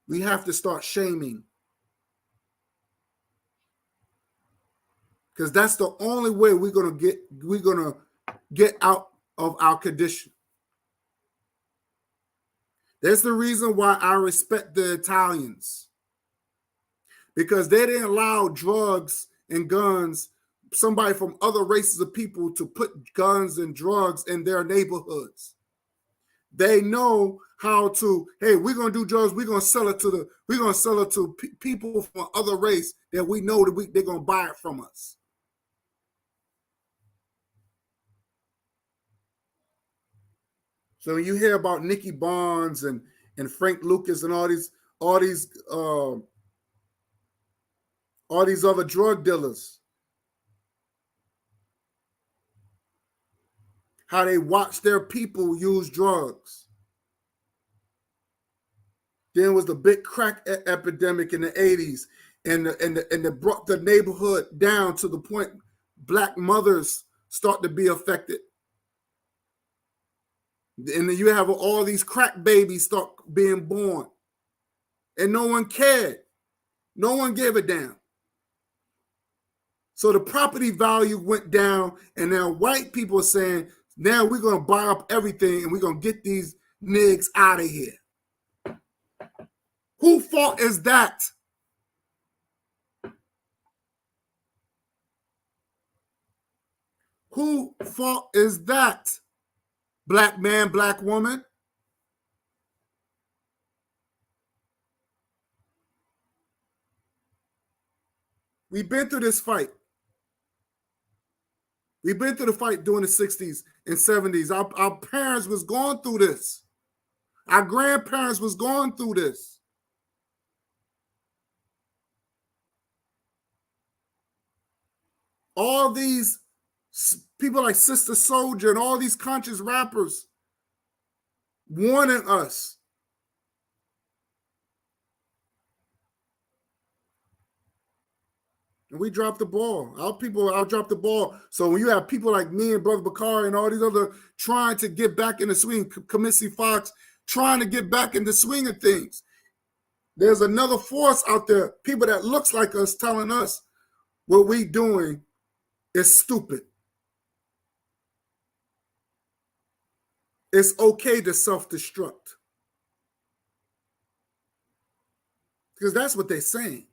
We have to start shaming. Because that's the only way we're gonna get out of our condition. That's the reason why I respect the Italians. Because they didn't allow drugs and guns, somebody from other races of people to put guns and drugs in their neighborhoods. They know how to, hey, we're gonna do drugs, we're gonna sell it to people from other race that we know that they're gonna buy it from us. So when you hear about Nicky Barnes and Frank Lucas and all these other drug dealers, how they watch their people use drugs. Then was the big crack epidemic in the 80s, and the brought the neighborhood down to the point Black mothers start to be affected. And then you have all these crack babies start being born. And no one cared. No one gave a damn. So the property value went down, and now white people are saying, now we're going to buy up everything and we're going to get these niggas out of here. Whose fault is that? Whose fault is that? Black man, black woman? We've been through this fight. We've been through the fight during the 60s and 70s. Our parents was going through this. Our grandparents was going through this. All these people like Sister Soldier and all these conscious rappers warning us And we dropped the ball. Our people out dropped the ball. So when you have people like me and Brother Bakari and all these other trying to get back in the swing, Kamisi Fox trying to get back in the swing of things, there's another force out there, people that looks like us telling us what we doing is stupid. It's okay to self-destruct. Because that's what they're saying.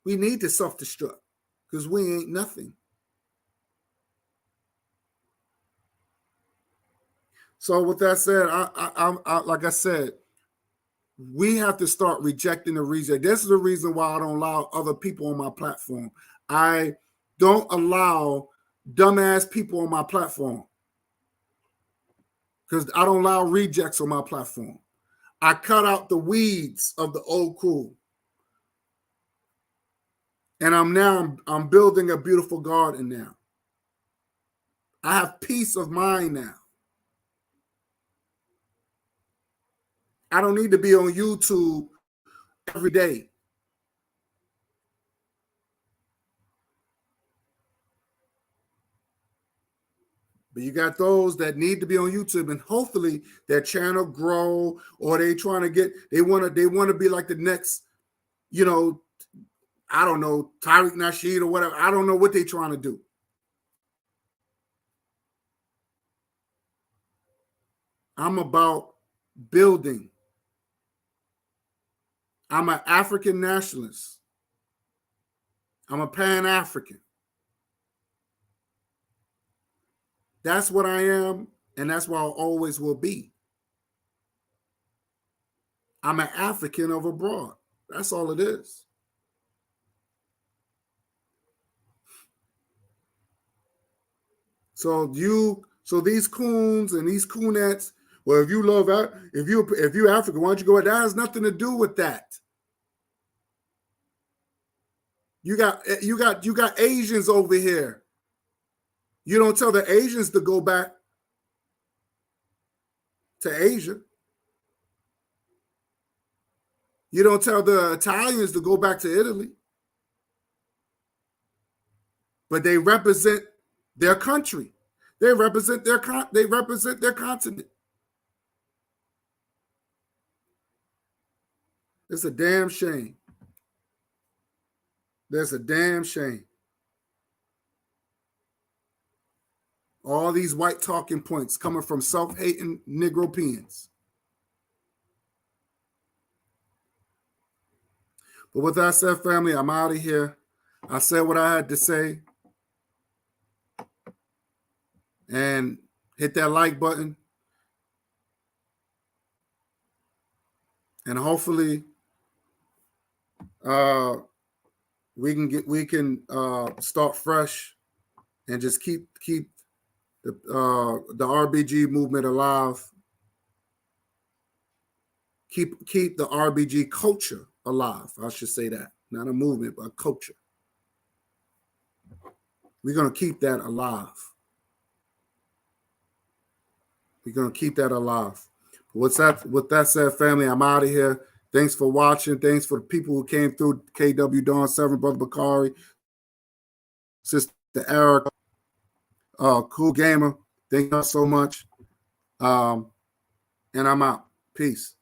We need to self-destruct because we ain't nothing. So with that said, I like I said, we have to start rejecting the reject. This is the reason why I don't allow other people on my platform. I don't allow dumbass people on my platform because I don't allow rejects on my platform. I cut out the weeds of the old crew. And I'm building a beautiful garden now. I have peace of mind now. I don't need to be on YouTube every day. But you got those that need to be on YouTube, and hopefully their channel grow, or they trying to get, they want to be like the next, you know, I don't know, Tariq Nasheed or whatever. I don't know what they're trying to do. I'm about building. I'm an African nationalist. I'm a Pan-African. That's what I am, and that's what I always will be. I'm an African of abroad. That's all it is. So these coons and these coonettes, well, if you're African, why don't you go? That has nothing to do with that. You got Asians over here. You don't tell the Asians to go back to Asia. You don't tell the Italians to go back to Italy. But they represent their country. They represent their continent. It's a damn shame. That's a damn shame. All these white talking points coming from self-hating Negropeans. But with that said, family, I'm out of here. I said what I had to say. And hit that like button. And hopefully we can start fresh and just keep the RBG movement alive. Keep the RBG culture alive. I should say that. Not a movement, but a culture. We're going to keep that alive. We're going to keep that alive. With that said, family, I'm out of here. Thanks for watching. Thanks for the people who came through. KW Dawn 7, Brother Bakari, Sister Erica, Cool Gamer. Thank you so much. And I'm out. Peace.